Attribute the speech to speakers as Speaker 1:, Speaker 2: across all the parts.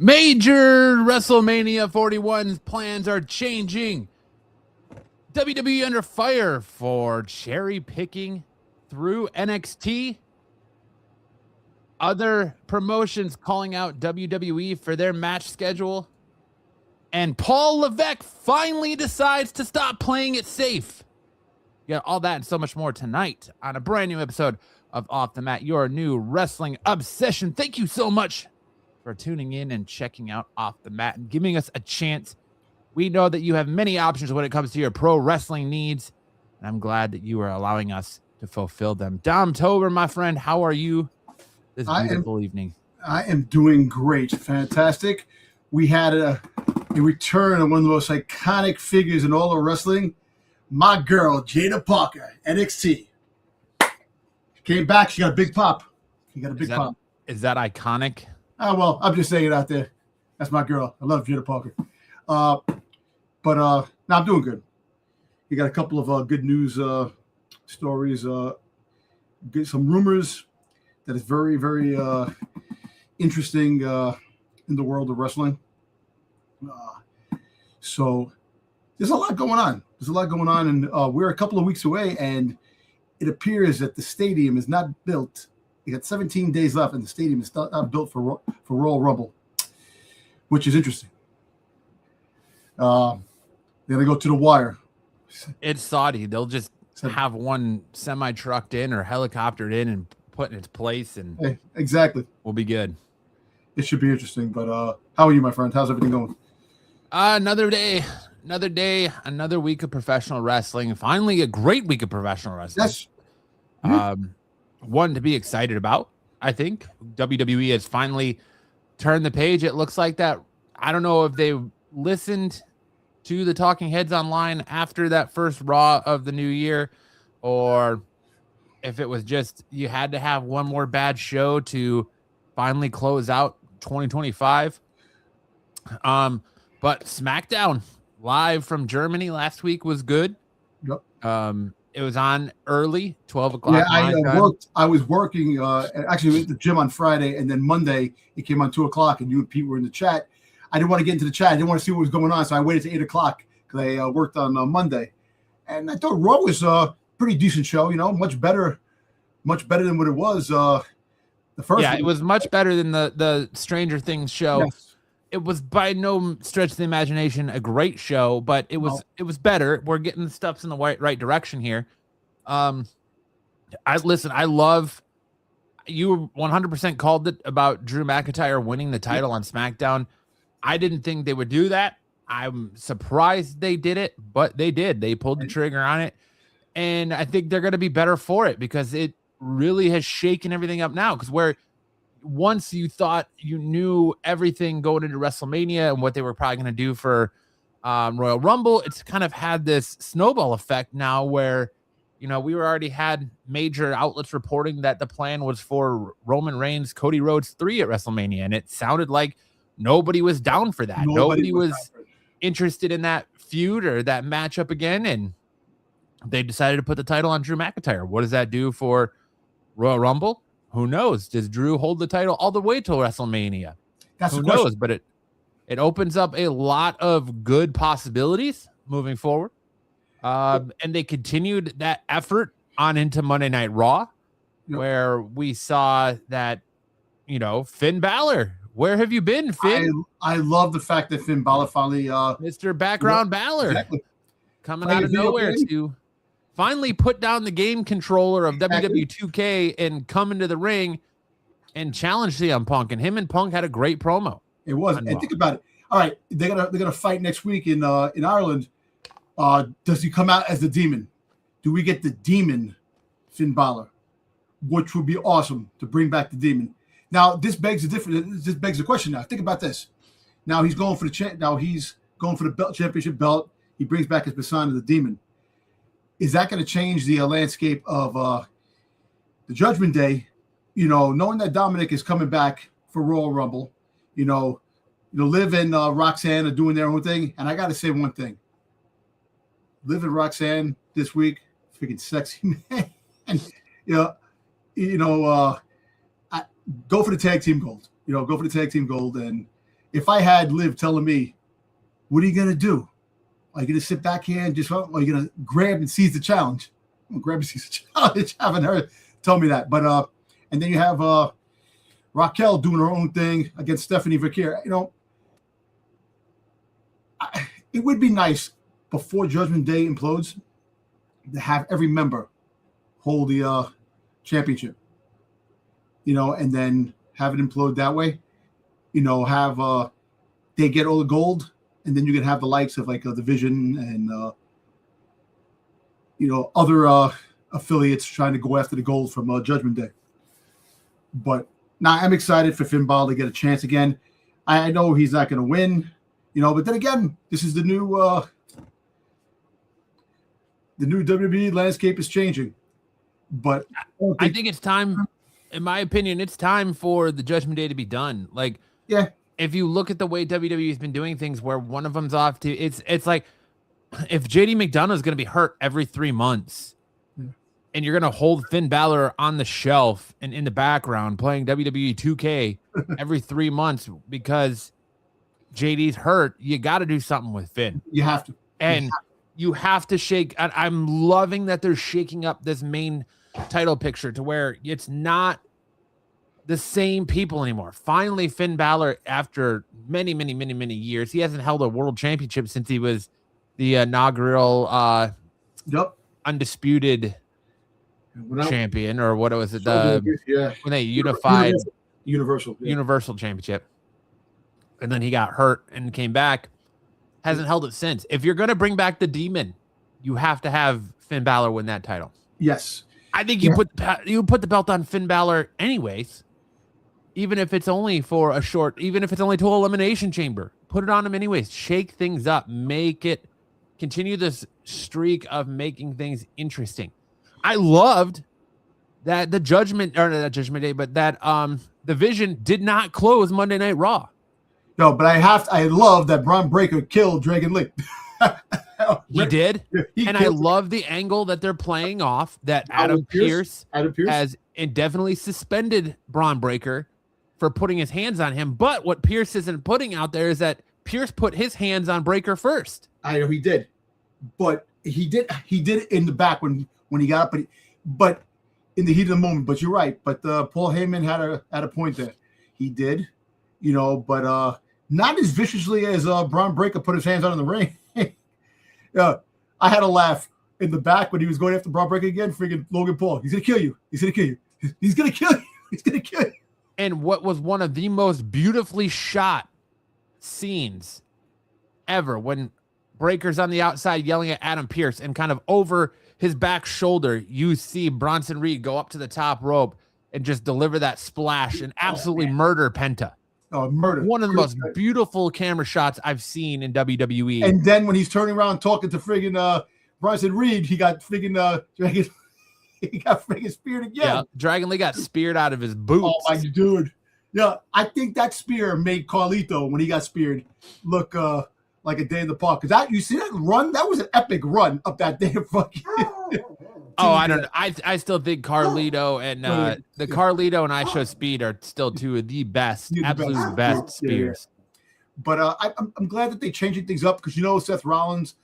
Speaker 1: Major WrestleMania 41 plans are changing. WWE under fire for cherry picking through NXT. Other promotions calling out WWE for their match schedule. And Paul Levesque finally decides to stop playing it safe. You got all that and so much more tonight on a brand new episode of Off the Mat, your new wrestling obsession. Thank you so much for tuning in and checking out Off the Mat and giving us a chance. We know that you have many options when it comes to your pro wrestling needs, and I'm glad that you are allowing us to fulfill them. Dom Tober, my friend, how are you this beautiful evening?
Speaker 2: I am doing great. Fantastic. We had a return of one of the most iconic figures in all of wrestling, my girl, Jada Parker, NXT. She came back. She got a big pop. Pop.
Speaker 1: Is that iconic?
Speaker 2: Oh, well, I'm just saying it out there. That's my girl. I love Jada Parker. But no, I'm doing good. You got a couple of good news stories. Get some rumors that is very, very interesting in the world of wrestling. So there's a lot going on. And we're a couple of weeks away, and it appears that the stadium is not built. You got 17 days left, and the stadium is not built for Royal Rumble, which is interesting. They're gonna go to the wire.
Speaker 1: It's Saudi. They'll just have one semi-trucked in or helicoptered in and put in its place, and
Speaker 2: hey, exactly,
Speaker 1: we'll be good.
Speaker 2: It should be interesting. But how are you, my friend? How's everything going?
Speaker 1: Another day, another week of professional wrestling. Finally, a great week of professional wrestling.
Speaker 2: Yes.
Speaker 1: One to be excited about. I think WWE has finally turned the page. It looks like that. I don't know if they listened to the talking heads online after that first Raw of the new year, or if it was just you had to have one more bad show to finally close out 2025. But SmackDown live from Germany last week was good.
Speaker 2: Yep.
Speaker 1: It was on early, 12 o'clock.
Speaker 2: Yeah, I was working, actually at the gym on Friday, and then Monday it came on 2 o'clock, and you and Pete were in the chat. I didn't want to get into the chat. I didn't want to see what was going on, so I waited to 8 o'clock because I worked on Monday. And I thought Raw was a pretty decent show, much better than what it was the first
Speaker 1: Yeah,
Speaker 2: week.
Speaker 1: it was much better than the Stranger Things show. Yes. It was by no stretch of the imagination a great show, but it was better. We're getting the steps in the right direction here. I love you 100% called it about Drew McIntyre winning the title on SmackDown. I didn't think they would do that. I'm surprised they did it, but they did. They pulled the trigger on it, and I think they're going to be better for it because it really has shaken everything up now. Because where once you thought you knew everything going into WrestleMania and what they were probably going to do for Royal Rumble, it's kind of had this snowball effect now where, we already had major outlets reporting that the plan was for Roman Reigns, Cody Rhodes 3 at WrestleMania. And it sounded like nobody was down for that. Nobody was interested in that feud or that matchup again. And they decided to put the title on Drew McIntyre. What does that do for Royal Rumble? Who knows? Does Drew hold the title all the way till WrestleMania?
Speaker 2: Who
Speaker 1: knows? But it opens up a lot of good possibilities moving forward. And they continued that effort on into Monday Night Raw, where we saw that, Finn Balor. Where have you been, Finn?
Speaker 2: I love the fact that Finn Balor finally
Speaker 1: Mr. Background Balor coming out of nowhere to finally put down the game controller of WWE 2K and come into the ring and challenge CM Punk. And him and Punk had a great promo.
Speaker 2: It was. And think about it. All right, they're gonna fight next week in Ireland. Does he come out as the Demon? Do we get the Demon Finn Balor? Which would be awesome to bring back the Demon. Now this begs the question. Now think about this. Now he's going for the belt, championship belt. He brings back his persona, the Demon. Is that going to change the landscape of the Judgment Day? Knowing that Dominic is coming back for Royal Rumble, Liv and Roxanne are doing their own thing. And I got to say one thing. Liv and Roxanne this week, freaking sexy, man. And, go for the tag team gold. Go for the tag team gold. And if I had Liv telling me, what are you going to do? Are you going to sit back here and are you going to grab and seize the challenge? Grab and seize the challenge. I haven't heard tell me that. But, and then you have Raquel doing her own thing against Stephanie Vaquer. It would be nice before Judgment Day implodes to have every member hold the championship, and then have it implode that way. Have they get all the gold, and then you can have the likes of like the Vision and other affiliates trying to go after the gold from Judgment Day. But now I'm excited for Finn Balor to get a chance again. I know he's not going to win, but then again, this is the new WWE landscape is changing. But
Speaker 1: I think it's time, in my opinion, it's time for the Judgment Day to be done. Like,
Speaker 2: yeah,
Speaker 1: if you look at the way WWE has been doing things, where one of them's off to, it's like if JD McDonough is going to be hurt every 3 months, and you're going to hold Finn Balor on the shelf and in the background playing WWE 2K every 3 months because JD's hurt, you got to do something with Finn.
Speaker 2: You have to,
Speaker 1: and you have to shake. I'm loving that they're shaking up this main title picture to where it's not the same people anymore. Finally, Finn Balor, after many, many, many, many years, he hasn't held a world championship since he was the inaugural undisputed champion, or what was it? When they unified Universal Championship, and then he got hurt and came back. Hasn't held it since. If you're going to bring back the Demon, you have to have Finn Balor win that title.
Speaker 2: Yes.
Speaker 1: I think you put the belt on Finn Balor anyways, even if it's only for a short, even if it's only to Elimination Chamber. Put it on him anyways. Shake things up. Continue this streak of making things interesting. I loved that the Judgment Day, but that the Vision did not close Monday Night Raw.
Speaker 2: No, but I love that Bron Breakker killed Dragon Lee.
Speaker 1: He did. I love the angle that they're playing off that Adam Pearce has indefinitely suspended Bron Breakker for putting his hands on him. But what Pearce isn't putting out there is that Pearce put his hands on Breakker first.
Speaker 2: I know he did. But he did it in the back when he got up, but in the heat of the moment. But you're right. But Paul Heyman had a point there. He did, but not as viciously as Bron Breakker put his hands on in the ring. I had a laugh in the back when he was going after Bron Breakker again. Freaking Logan Paul. He's gonna kill you. He's gonna kill you. He's gonna kill you. He's gonna kill you.
Speaker 1: And what was one of the most beautifully shot scenes ever, when Breaker's on the outside yelling at Adam Pearce, and kind of over his back shoulder, you see Bronson Reed go up to the top rope and just deliver that splash and absolutely murder Penta.
Speaker 2: Oh, murder.
Speaker 1: One of the most beautiful camera shots I've seen in WWE.
Speaker 2: And then when he's turning around talking to friggin' Bronson Reed, he got friggin' Dragon. He got friggin' speared again. Yeah,
Speaker 1: Dragon Lee got speared out of his boots.
Speaker 2: Oh my dude. Yeah, I think that spear made Carlito, when he got speared, look like a day in the park. Because that, you see that run? That was an epic run up that damn fucking.
Speaker 1: I don't know. I still think Carlito and the Carlito and ISHO Speed are still two of the best, absolute best spears.
Speaker 2: Yeah. But I'm glad that they're changing things up, because Seth Rollins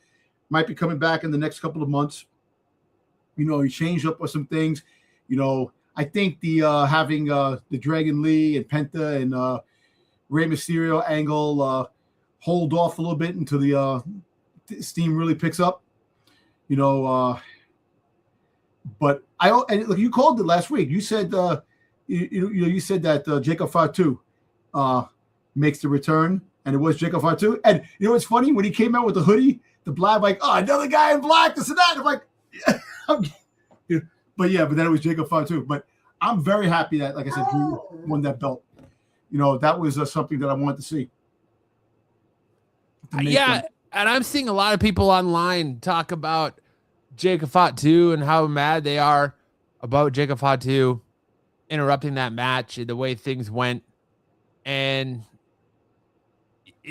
Speaker 2: might be coming back in the next couple of months. He changed up with some things. I think the having the Dragon Lee and Penta and Rey Mysterio angle hold off a little bit until the steam really picks up. But look, you called it last week. You said you said that Jacob Fatu makes the return, and it was Jacob Fatu. And what's funny, when he came out with the hoodie, the black, like, oh, another guy in black, this and that. I'm like, but then it was Jacob Fatu. But I'm very happy that, like I said, Drew won that belt. That was something that I wanted to see.
Speaker 1: Yeah, and I'm seeing a lot of people online talk about Jacob Fatu and how mad they are about Jacob Fatu interrupting that match, the way things went, and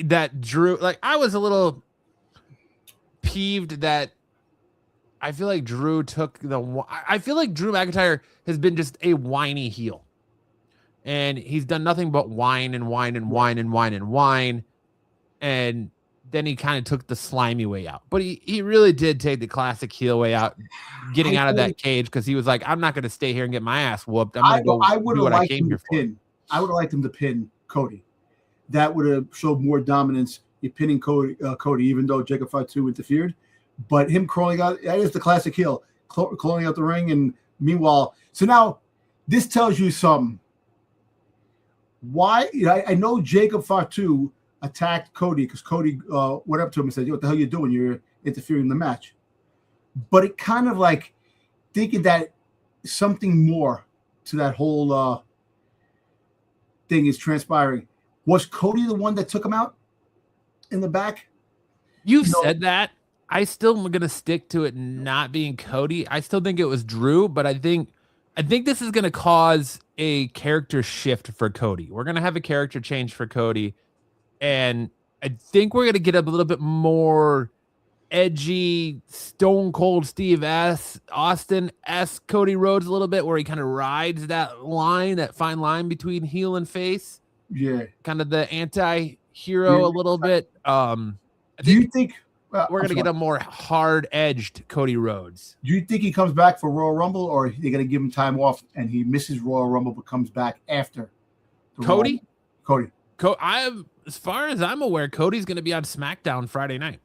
Speaker 1: that Drew, like, I was a little peeved that I feel like Drew took I feel like Drew McIntyre has been just a whiny heel. and he's done nothing but whine and whine and whine and whine and whine. And then he kind of took the slimy way out. But he really did take the classic heel way out, getting out of that cage, because he was like, I'm not going to stay here and get my ass whooped. I'm going to go do what I came here for.
Speaker 2: I would have liked him to pin Cody. That would have showed more dominance. You're pinning Cody, even though Jacob Fatu interfered. But him crawling out, that is the classic heel, crawling out the ring. And meanwhile, so now this tells you something. Why? I know Jacob Fatu attacked Cody because Cody went up to him and said, "What the hell are you doing? You're interfering in the match." But it kind of like thinking that something more to that whole thing is transpiring. Was Cody the one that took him out in the back?
Speaker 1: You've said that. I still am going to stick to it not being Cody. I still think it was Drew, but I think this is going to cause a character shift for Cody. We're going to have a character change for Cody, and I think we're going to get a little bit more edgy, Stone Cold Steve Austin-esque Cody Rhodes a little bit, where he kind of rides that line, that fine line between heel and face.
Speaker 2: Yeah.
Speaker 1: Kind of the anti-hero a little bit.
Speaker 2: Do you think
Speaker 1: we're going to get a more hard-edged Cody Rhodes? Do
Speaker 2: you think he comes back for Royal Rumble, or they're going to give him time off and he misses Royal Rumble but comes back after?
Speaker 1: Cody?
Speaker 2: Cody.
Speaker 1: As far as I'm aware, Cody's going to be on SmackDown Friday night.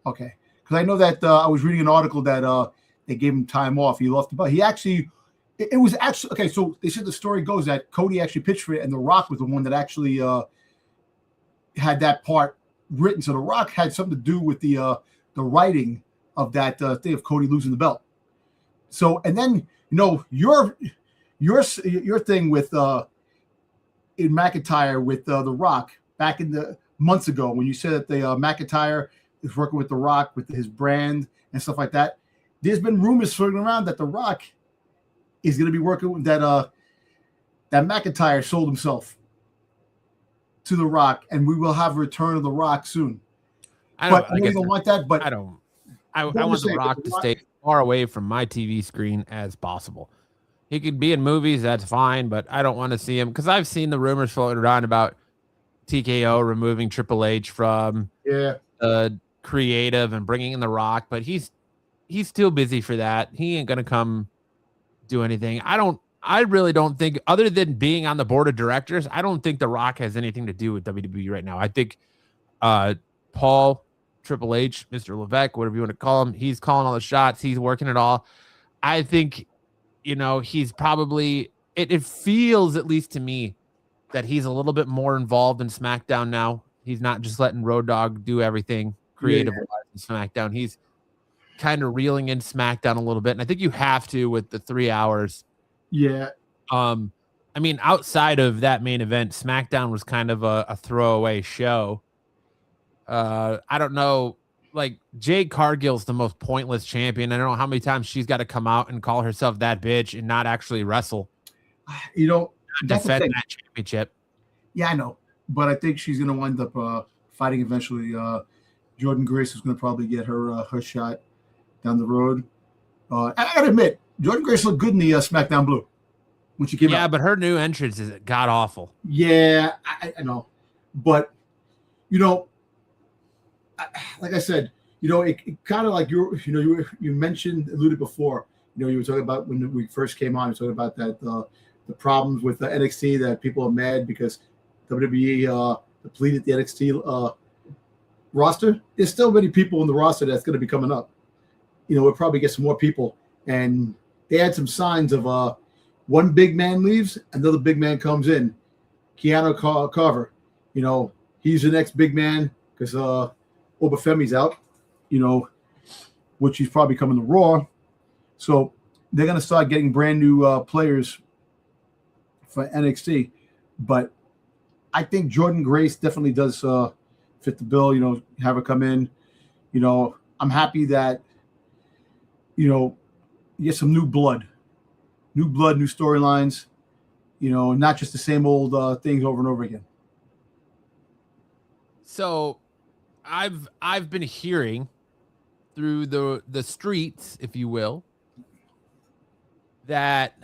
Speaker 2: Okay. Because I know that I was reading an article that they gave him time off. He lost the belt. He actually, it was actually, okay, so they said the story goes that Cody actually pitched for it, and The Rock was the one that actually had that part written. So The Rock had something to do with the writing of that thing of Cody losing the belt. So, and then, your thing with in McIntyre with The Rock back in the months ago when you said that the McIntyre is working with The Rock with his brand and stuff like that. There's been rumors floating around that The Rock is going to be working with that McIntyre sold himself to The Rock, and we will have a return of The Rock soon. I don't want that, but
Speaker 1: I want The Rock to stay far away from my TV screen as possible. He could be in movies, that's fine, but I don't want to see him because I've seen the rumors floating around about TKO removing Triple H from the creative and bringing in The Rock, but he's too busy for that. He ain't gonna come do anything. I really don't think, other than being on the board of directors, I don't think The Rock has anything to do with WWE right now. I think Paul, Triple H, Mr. Levesque, whatever you want to call him, he's calling all the shots. He's working it all. I think, he's probably, it feels, at least to me, that he's a little bit more involved in SmackDown now. He's not just letting Road Dogg do everything creative in SmackDown. He's kind of reeling in SmackDown a little bit. And I think you have to with the 3 hours.
Speaker 2: Yeah.
Speaker 1: I mean, outside of that main event, SmackDown was kind of a throwaway show. I don't know. Like, Jade Cargill's the most pointless champion. I don't know how many times she's got to come out and call herself that bitch and not actually wrestle.
Speaker 2: Defend
Speaker 1: that championship.
Speaker 2: Yeah, I know. But I think she's going to wind up fighting eventually. Jordan Grace is going to probably get her shot down the road. I got to admit, Jordan Grace looked good in the SmackDown Blue when she came out.
Speaker 1: Yeah, but her new entrance is god awful.
Speaker 2: Yeah, I know. But, like I said, it kind of like you alluded before, you were talking about when we first came on, you were talking about that the problems with the NXT, that people are mad because WWE depleted the NXT roster. There's still many people in the roster that's going to be coming up. We'll probably get some more people. And they had some signs of one big man leaves, another big man comes in. Keanu Carver, he's the next big man because Obafemi's out, which he's probably coming to Raw. So they're going to start getting brand new players for NXT. But I think Jordan Grace definitely does fit the bill, have her come in. I'm happy that, you get some new blood, new storylines, not just the same old things over and over again.
Speaker 1: So I've been hearing through the streets, if you will, that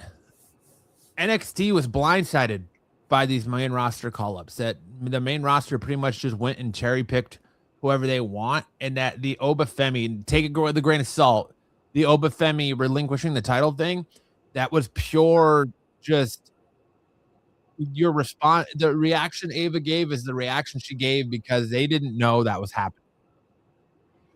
Speaker 1: NXT was blindsided by these main roster call-ups, that the main roster pretty much just went and cherry-picked whoever they want, and that the Obafemi, take it with a grain of salt, the Obafemi relinquishing the title thing, that was pure just your response. The reaction Ava gave is the reaction she gave because they didn't know that was happening.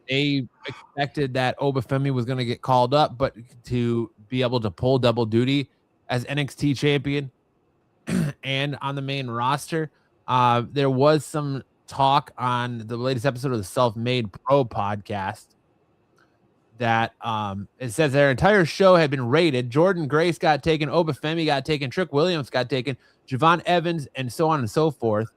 Speaker 1: They expected that Obafemi was going to get called up, but to be able to pull double duty as NXT champion and on the main roster, there was some talk on the latest episode of the Self-Made Pro podcast that it says their entire show had been rated. Jordan Grace got taken, Obafemi got taken, Trick Williams got taken, Javon Evans, and so on and so forth.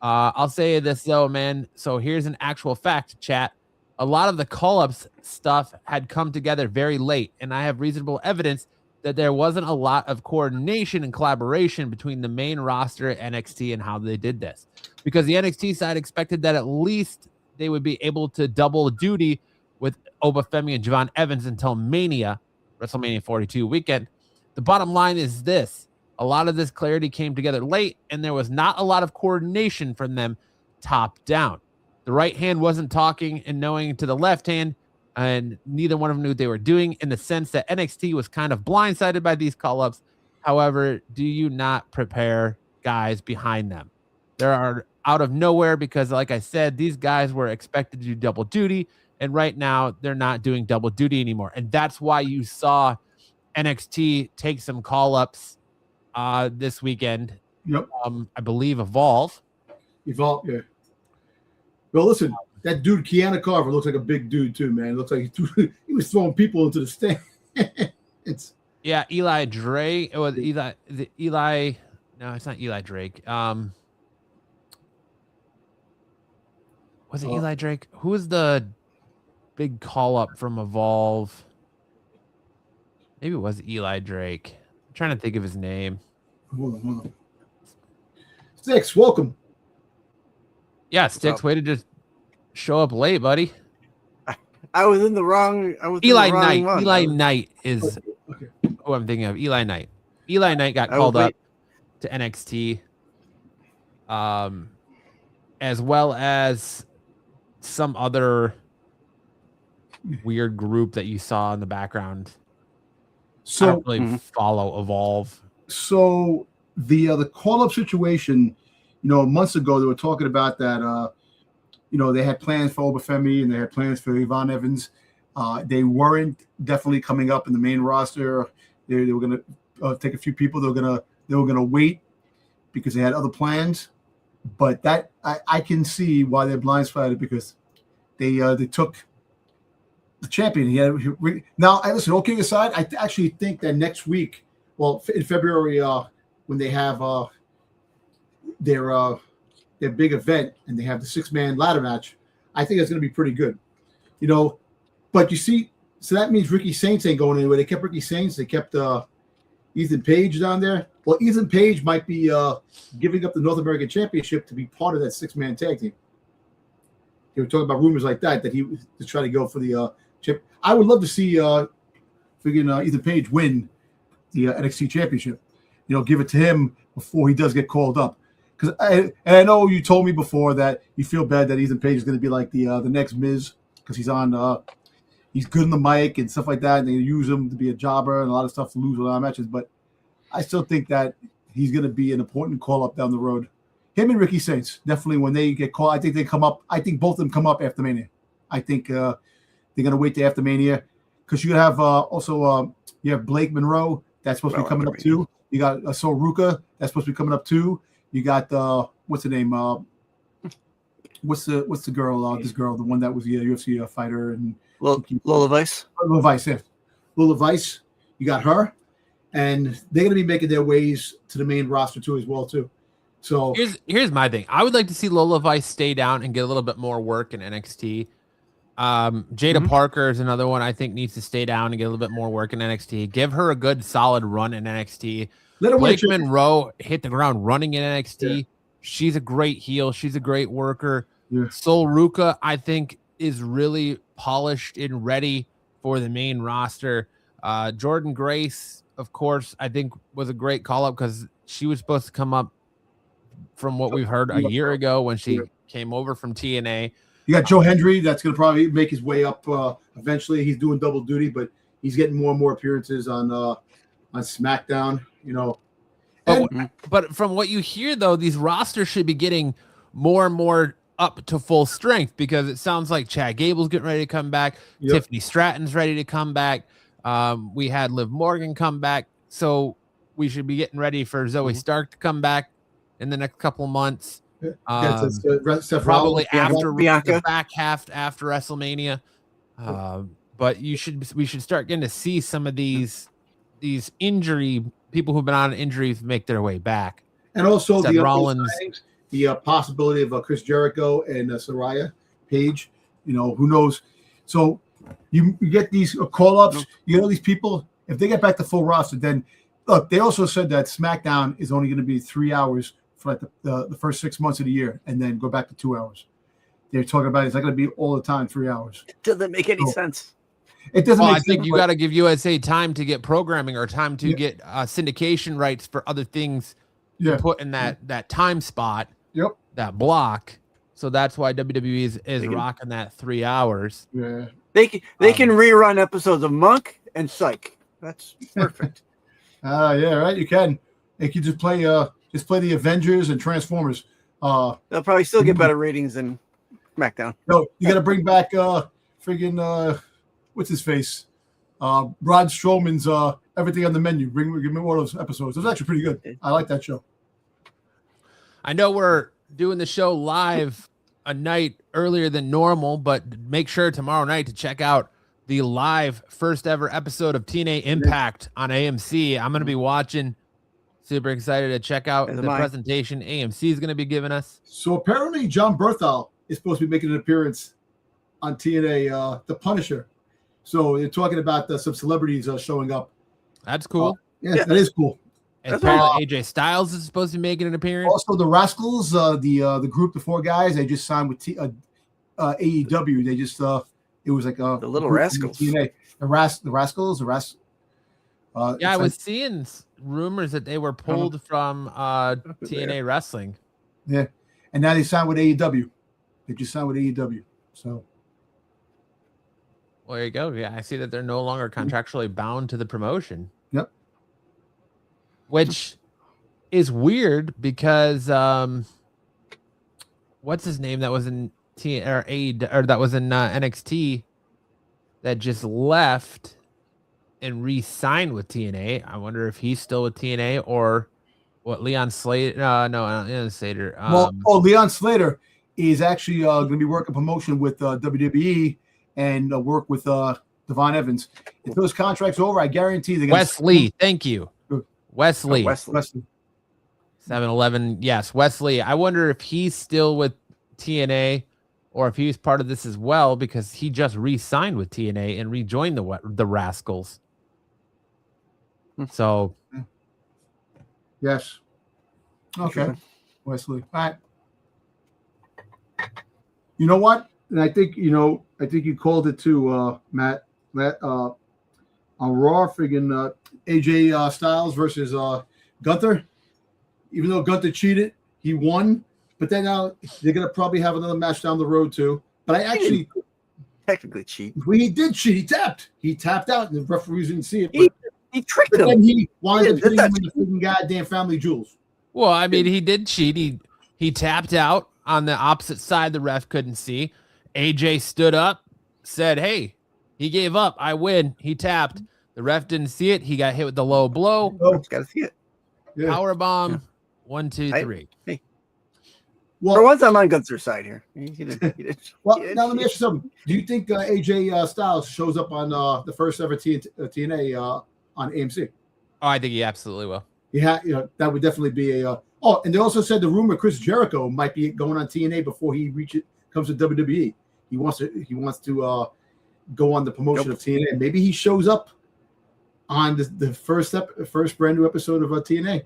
Speaker 1: I'll say this though, man. So here's an actual fact, chat. A lot of the call-ups stuff had come together very late, and I have reasonable evidence that there wasn't a lot of coordination and collaboration between the main roster and NXT and how they did this. Because the NXT side expected that at least they would be able to double duty with Obafemi and Javon Evans until Mania, WrestleMania 42 weekend. The bottom line is this. A lot of this clarity came together late, and there was not a lot of coordination from them top down. The right hand wasn't talking and knowing to the left hand, and neither one of them knew what they were doing, in the sense that NXT was kind of blindsided by these call-ups. However, do you not prepare guys behind them? There are out of nowhere because, like I said, these guys were expected to do double duty, and right now they're not doing double duty anymore. And that's why you saw NXT take some call-ups this weekend.
Speaker 2: Yep.
Speaker 1: I believe Evolve.
Speaker 2: Evolve, yeah. Well, listen, that dude, Keanu Carver, looks like a big dude too, man. It looks like he was throwing people into the stand.
Speaker 1: Eli Drake. It was Eli. No, it's not Eli Drake. Was it Eli Drake? Who was the big call up from Evolve? Maybe it was Eli Drake. I'm trying to think of his name.
Speaker 2: Hold on. Six, welcome.
Speaker 1: Yeah, Sticks, way to just show up late, buddy.
Speaker 3: I was in the wrong.
Speaker 1: Eli Knight. Eli Knight is who I'm thinking of. Eli Knight. Eli Knight got called up to NXT, as well as some other weird group that you saw in the background. So I don't really follow Evolve.
Speaker 2: So the call-up situation, months ago they were talking about that. They had plans for Obafemi and they had plans for Yvonne Evans. They weren't definitely coming up in the main roster. They were going to take a few people. They were going to wait because they had other plans. But that I can see why they're blindsided, because they took the champion. Now, listen, all kidding aside, I actually think that next week, well, in February, when they have their big event and they have the 6-man ladder match, I think it's going to be pretty good. But you see, so that means Ricky Saints ain't going anywhere. They kept Ricky Saints. They kept Ethan Page down there. Well, Ethan Page might be giving up the North American Championship to be part of that 6-man tag team. They were talking about rumors like that he was to try to go for the chip. I would love to see Ethan Page win the NXT Championship. Give it to him before he does get called up. Because I know you told me before that you feel bad that Ethan Page is going to be like the next Miz, because he's on he's good on the mic and stuff like that, and they use him to be a jobber and a lot of stuff to lose a lot of matches. But I still think that he's going to be an important call up down the road. Him and Ricky Saints, definitely when they get called, I think they come up. I think both of them come up after Mania. I think they're going to wait till after Mania, because you have you have Blake Monroe that's supposed to be coming up too. You got Sol Ruka that's supposed to be coming up too. You got what's the name? What's the girl? This girl, the one that was the UFC fighter, and
Speaker 3: Lola Vice.
Speaker 2: Lola Vice, yeah. Lola Vice. You got her, and they're going to be making their ways to the main roster too, as well too. So
Speaker 1: here's my thing. I would like to see Lola Vice stay down and get a little bit more work in NXT. Jada Parker is another one I think needs to stay down and get a little bit more work in NXT. Give her a good solid run in NXT. Blake Monroe hit the ground running in NXT. Yeah. She's a great heel. She's a great worker. Yeah. Sol Ruka, I think, is really polished and ready for the main roster. Jordan Grace, of course, I think was a great call up because she was supposed to come up from what we've heard a year ago when she came over from TNA.
Speaker 2: You got Joe Hendry that's going to probably make his way up eventually. He's doing double duty, but he's getting more and more appearances on SmackDown. You know,
Speaker 1: but from what you hear though, these rosters should be getting more and more up to full strength because it sounds like Chad Gable's getting ready to come back. Yep. Tiffany Stratton's ready to come back. We had Liv Morgan come back, so we should be getting ready for Zoe Stark to come back in the next couple of months. Probably after the back half after WrestleMania. But we should start getting to see some of these injury people who've been on injuries make their way back.
Speaker 2: And also
Speaker 1: Seth Rollins.
Speaker 2: The possibility of Chris Jericho and Saraya Page, you know, who knows? So you get these call-ups, you know, these people, if they get back to full roster, then look, they also said that SmackDown is only going to be 3 hours for like the first 6 months of the year and then go back to 2 hours. They're talking about it's not going to be all the time 3 hours.
Speaker 3: It doesn't make any sense.
Speaker 2: It doesn't make sense.
Speaker 1: I think you got to give USA time to get programming or time to get syndication rights for other things to put in that time spot.
Speaker 2: Yep.
Speaker 1: That block. So that's why WWE is rocking that 3 hours.
Speaker 2: Yeah.
Speaker 3: They can rerun episodes of Monk and Psych. That's perfect.
Speaker 2: Yeah, right. You can. They can just play the Avengers and Transformers.
Speaker 3: They'll probably still get better ratings than SmackDown.
Speaker 2: No, you got to bring back friggin' what's his face? Braun Strowman's Everything on the Menu. Give me one of those episodes. It was actually pretty good. I like that show.
Speaker 1: I know we're doing the show live a night earlier than normal, but make sure tomorrow night to check out the live first ever episode of TNA Impact on AMC. I'm going to be watching. Super excited to check out the presentation AMC is going to be giving us.
Speaker 2: So apparently John Berthal is supposed to be making an appearance on TNA, The Punisher. So they're talking about some celebrities showing up.
Speaker 1: That's cool.
Speaker 2: Yeah, that is cool.
Speaker 1: And apparently AJ Styles is supposed to be making an appearance.
Speaker 2: Also, the Rascals, the group, the four guys, they just signed with AEW. They just it was like
Speaker 3: the Little Rascals.
Speaker 2: TNA. The Rascals.
Speaker 1: I was seeing rumors that they were pulled from TNA Wrestling.
Speaker 2: Yeah, and now they signed with AEW. They just signed with AEW. So,
Speaker 1: well, there you go. Yeah, I see that they're no longer contractually bound to the promotion.
Speaker 2: Yep.
Speaker 1: Which is weird because what's his name that was in that was in NXT that just left and re-signed with TNA. I wonder if he's still with TNA or what. Leon Slater? No, Leon Slater.
Speaker 2: Leon Slater is actually going to be working promotion with WWE and work with Devon Evans. If those contracts are over, I guarantee they're going to.
Speaker 1: Wesley, thank you. Wesley. 7-Eleven. Yes, Wesley. I wonder if he's still with TNA or if he's part of this as well because he just re-signed with TNA and rejoined the Rascals. So,
Speaker 2: yes. Okay. Wesley. All right. You know what? And I think you called it too, Matt. On Raw, friggin' AJ Styles versus Gunther. Even though Gunther cheated, he won. But then now they're gonna probably have another match down the road too. But I actually
Speaker 3: technically cheat.
Speaker 2: He did cheat. He tapped. He tapped out, and the referees didn't see it.
Speaker 3: He tricked him.
Speaker 2: Then he wanted to put him in the freaking goddamn family jewels.
Speaker 1: Well, I mean, he did cheat. He tapped out on the opposite side. The ref couldn't see. AJ stood up, said, "Hey." He gave up. I win. He tapped. The ref didn't see it. He got hit with the low blow.
Speaker 3: Oh, got to see it.
Speaker 2: Yeah.
Speaker 1: Power bomb. 1, 2, 3.
Speaker 3: Hey. Well, for once, I'm on Gunther's side here. He did.
Speaker 2: Well, now let me ask you something. Do you think AJ Styles shows up on the first ever TNA on AMC?
Speaker 1: Oh, I think he absolutely will.
Speaker 2: That would definitely be a. And they also said the rumor Chris Jericho might be going on TNA before he comes to WWE. He wants to go on the promotion of TNA. Maybe he shows up on the first brand new episode of TNA.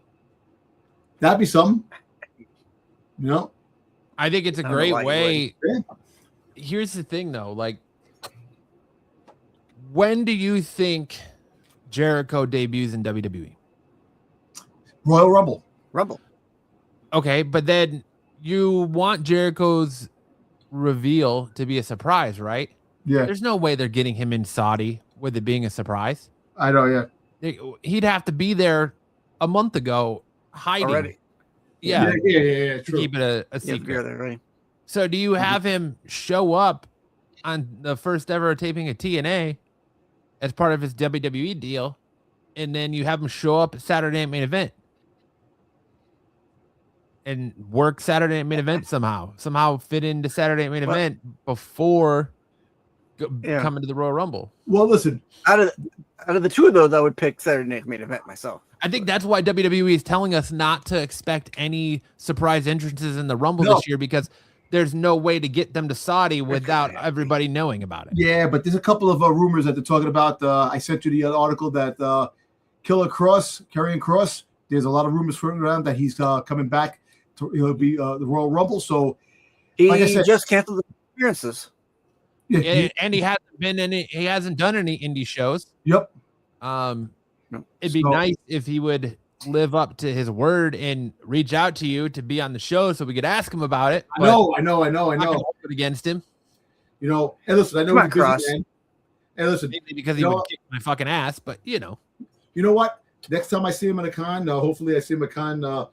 Speaker 2: That'd be something.
Speaker 1: I think it's a great way. Here's the thing, though. Like, when do you think Jericho debuts in WWE?
Speaker 2: Royal Rumble.
Speaker 3: Rumble.
Speaker 1: Okay, but then you want Jericho's reveal to be a surprise, right?
Speaker 2: Yeah,
Speaker 1: There's no way they're getting him in Saudi with it being a surprise.
Speaker 2: I know. Yeah,
Speaker 1: He'd have to be there a month ago hiding.
Speaker 3: Already.
Speaker 1: Yeah.
Speaker 2: Yeah.
Speaker 1: To
Speaker 2: True.
Speaker 1: keep it a
Speaker 3: Yeah,
Speaker 1: secret.
Speaker 3: there, right.
Speaker 1: So do you have him show up on the first ever taping of TNA as part of his WWE deal, and then you have him show up at Saturday Night Main Event and work Saturday Night Main Event somehow fit into Saturday Night Main Event before coming to the Royal Rumble?
Speaker 2: Well, listen.
Speaker 3: Out of the two of those, I would pick Saturday Night Main Event myself.
Speaker 1: I think that's why WWE is telling us not to expect any surprise entrances in the Rumble this year, because there's no way to get them to Saudi without everybody knowing about it.
Speaker 2: Yeah, but there's a couple of rumors that they're talking about. I sent you the article that Karrion Kross, there's a lot of rumors floating around that he's coming back to be the Royal Rumble. So
Speaker 3: He
Speaker 2: like I said,
Speaker 3: just canceled the appearances.
Speaker 1: And he hasn't done any indie shows.
Speaker 2: Yep.
Speaker 1: It'd be nice if he would live up to his word and reach out to you to be on the show so we could ask him about it.
Speaker 2: I know.
Speaker 1: I'm not gonna hold it against him.
Speaker 2: You know, and listen, I know he's busy, man. And listen,
Speaker 1: maybe because he would kick my fucking ass, but you know.
Speaker 2: You know what? Next time I see him at a con, hopefully I see him at a con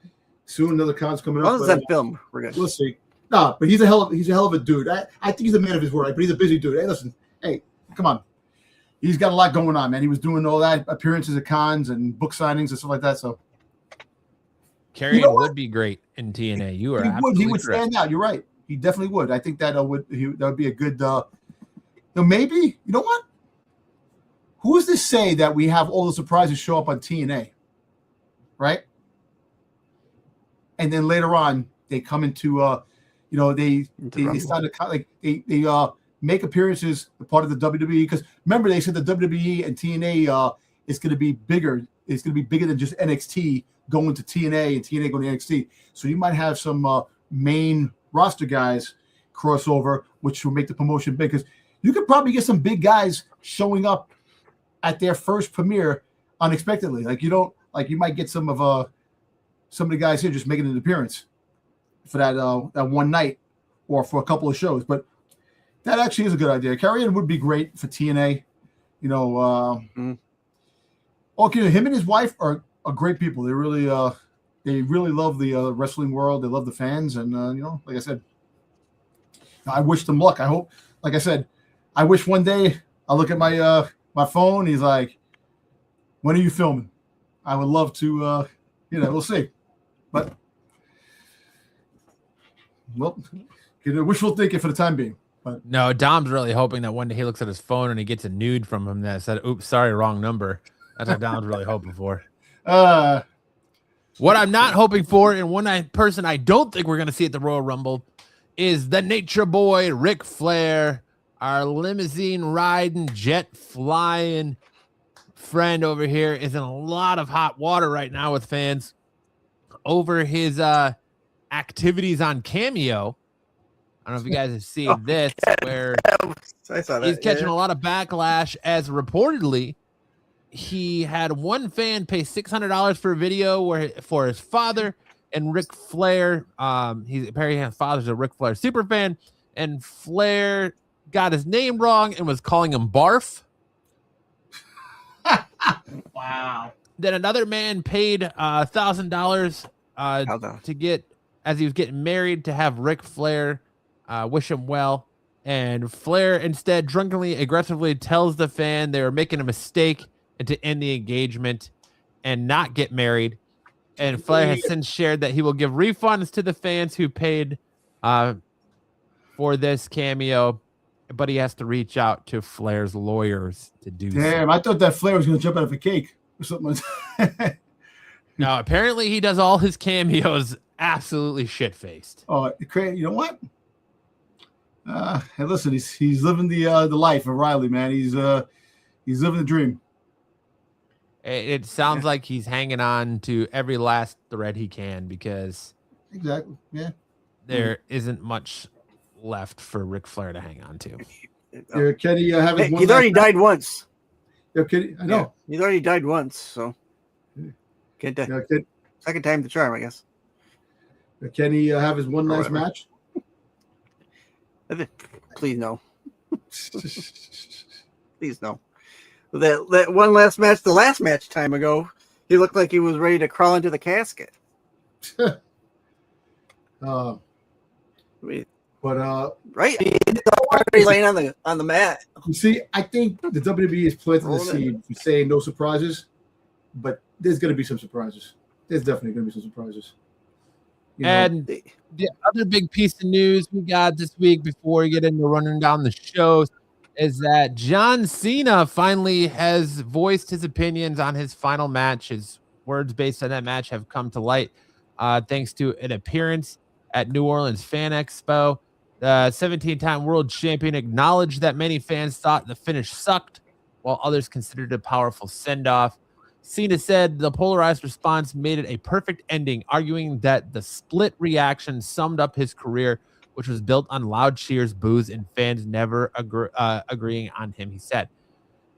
Speaker 2: soon. Another con's coming up.
Speaker 3: What was that film? We're good.
Speaker 2: We'll see. No, but he's a hell of a dude. I think he's a man of his word, but he's a busy dude. Hey, listen, come on. He's got a lot going on, man. He was doing all that appearances at cons and book signings and stuff like that. So
Speaker 1: Karrion would be great in TNA. You are
Speaker 2: he would stand out. You're right. He definitely would. I think that would be a good. Maybe you know what? Who is to say that we have all the surprises show up on TNA, right? And then later on they come into they start to they make appearances part of the WWE, because remember they said the WWE and TNA is going to be bigger. It's going to be bigger than just NXT going to TNA and TNA going to NXT. So you might have some main roster guys crossover, which will make the promotion big, because you could probably get some big guys showing up at their first premiere unexpectedly. You might get some of the guys here just making an appearance for that one night or for a couple of shows. But that actually is a good idea. Karrion would be great for TNA. Him and his wife are great people. They really love the wrestling world. They love the fans, and like I said, I wish them luck. I hope, like I said, I wish one day I look at my phone. He's like, "When are you filming?" I would love to. We'll see, but wishful thinking for the time being. But
Speaker 1: no, Dom's really hoping that one day he looks at his phone and he gets a nude from him that said, "Oops, sorry, wrong number." That's what Dom's really hoping for. What I'm not hoping for, and one person I don't think we're going to see at the Royal Rumble, is the Nature Boy, Ric Flair, our limousine riding, jet flying friend over here is in a lot of hot water right now with fans over his activities on Cameo. I don't know if you guys have seen this, where
Speaker 3: I saw that.
Speaker 1: He's catching a lot of backlash, as reportedly he had one fan pay $600 for a video for his father, and Ric Flair. Apparently his father's a Ric Flair super fan, and Flair got his name wrong and was calling him Barf.
Speaker 2: Wow.
Speaker 1: Then another man paid $1,000 to get, as he was getting married, to have Ric Flair wish him well. And Flair instead drunkenly, aggressively tells the fan they were making a mistake and to end the engagement and not get married. And Flair has since shared that he will give refunds to the fans who paid for this cameo, but he has to reach out to Flair's lawyers to do so.
Speaker 2: Damn, I thought that Flair was going to jump out of a cake or something like that.
Speaker 1: No, apparently he does all his cameos absolutely shit-faced.
Speaker 2: Oh, you know what? Hey, listen, he's living the life of Riley, man. He's living the dream.
Speaker 1: It sounds like he's hanging on to every last thread he can, because
Speaker 2: exactly, yeah,
Speaker 1: there isn't much left for Ric Flair to hang on to.
Speaker 2: Kenny,
Speaker 3: he's already died once.
Speaker 2: Okay, I know.
Speaker 3: Yeah, he's already died once, so can't die.
Speaker 2: Yeah,
Speaker 3: Second time the charm, I guess.
Speaker 2: can he have his one
Speaker 3: Or
Speaker 2: last
Speaker 3: whatever.
Speaker 2: match?
Speaker 3: Please no. Please no. That one last match, the last match time ago, he looked like he was ready to crawl into the casket.
Speaker 2: Uh,
Speaker 3: I mean,
Speaker 2: but
Speaker 3: right? He's already laying on the mat.
Speaker 2: you see, I think the WWE is planting the
Speaker 3: Rolling
Speaker 2: seed for saying no surprises, but there's going to be some surprises. There's definitely going to be some surprises. You know,
Speaker 1: And the other big piece of news we got this week before we get into running down the shows is that John Cena finally has voiced his opinions on his final match. His words based on that match have come to light thanks to an appearance at New Orleans Fan Expo. The 17-time world champion acknowledged that many fans thought the finish sucked, while others considered it a powerful send-off. Cena said the polarized response made it a perfect ending, arguing that the split reaction summed up his career, which was built on loud cheers, boos, and fans never agreeing on him, he said,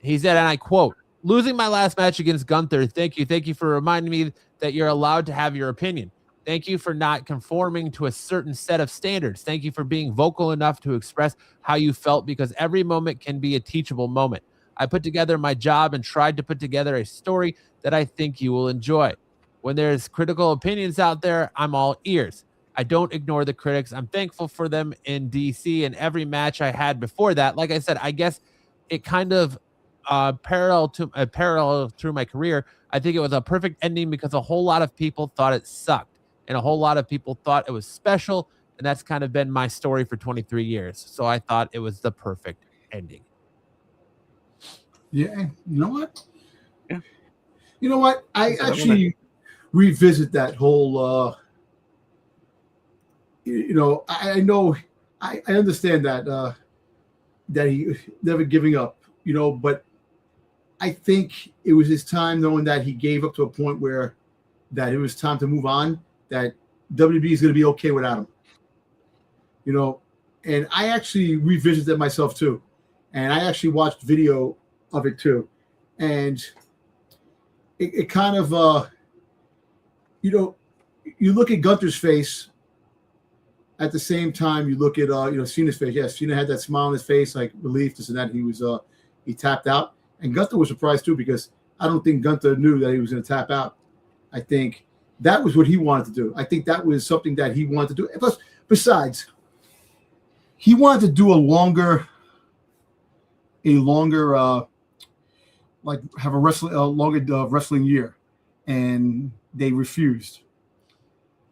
Speaker 1: and I quote, "Losing my last match against Gunther, thank you. Thank you for reminding me that you're allowed to have your opinion. Thank you for not conforming to a certain set of standards. Thank you for being vocal enough to express how you felt, because every moment can be a teachable moment. I put together my job and tried to put together a story that I think you will enjoy. When there's critical opinions out there, I'm all ears. I don't ignore the critics. I'm thankful for them in DC and every match I had before that. Like I said, I guess it kind of parallel through my career. I think it was a perfect ending because a whole lot of people thought it sucked and a whole lot of people thought it was special. And that's kind of been my story for 23 years. So I thought it was the perfect ending."
Speaker 2: yeah, you know what?
Speaker 3: Yeah.
Speaker 2: You know what? I actually revisit that whole. You know, I know, I understand that that he never giving up. You know, but I think it was his time, knowing that he gave up to a point where that it was time to move on. That WWE is going to be okay without him. You know, and I actually revisited that myself too, and I actually watched video of it too, and it kind of you know, you look at Gunther's face. At the same time, you look at you know, Cena's face. Yes, Cena had that smile on his face, like relief, this and that. He was he tapped out, and Gunther was surprised too, because I don't think Gunther knew that he was going to tap out. I think that was what he wanted to do. I think that was something that he wanted to do. And plus, besides, he wanted to do a longer like have a longer wrestling year, and they refused.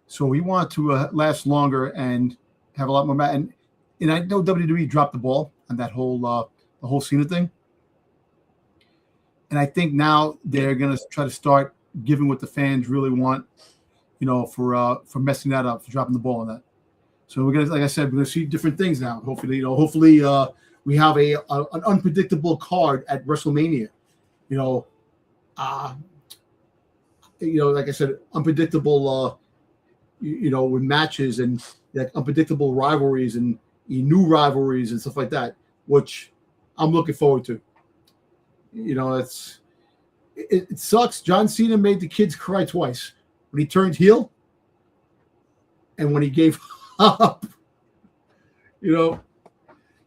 Speaker 2: So he wanted to last longer and have a lot more match. And I know WWE dropped the ball on that whole the whole Cena thing. And I think now they're gonna try to start giving what the fans really want, you know, for messing that up, for dropping the ball on that. So we're gonna, like I said, we're gonna see different things now. Hopefully, you know, we have an unpredictable card at WrestleMania. You know, like I said, unpredictable. You know, with matches and like unpredictable rivalries and new rivalries and stuff like that, which I'm looking forward to. You know, it sucks. John Cena made the kids cry twice, when he turned heel and when he gave up. You know,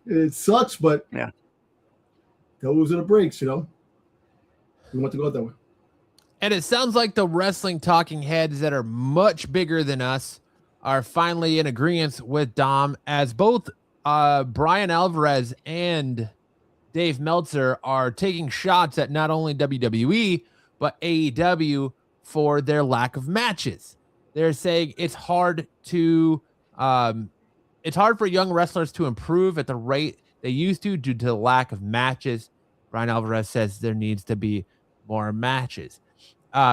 Speaker 2: it sucks, but
Speaker 3: yeah,
Speaker 2: those are the breaks. You know, we want to go that way.
Speaker 1: And it sounds like the wrestling talking heads that are much bigger than us are finally in agreement with Dom, as both Brian Alvarez and Dave Meltzer are taking shots at not only WWE, but AEW for their lack of matches. They're saying it's hard for young wrestlers to improve at the rate they used to due to the lack of matches. Brian Alvarez says there needs to be more matches.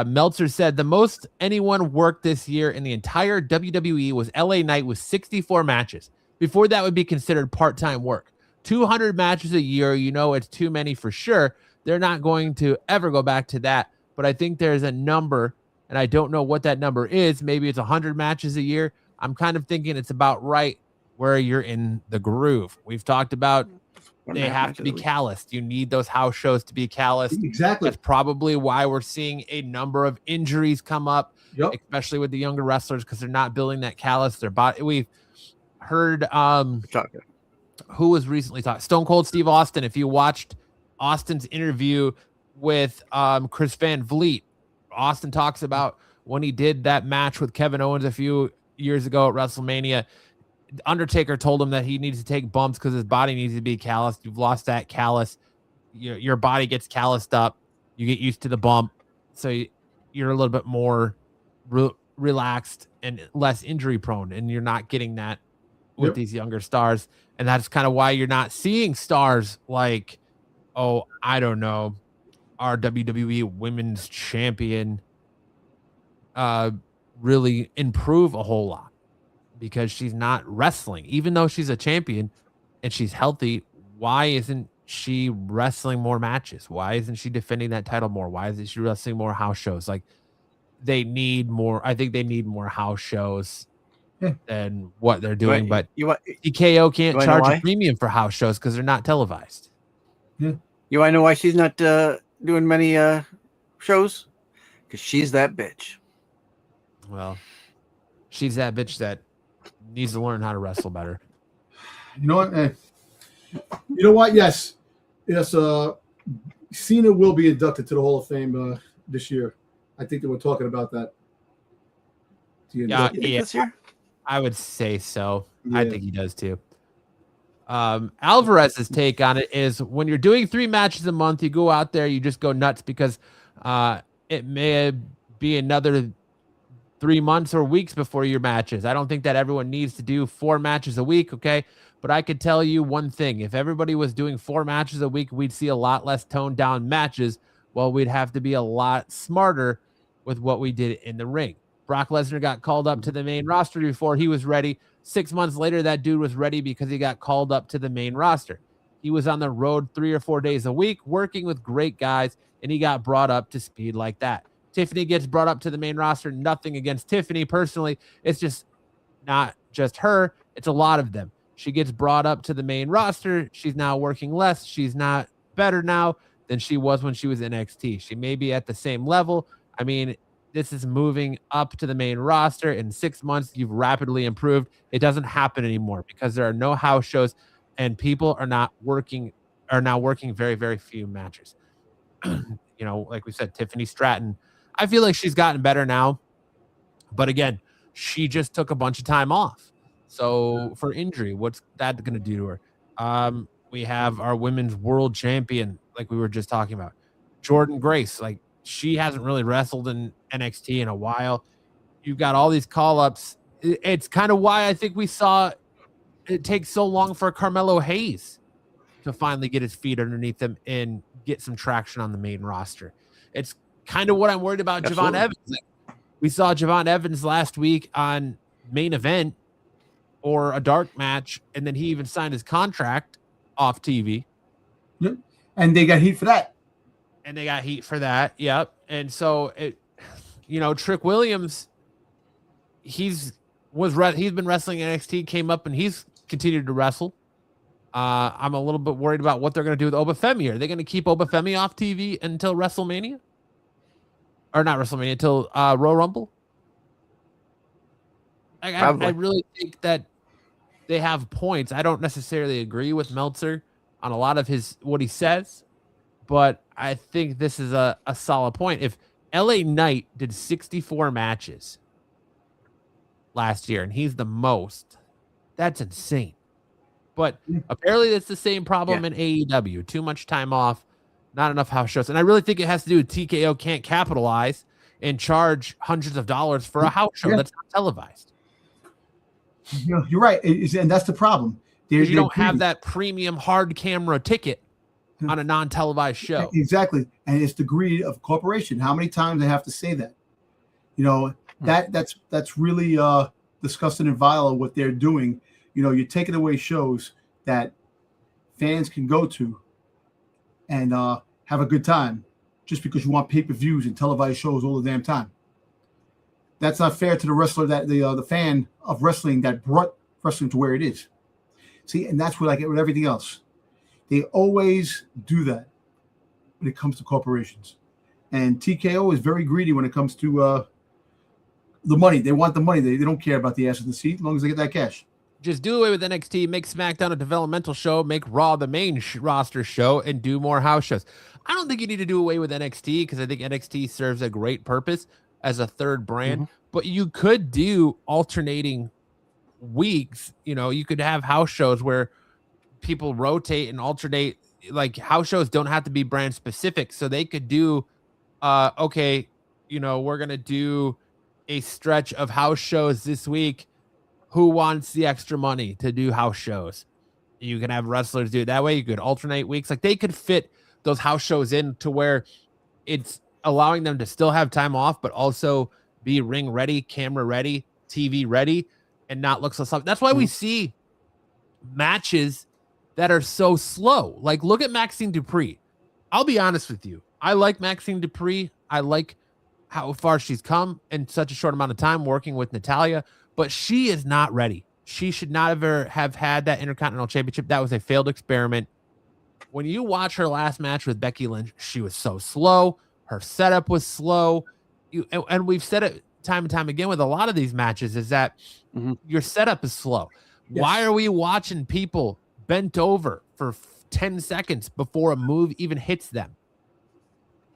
Speaker 1: Meltzer said the most anyone worked this year in the entire WWE was LA Knight with 64 matches. Before that would be considered part-time work. 200 matches a year, you know, it's too many for sure. They're not going to ever go back to that. But I think there's a number, and I don't know what that number is. Maybe it's 100 matches a year. I'm kind of thinking it's about right where you're in the groove. We've talked about they have to be calloused. You need those house shows to be calloused.
Speaker 2: Exactly.
Speaker 1: That's probably why we're seeing a number of injuries come up, especially with the younger wrestlers, because they're not building that callus. Their body. We've heard who was recently talking, Stone Cold Steve Austin. If you watched Austin's interview with Chris Van Vliet, Austin talks about when he did that match with Kevin Owens a few years ago at WrestleMania. Undertaker told him that he needs to take bumps because his body needs to be calloused. You've lost that callus. Your body gets calloused up. You get used to the bump. So you're a little bit more relaxed and less injury prone. And you're not getting that with these younger stars. And that's kind of why you're not seeing stars like, I don't know, our WWE Women's Champion really improve a whole lot. Because she's not wrestling, even though she's a champion and she's healthy. Why isn't she wrestling more matches? Why isn't she defending that title more? Why isn't she wrestling more house shows? Like, they need more. I think they need more house shows than what they're doing. But TKO can't charge a premium for house shows because they're not televised.
Speaker 3: You want to know why she's not doing many shows? Because she's that bitch.
Speaker 1: Well, she's that bitch that needs to learn how to wrestle better.
Speaker 2: You know what? You know what? Yes. Cena will be inducted to the Hall of Fame this year. I think that we're talking about that.
Speaker 1: Yeah,
Speaker 3: this year?
Speaker 1: I would say so. Yeah. I think he does too. Alvarez's take on it is when you're doing 3 matches a month, you go out there, you just go nuts because it may be another 3 months or weeks before your matches. I don't think that everyone needs to do 4 matches a week, okay? But I could tell you one thing. If everybody was doing 4 matches a week, we'd see a lot less toned down matches. Well, we'd have to be a lot smarter with what we did in the ring. Brock Lesnar got called up to the main roster before he was ready. 6 months later, that dude was ready because he got called up to the main roster. He was on the road 3 or 4 days a week, working with great guys, and he got brought up to speed like that. Tiffany gets brought up to the main roster. Nothing against Tiffany personally. It's just not just her. It's a lot of them. She gets brought up to the main roster. She's now working less. She's not better now than she was when she was in NXT. She may be at the same level. I mean, this is moving up to the main roster. In 6 months, you've rapidly improved. It doesn't happen anymore because there are no house shows and people are now working very, very few matches. Like we said, Tiffany Stratton, I feel like she's gotten better now. But again, she just took a bunch of time off. So for injury, what's that going to do to her? We have our women's world champion, like we were just talking about, Jordan Grace. Like, she hasn't really wrestled in NXT in a while. You've got all these call-ups. It's kind of why I think we saw it take so long for Carmelo Hayes to finally get his feet underneath him and get some traction on the main roster. It's kind of what I'm worried about. Javon Evans. Like, we saw Javon Evans last week on Main Event or a dark match, and then he even signed his contract off TV.
Speaker 2: Yep. And they got heat for that. Yep.
Speaker 1: And so Trick Williams, he's been wrestling in NXT, came up and he's continued to wrestle. I'm a little bit worried about what they're going to do with Obafemi. Are they going to keep Obafemi off TV until WrestleMania? Or not WrestleMania, until Royal Rumble? I really think that they have points. I don't necessarily agree with Meltzer on a lot of what he says, but I think this is a solid point. If LA Knight did 64 matches last year and he's the most, that's insane. But apparently that's the same problem in AEW. Too much time off, not enough house shows. And I really think it has to do with TKO can't capitalize and charge hundreds of dollars for a house show that's not televised.
Speaker 2: You're right. And that's the problem.
Speaker 1: You don't have that premium hard camera ticket on a non-televised show.
Speaker 2: Exactly. And it's the greed of corporation. How many times I have to say that? That's really disgusting and vile of what they're doing. You're taking away shows that fans can go to and have a good time just because you want pay-per-views and televised shows all the damn time. That's not fair to the wrestler, that the fan of wrestling that brought wrestling to where it is. See, and that's what I get with everything else. They always do that when it comes to corporations. And TKO is very greedy when it comes to the money. They want the money. They don't care about the ass in the seat as long as they get that cash.
Speaker 1: Just do away with NXT, make SmackDown a developmental show, make Raw the main roster show, and do more house shows. I don't think you need to do away with NXT because I think NXT serves a great purpose as a third brand, but you could do alternating weeks. You know, you could have house shows where people rotate and alternate. Like, house shows don't have to be brand specific, so they could do, okay, you know, we're going to do a stretch of house shows this week. Who wants the extra money to do house shows? You can have wrestlers do it that way. You could alternate weeks. Like, they could fit those house shows in to where it's allowing them to still have time off, but also be ring ready, camera ready, TV ready, and not look so slow. That's why we see matches that are so slow. Like, look at Maxine Dupree. I'll be honest with you. I like Maxine Dupree. I like how far she's come in such a short amount of time working with Natalya. But she is not ready. She should not ever have had that Intercontinental Championship. That was a failed experiment. When you watch her last match with Becky Lynch, she was so slow. Her setup was slow. And we've said it time and time again with a lot of these matches is that your setup is slow. Yes. Why are we watching people bent over for 10 seconds before a move even hits them?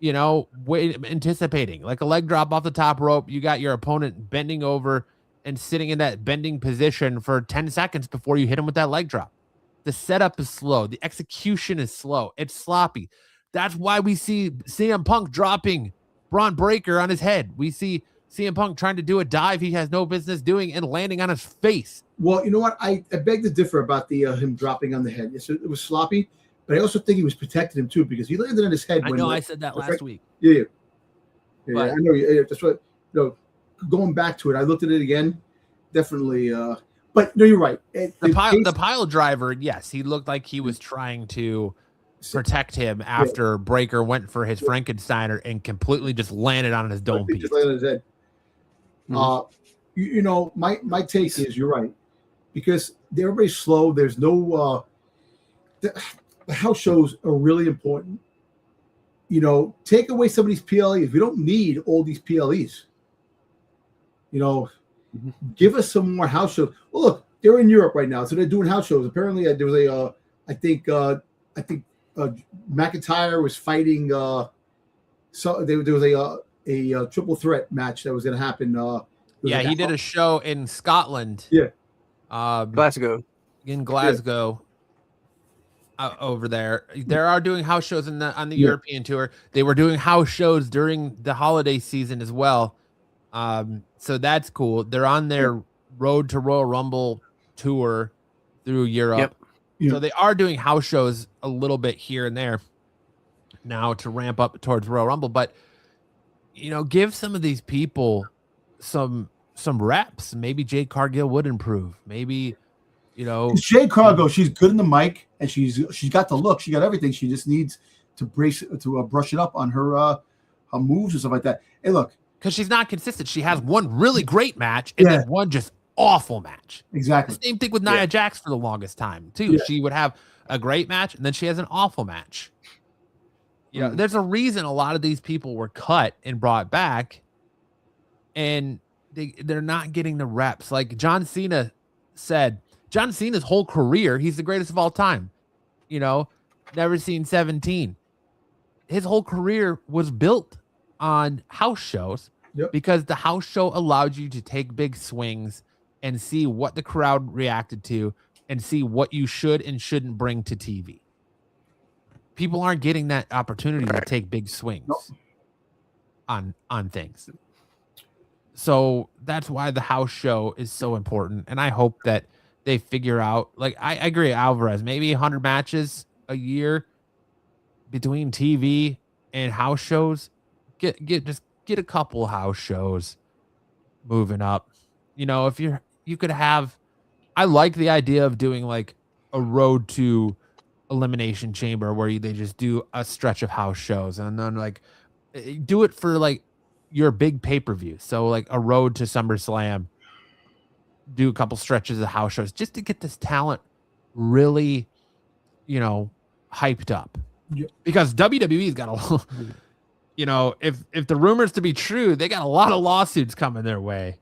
Speaker 1: You know, anticipating. Like a leg drop off the top rope. You got your opponent bending over and sitting in that bending position for 10 seconds before you hit him with that leg drop. The setup is slow. The execution is slow. It's sloppy. That's why we see CM Punk dropping Braun Breaker on his head. We see CM Punk trying to do a dive he has no business doing and landing on his face.
Speaker 2: Well, you know what? I beg to differ about the him dropping on the head. Yes, it was sloppy, but I also think he was protecting him too because he landed on his head.
Speaker 1: I know I said that last week.
Speaker 2: Yeah. I know. That's what. Going back to it, I looked at it again. Definitely, but no, you're right.
Speaker 1: The pile driver, yes, he looked like he was trying to protect him after Breaker went for his Frankensteiner and completely just landed on his dome piece.
Speaker 2: Just landed on his head. You know, my take is you're right because everybody's slow. There's no the house shows are really important. You know, take away some of these PLEs. We don't need all these PLEs. You know, give us some more house shows. Well, look, they're in Europe right now, so they're doing house shows. Apparently, there was a, I think McIntyre was fighting. So there was a triple threat match that was going to happen.
Speaker 1: He did a show in Scotland.
Speaker 2: Yeah,
Speaker 3: Glasgow.
Speaker 1: In Glasgow. Over there, they are doing house shows on the European tour. They were doing house shows during the holiday season as well. So that's cool. They're on their Road to Royal Rumble tour through Europe. Yep. So they are doing house shows a little bit here and there now to ramp up towards Royal Rumble. But, you know, give some of these people some reps. Maybe Jade Cargill would improve. Maybe, you know,
Speaker 2: Jade Cargill, she's good in the mic and she's got the look. She got everything. She just needs to brush it up on her moves and stuff like that. Hey, look.
Speaker 1: Because she's not consistent. She has one really great match and then one just awful match.
Speaker 2: Exactly.
Speaker 1: The same thing with Nia Jax for the longest time, too. Yeah. She would have a great match and then she has an awful match. You know, there's a reason a lot of these people were cut and brought back, and they're not getting the reps. Like John Cena said, John Cena's whole career, he's the greatest of all time. You know, never seen 17. His whole career was built on house shows because the house show allowed you to take big swings and see what the crowd reacted to and see what you should and shouldn't bring to TV. People aren't getting that opportunity to take big swings on things. So that's why the house show is so important. And I hope that they figure out, like, I agree, Alvarez, maybe 100 matches a year between TV and house shows. Get a couple house shows moving up. You know, if you could have, I like the idea of doing like a road to Elimination Chamber where they just do a stretch of house shows and then like do it for like your big pay-per-view. So like a road to SummerSlam, do a couple stretches of house shows just to get this talent really, you know, hyped up.
Speaker 2: Yep.
Speaker 1: Because WWE's got a, you know, if the rumors to be true, they got a lot of lawsuits coming their way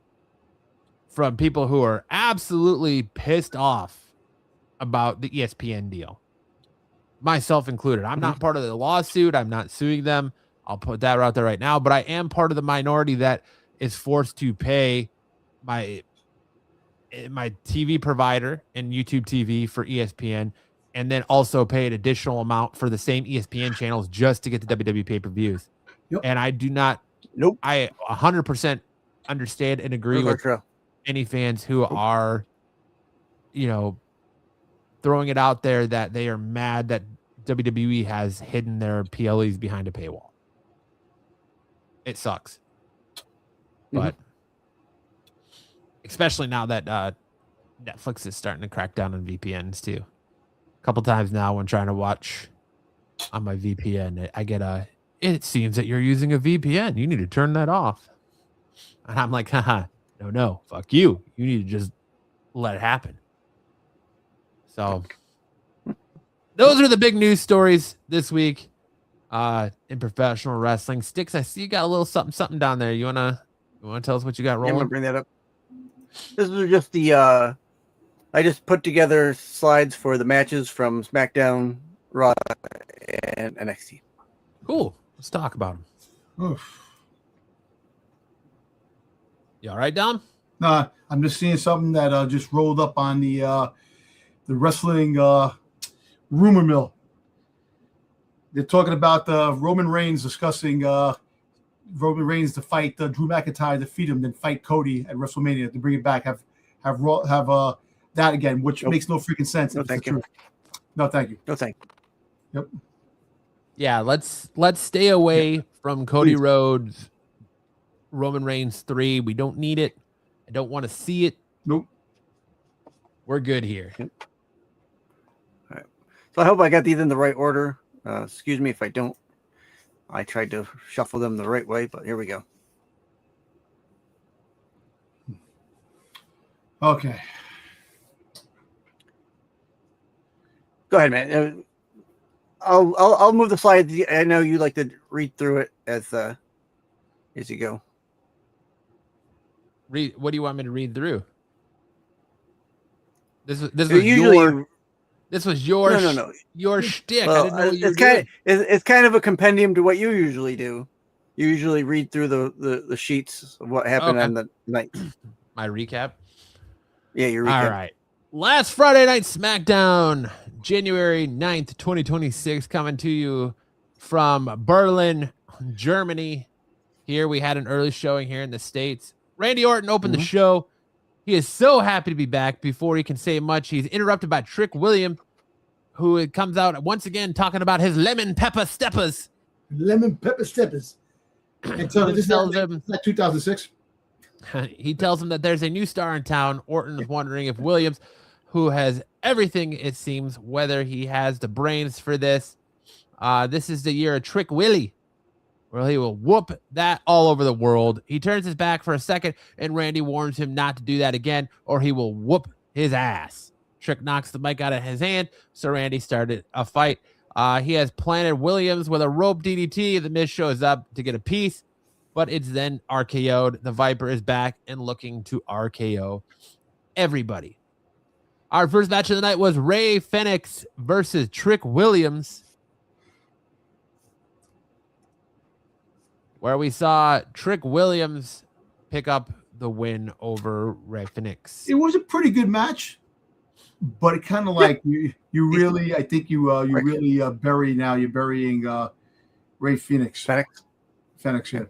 Speaker 1: from people who are absolutely pissed off about the ESPN deal, myself included. I'm not part of the lawsuit. I'm not suing them. I'll put that out there right now, but I am part of the minority that is forced to pay my TV provider and YouTube TV for ESPN, and then also pay an additional amount for the same ESPN channels just to get the WWE pay-per-views.
Speaker 2: Yep.
Speaker 1: And I do not, I 100% understand and agree with any fans who are, you know, throwing it out there that they are mad that WWE has hidden their PLEs behind a paywall. It sucks. But especially now that Netflix is starting to crack down on VPNs too. A couple times now when trying to watch on my VPN, I get it seems that you're using a VPN. You need to turn that off. And I'm like, haha, no, fuck you. You need to just let it happen. So those are the big news stories this week in professional wrestling. Sticks, I see you got a little something down there. You wanna tell us what you got rolling?
Speaker 3: I'm gonna bring that up. This is just the I just put together slides for the matches from SmackDown, Raw, and NXT.
Speaker 1: Cool. Let's talk about them.
Speaker 2: Oof.
Speaker 1: You all right, Dom?
Speaker 2: Nah, I'm just seeing something that just rolled up on the wrestling rumor mill. They're talking about Roman Reigns discussing Roman Reigns to fight Drew McIntyre, defeat him, then fight Cody at WrestleMania to bring it back. Have that again, which makes no freaking sense.
Speaker 3: No, thank you.
Speaker 2: No, thank you.
Speaker 3: No, thank you.
Speaker 2: Yep.
Speaker 1: Yeah, let's stay away from Cody Rhodes, Roman Reigns 3. We don't need it. I don't want to see it.
Speaker 2: Nope.
Speaker 1: We're good here.
Speaker 3: Yep. All right. So I hope I got these in the right order. Excuse me if I don't. I tried to shuffle them the right way, but here we go.
Speaker 2: Okay.
Speaker 3: Go ahead, man. I'll move the slides. I know you like to read through it as you go.
Speaker 1: Read. What do you want me to read through? This was your
Speaker 3: no.
Speaker 1: Your shtick.
Speaker 3: Well,
Speaker 1: I didn't know what you were
Speaker 3: doing.
Speaker 1: doing.
Speaker 3: It's kind of a compendium to what you usually do. You usually read through the sheets of what happened on the night.
Speaker 1: My recap.
Speaker 3: Yeah, your recap.
Speaker 1: All right. Last Friday night SmackDown, January 9th, 2026, coming to you from Berlin, Germany. Here we had an early showing here in the States. Randy Orton opened the show. He is so happy to be back. Before he can say much, he's interrupted by Trick William, who comes out once again talking about his lemon pepper steppers.
Speaker 2: Lemon pepper steppers. And so this is like 2006.
Speaker 1: He tells him that there's a new star in town. Orton is wondering if Williams, who has everything, it seems, whether he has the brains for this. This is the year of Trick Willie, where he will whoop that all over the world. He turns his back for a second, and Randy warns him not to do that again, or he will whoop his ass. Trick knocks the mic out of his hand, so Randy started a fight. He has planted Williams with a rope DDT. The Miz shows up to get a piece, but it's then RKO'd. The Viper is back and looking to RKO everybody. Our first match of the night was Rey Fenix versus Trick Williams, where we saw Trick Williams pick up the win over Rey Fenix.
Speaker 2: It was a pretty good match, but it kind of like you really, I think you really you're burying Rey Fenix. Fenix, yeah.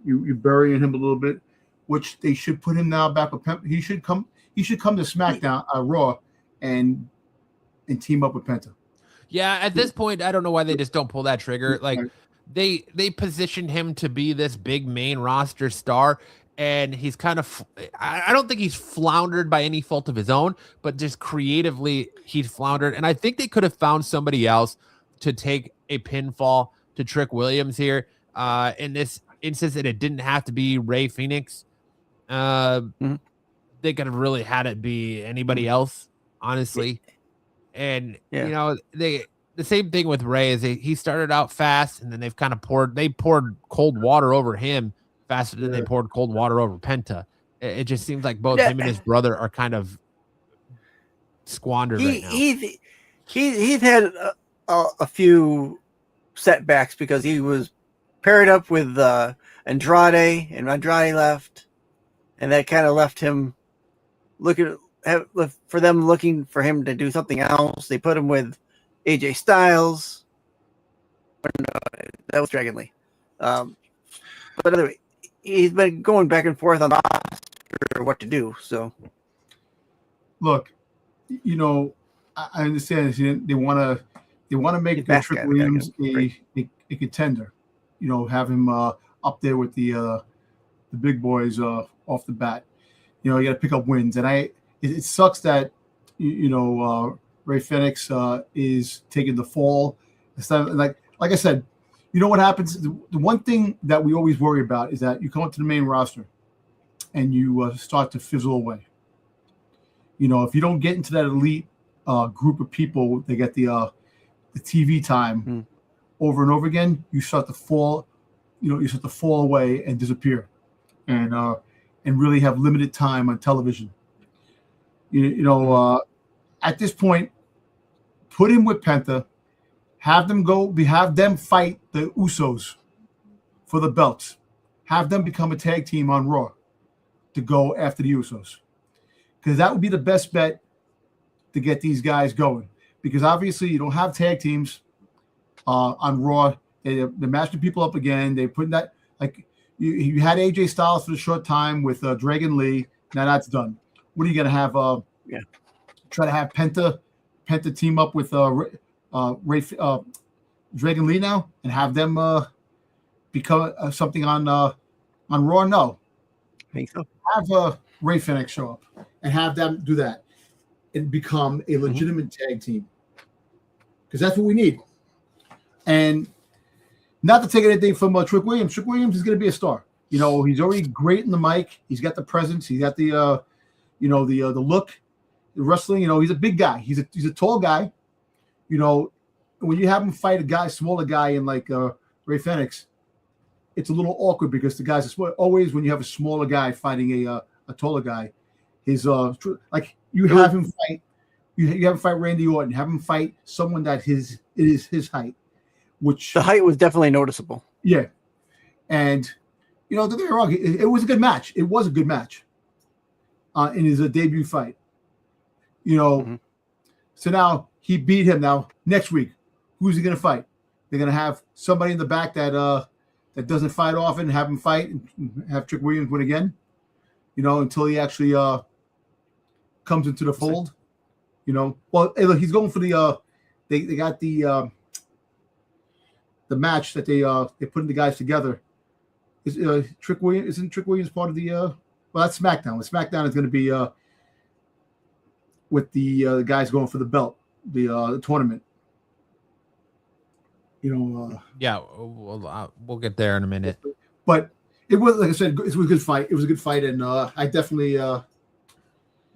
Speaker 2: You're burying him a little bit, which they should put him now back with Penta. He should come to SmackDown, Raw, and team up with Penta.
Speaker 1: Yeah, at this point, I don't know why they just don't pull that trigger. Like they positioned him to be this big main roster star, and he's kind of, I don't think he's floundered by any fault of his own, but just creatively he's floundered. And I think they could have found somebody else to take a pinfall to Trick Williams here. In this instance, and it didn't have to be Rey Fenix. They could have really had it be anybody else, honestly. And you know, the same thing with Ray is he started out fast, and then they've kind of poured cold water over him faster than they poured cold water over Penta. It just seems like both him and his brother are kind of squandered right now.
Speaker 3: He's had a few setbacks because he was paired up with Andrade, and Andrade left, and that kind of left him looking for him to do something else. They put him with AJ Styles. No, that was Dragon Lee. But anyway, he's been going back and forth on the roster what to do. So,
Speaker 2: look, I understand they want to make Trick Williams a contender. Have him up there with the big boys off the bat. You got to pick up wins, and it sucks that Ray Phoenix is taking the fall. Instead of, like I said, what happens? The one thing that we always worry about is that you come up to the main roster and you start to fizzle away. If you don't get into that elite group of people, they get the TV time over and over again. You start to fall. You start to fall away and disappear, and really have limited time on television. At this point, put him with Penta, have them fight the Usos for the belts, have them become a tag team on Raw to go after the Usos, because that would be the best bet to get these guys going. Because obviously you don't have tag teams on Raw. They're matching people up again. They put that, like you had AJ Styles for a short time with Dragon Lee. Now that's done. What are you gonna have? Try to have Penta team up with Dragon Lee now and have them become something on Raw? No,
Speaker 3: I think so.
Speaker 2: Have Ray Phoenix show up and have them do that and become a legitimate tag team, because that's what we need. And not to take anything from Trick Williams. Trick Williams is going to be a star. He's already great in the mic. He's got the presence. He's got the the look. The wrestling, he's a big guy. He's a tall guy. When you have him fight a smaller guy in like Ray Phoenix, it's a little awkward because the guys are small. Always when you have a smaller guy fighting a taller guy, his like you have him fight. You have him fight Randy Orton. Have him fight someone that is his height, which
Speaker 3: the height was definitely noticeable.
Speaker 2: Yeah, and don't get me wrong, it was a good match. It was a good match in his debut fight. So now he beat him. Now next week, who's he going to fight? They're going to have somebody in the back that doesn't fight often, have him fight, and have Trick Williams win again. Until he actually comes into the fold. Well, hey, look, he's going for the they got the match that they putting the guys together. Is Trick Williams? Isn't Trick Williams part of the? Well, that's SmackDown. SmackDown is going to be with the guys going for the belt, the tournament.
Speaker 1: Yeah, we'll get there in a minute.
Speaker 2: But it was, like I said, it was a good fight. It was a good fight, and I definitely.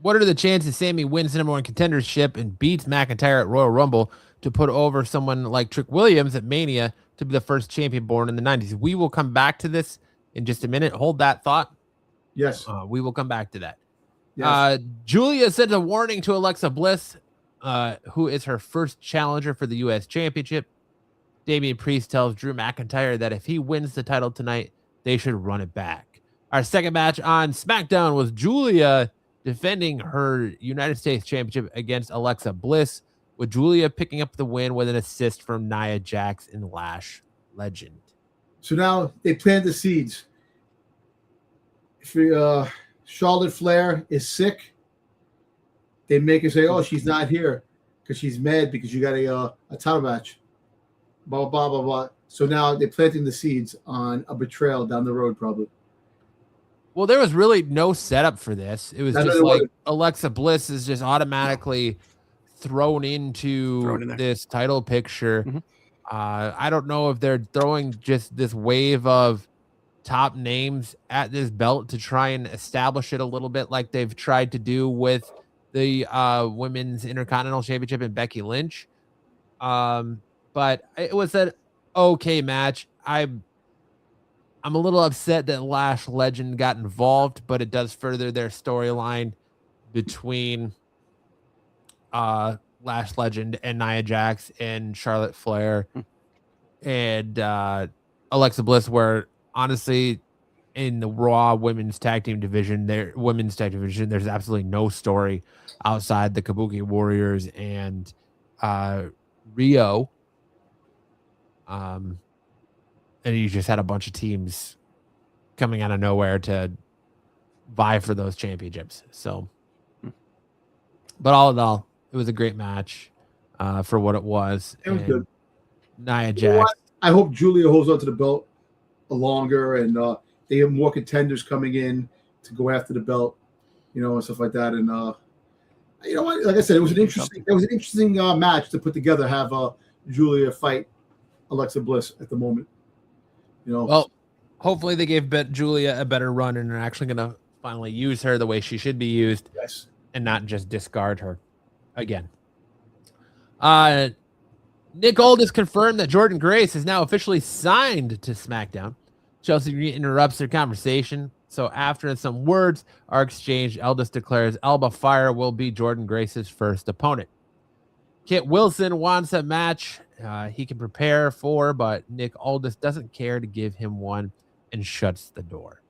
Speaker 1: What are the chances Sammy wins the number one contendership and beats McIntyre at Royal Rumble to put over someone like Trick Williams at Mania to be the first champion born in the 90s? We will come back to this in just a minute. Hold that thought.
Speaker 2: Yes.
Speaker 1: We will come back to that.
Speaker 2: Yes.
Speaker 1: Julia sent a warning to Alexa Bliss, who is her first challenger for the U.S. Championship. Damian Priest tells Drew McIntyre that if he wins the title tonight, they should run it back. Our second match on SmackDown was Julia defending her United States Championship against Alexa Bliss, with Julia picking up the win with an assist from Nia Jax and Lash Legend.
Speaker 2: So now they plant the seeds. If Charlotte Flair is sick, they make her say, "Oh, she's not here because she's mad because you got a title match." Blah blah blah blah. So now they're planting the seeds on a betrayal down the road, probably.
Speaker 1: Well, there was really no setup for this. It was just like Alexa Bliss is just automatically thrown into this title picture.
Speaker 3: Mm-hmm.
Speaker 1: I don't know if they're throwing just this wave of top names at this belt to try and establish it a little bit like they've tried to do with the Women's Intercontinental Championship and Becky Lynch. But it was an okay match. I'm a little upset that Lash Legend got involved, but it does further their storyline between Lash Legend and Nia Jax and Charlotte Flair and Alexa Bliss, where honestly in the Raw women's tag team division, there's absolutely no story outside the Kabuki Warriors and Rio. And you just had a bunch of teams coming out of nowhere to vie for those championships. So, but all in all, it was a great match for what it was.
Speaker 2: It was good.
Speaker 1: Nia Jax.
Speaker 2: I hope Julia holds on to the belt longer, and they have more contenders coming in to go after the belt, and stuff like that. And you know what? Like I said, it was an interesting match to put together. Have Julia fight Alexa Bliss at the moment.
Speaker 1: Well, hopefully they gave Julia a better run and are actually going to finally use her the way she should be used,
Speaker 2: yes,
Speaker 1: and not just discard her again. Nick Aldis confirmed that Jordan Grace is now officially signed to SmackDown. Chelsea interrupts their conversation. So after some words are exchanged, Aldis declares Alba Fire will be Jordan Grace's first opponent. Kit Wilson wants a match he can prepare for, but Nick Aldis doesn't care to give him one and shuts the door.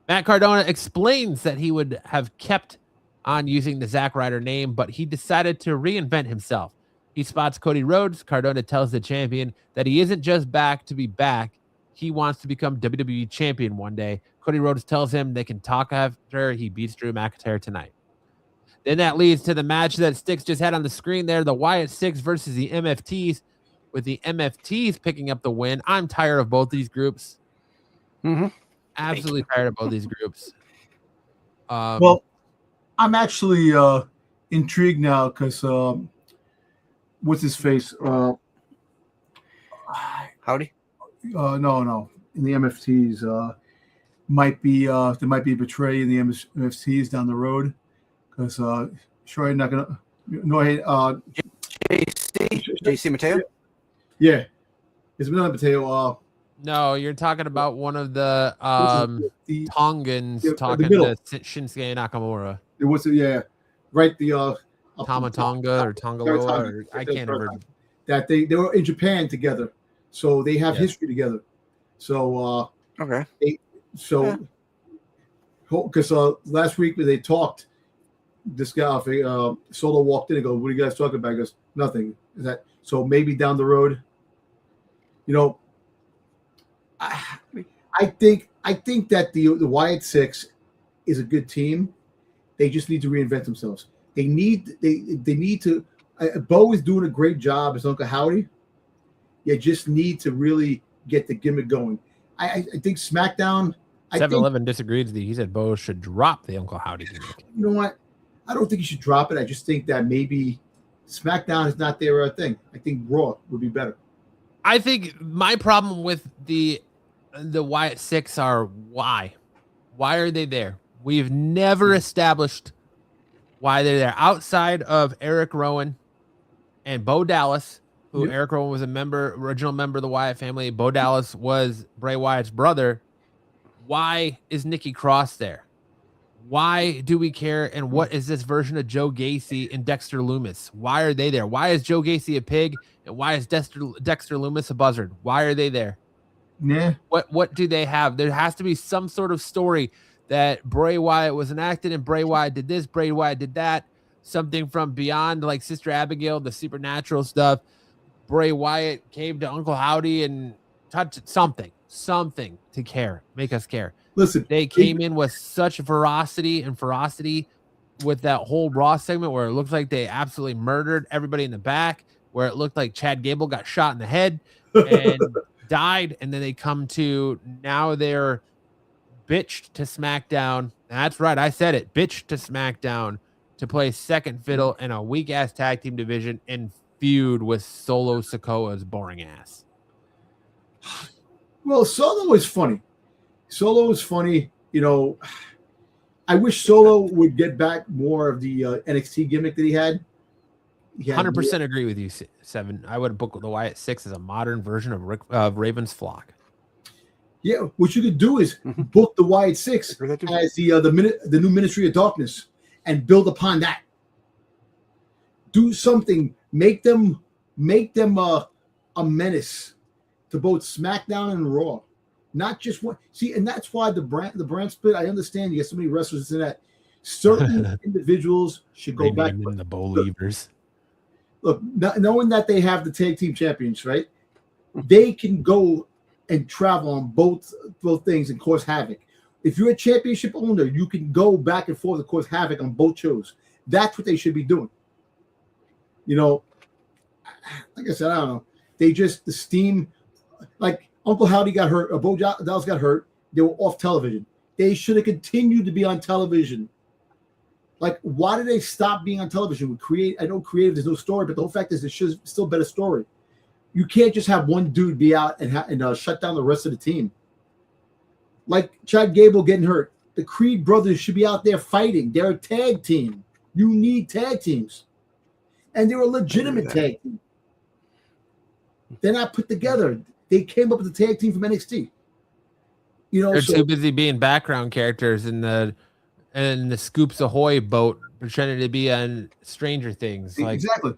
Speaker 1: Matt Cardona explains that he would have kept on using the Zack Ryder name, but he decided to reinvent himself. He spots Cody Rhodes. Cardona tells the champion that he isn't just back to be back. He wants to become WWE champion one day. Cody Rhodes tells him they can talk after he beats Drew McIntyre tonight. Then that leads to the match that Styx just had on the screen there, the Wyatt Six versus the MFTs, with the MFTs picking up the win. I'm tired of both these groups. Absolutely tired of both these groups.
Speaker 2: Well, I'm actually intrigued now because what's his face?
Speaker 3: Howdy?
Speaker 2: No. In the MFTs, might be there might be a betray in the MFTs down the road because sure I'm not gonna
Speaker 3: JC Mateo.
Speaker 2: Yeah, it's another Mateo.
Speaker 1: No, you're talking about one of the Tongans talking to Shinsuke Nakamura.
Speaker 2: It was right the
Speaker 1: Tamatonga or Tongaloa, or I can't remember.
Speaker 2: That they were in Japan together, so they have history together. So
Speaker 3: okay,
Speaker 2: because last week when they talked, this guy Solo walked in and goes, "What are you guys talking about?" He goes, "Nothing." Is that so? Maybe down the road, I think that the Wyatt Six is a good team. They just need to reinvent themselves. They need to. Bo is doing a great job as Uncle Howdy. You just need to really get the gimmick going. I think SmackDown.
Speaker 1: 7-Eleven disagreed with you. He said Bo should drop the Uncle Howdy gimmick.
Speaker 2: You know what? I don't think you should drop it. I just think that maybe SmackDown is not their thing. I think Raw would be better.
Speaker 1: I think my problem with the Wyatt Six are why are they there? We've never established why they're there outside of Eric Rowan and Bo Dallas, who Eric Rowan was original member of the Wyatt family. Bo Dallas was Bray Wyatt's brother. Why is Nikki Cross there? Why do we care? And what is this version of Joe Gacy and Dexter Lumis? Why are they there? Why is Joe Gacy a pig? And why is Dexter Lumis a buzzard? Why are they there?
Speaker 2: Yeah.
Speaker 1: What do they have? There has to be some sort of story that Bray Wyatt was enacted and Bray Wyatt did this, Bray Wyatt did that. Something from beyond, like Sister Abigail, the supernatural stuff. Bray Wyatt came to Uncle Howdy and touched something to care, make us care.
Speaker 2: Listen,
Speaker 1: they came in with such ferocity with that whole Raw segment where it looked like they absolutely murdered everybody in the back, where it looked like Chad Gable got shot in the head and died. And then they come to now they're bitched to SmackDown. That's right. I said it. Bitched to SmackDown to play second fiddle in a weak ass tag team division and feud with Solo Sikoa's boring ass.
Speaker 2: Well, Solo is funny. I wish Solo would get back more of the NXT gimmick that he had. He had
Speaker 1: 100% agree with you, Seven. I would book the Wyatt 6 as a modern version of Raven's Flock.
Speaker 2: Yeah, what you could do is book the Wyatt 6 as the new Ministry of Darkness and build upon that. Do something, make them a menace to both SmackDown and Raw. Not just one. See, and that's why the brand split. I understand you get so many wrestlers into that. Certain individuals should go back.
Speaker 1: In the Believers.
Speaker 2: Look, knowing that they have the tag team champions, right? They can go and travel on both things and cause havoc. If you're a championship owner, you can go back and forth and cause havoc on both shows. That's what they should be doing. You know, like I said, I don't know. The steam, like Uncle Howdy got hurt, or Bo Dallas got hurt. They were off television. They should have continued to be on television. Like, why did they stop being on television? I know creative, there's no story, but the whole fact is there should still be a story. You can't just have one dude be out and shut down the rest of the team. Like Chad Gable getting hurt. The Creed brothers should be out there fighting. They're a tag team. You need tag teams. And they're a legitimate tag team. They're not put together. They came up with the tag team from NXT. You know,
Speaker 1: they're too busy being background characters in the Scoops Ahoy boat, pretending to be on Stranger Things. Like,
Speaker 2: exactly.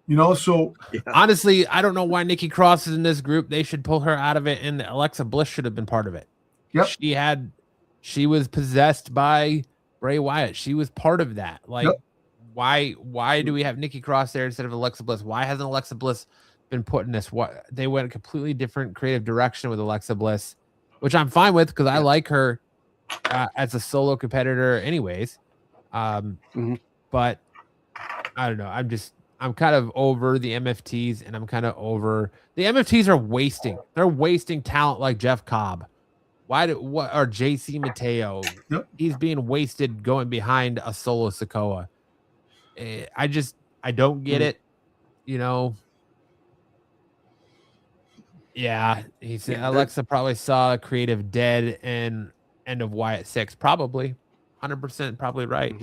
Speaker 2: You know, so
Speaker 1: honestly, I don't know why Nikki Cross is in this group. They should pull her out of it, and Alexa Bliss should have been part of it.
Speaker 2: Yep.
Speaker 1: She was possessed by Bray Wyatt. She was part of that. Like,
Speaker 2: yep.
Speaker 1: Why do we have Nikki Cross there instead of Alexa Bliss? Why hasn't Alexa Bliss been put in this? What, they went a completely different creative direction with Alexa Bliss, which I'm fine with because I like her as a solo competitor anyways. But I don't know. I'm kind of over the MFTs, and I'm kind of over the MFTs are wasting. They're wasting talent like Jeff Cobb. Or JC Mateo?
Speaker 2: Yep.
Speaker 1: He's being wasted going behind a solo Sikoa. I don't get it. You know. Yeah, he said Alexa probably saw creative dead and end of Wyatt 6. Probably 100% probably right.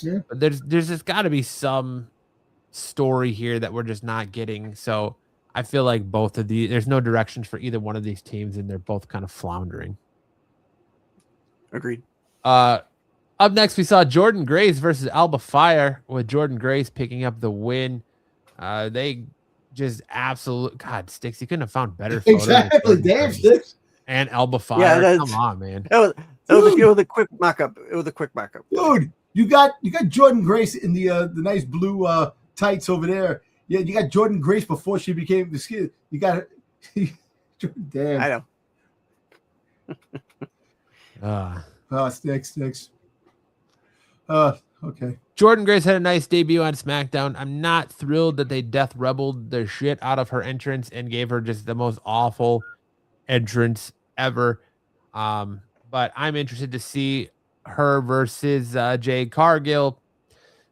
Speaker 2: Yeah.
Speaker 1: But there's just got to be some story here that we're just not getting. So I feel like there's no directions for either one of these teams, and they're both kind of floundering.
Speaker 3: Agreed.
Speaker 1: Up next, we saw Jordan Grace versus Alba Fire, with Jordan Grace picking up the win. They just Sticks, you couldn't have found better photos.
Speaker 2: Exactly, damn Sticks.
Speaker 1: And Alba Fire.
Speaker 3: Yeah,
Speaker 1: come on, man.
Speaker 3: It was a quick mock-up. It was a quick mock-up.
Speaker 2: Dude, you got Jordan Grace in the nice blue tights over there. Yeah, you got Jordan Grace before she became the skin. You got damn.
Speaker 3: I know.
Speaker 2: Sticks. Okay.
Speaker 1: Jordan Grace had a nice debut on SmackDown. I'm not thrilled that they death rebelled their shit out of her entrance and gave her just the most awful entrance ever. But I'm interested to see her versus Jade Cargill.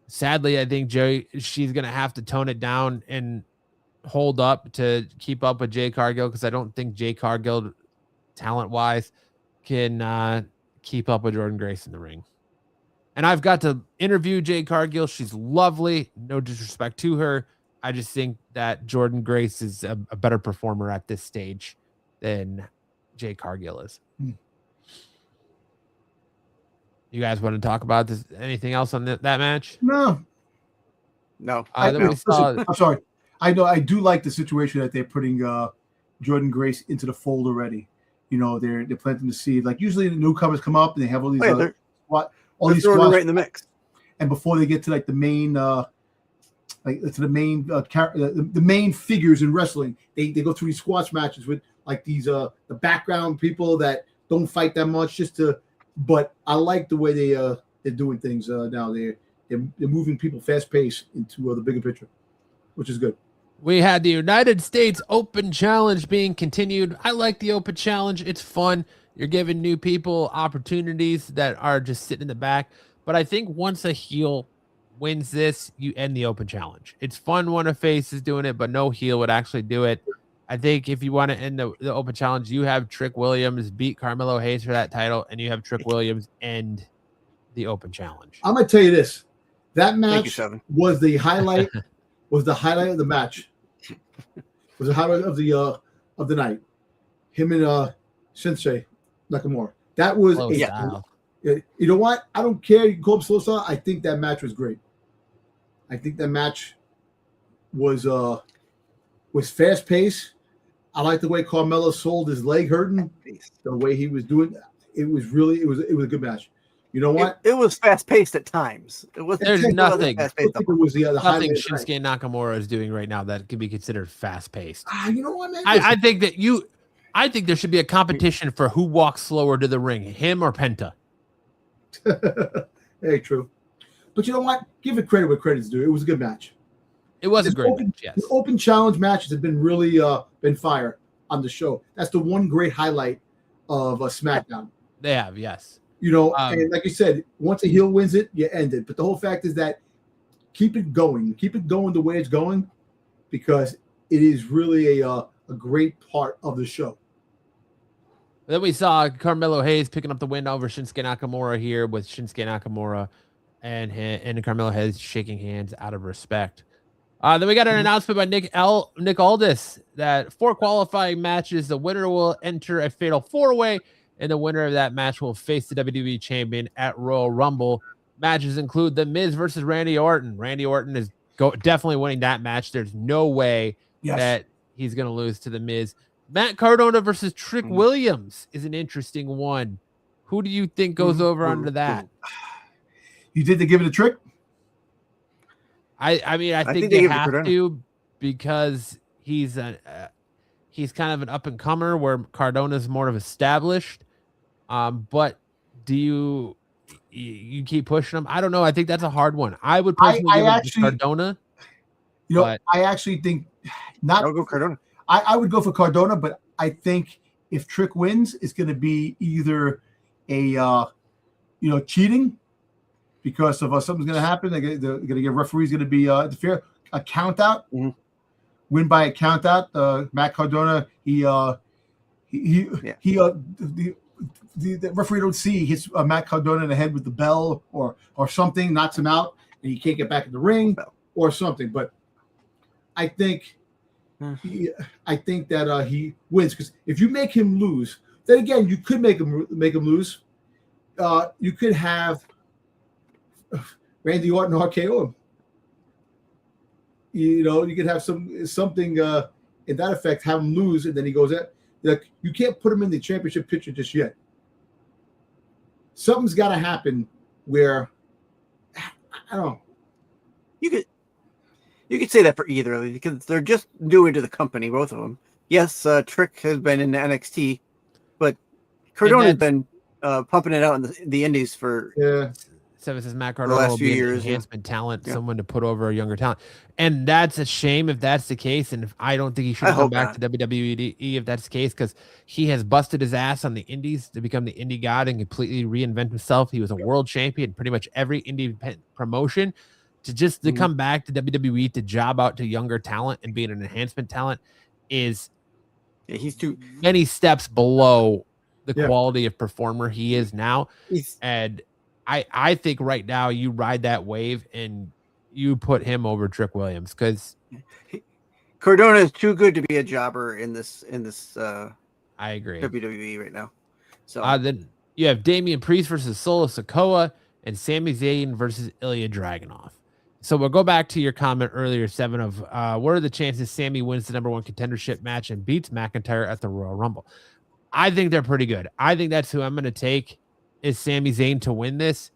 Speaker 1: Sadly, I think she's going to have to tone it down and hold up to keep up with Jade Cargill, because I don't think Jade Cargill, talent-wise, can keep up with Jordan Grace in the ring. And I've got to interview Jade Cargill. She's lovely. No disrespect to her. I just think that Jordan Grace is a better performer at this stage than Jade Cargill is. You guys want to talk about this? Anything else on that match?
Speaker 2: No.
Speaker 1: I'm
Speaker 2: sorry. I know. I do like the situation that they're putting Jordan Grace into the fold already. You know, they're planting the seed. Like, usually the newcomers come up and they have all these all these squads
Speaker 3: right in the mix.
Speaker 2: And before they get to like the main the main figures in wrestling, they go through these squash matches with like these the background people that don't fight that much but I like the way they're doing things now. They're moving people fast paced into the bigger picture, which is good.
Speaker 1: We had the United States Open Challenge being continued. I like the Open Challenge. It's fun. You're giving new people opportunities that are just sitting in the back. But I think once a heel wins this, you end the Open Challenge. It's fun when a face is doing it, but no heel would actually do it. I think if you want to end the Open Challenge, you have Trick Williams beat Carmelo Hayes for that title, and you have Trick Williams end the Open Challenge.
Speaker 2: I'm going to tell you this. That match was the highlight was the highlight of the match. Was the highlight of the night. Him and Shinsuke Nakamura. That was
Speaker 1: Slow style.
Speaker 2: you know what? I don't care. You can call him slow style. I think that match was great. I think that match was fast paced. I like the way Carmelo sold his leg hurting. The way he was doing it was a good match. You know what?
Speaker 3: It was fast paced at times.
Speaker 1: There's nothing.
Speaker 2: It was the
Speaker 1: Nothing Shinsuke Nakamura is doing right now that can be considered fast paced.
Speaker 2: You know what, man?
Speaker 1: I think there should be a competition for who walks slower to the ring, him or Penta.
Speaker 2: Hey, true. But you know what? Give it credit where credit's due. It was a good match.
Speaker 1: It was a great match, yes.
Speaker 2: The open challenge matches have been really been fire on the show. That's the one great highlight of SmackDown.
Speaker 1: They have, yes.
Speaker 2: You know, and like you said, once a heel wins it, you end it. But the whole fact is that keep it going the way it's going, because it is really a great part of the show.
Speaker 1: Then we saw Carmelo Hayes picking up the win over Shinsuke Nakamura here, with Shinsuke Nakamura and Carmelo Hayes shaking hands out of respect. Then we got an announcement by Nick Aldis that 4 qualifying matches, the winner will enter a fatal 4-way, and the winner of that match will face the WWE champion at Royal Rumble. Matches include The Miz versus Randy Orton. Randy Orton is definitely winning that match. There's no way that he's going to lose to The Miz. Matt Cardona versus Trick Williams is an interesting one. Who do you think goes over under that?
Speaker 2: You did they give it a trick?
Speaker 1: I mean, I think they have to, because he's kind of an up and comer where Cardona's more of established. But do you keep pushing him? I don't know. I think that's a hard one. I would personally give it to Cardona.
Speaker 2: You know, I actually think not.
Speaker 3: I'll go Cardona.
Speaker 2: I would go for Cardona, but I think if Trick wins, it's going to be either a cheating, because of something's going to happen. They're going to get referees going to be interfere. A count out, win by a count out. Matt Cardona, the referee don't see hits Matt Cardona in the head with the bell or something, knocks him out, and he can't get back in the ring or something. But I think that he wins, because if you make him lose, then again you could make him lose. You could have Randy Orton RKO him. You know, you could have something in that effect, have him lose, and then he goes at. Like, you can't put him in the championship picture just yet. Something's got to happen where I don't know.
Speaker 3: You could say that for either of them, because they're just new into the company, both of them. Yes, Trick has been in NXT, but Cardona's been pumping it out in the Indies for
Speaker 1: So it says Matt Cardona will be an enhancement talent, someone to put over a younger talent. And that's a shame if that's the case. And I don't think he should come back to WWE if that's the case, because he has busted his ass on the Indies to become the indie god and completely reinvent himself. He was a world champion, pretty much every indie promotion. To come back to WWE to job out to younger talent and being an enhancement talent is
Speaker 3: he's too
Speaker 1: many steps below the quality of performer he is now. And I think right now you ride that wave and you put him over Trick Williams, because
Speaker 3: Cardona is too good to be a jobber in this
Speaker 1: I agree.
Speaker 3: WWE right now. So
Speaker 1: then you have Damian Priest versus Solo Sikoa and Sami Zayn versus Ilya Dragunov. So we'll go back to your comment earlier, Seven, of what are the chances Sami wins the #1 contendership match and beats McIntyre at the Royal Rumble? I think they're pretty good. I think that's who I'm going to take, is Sami Zayn to win this.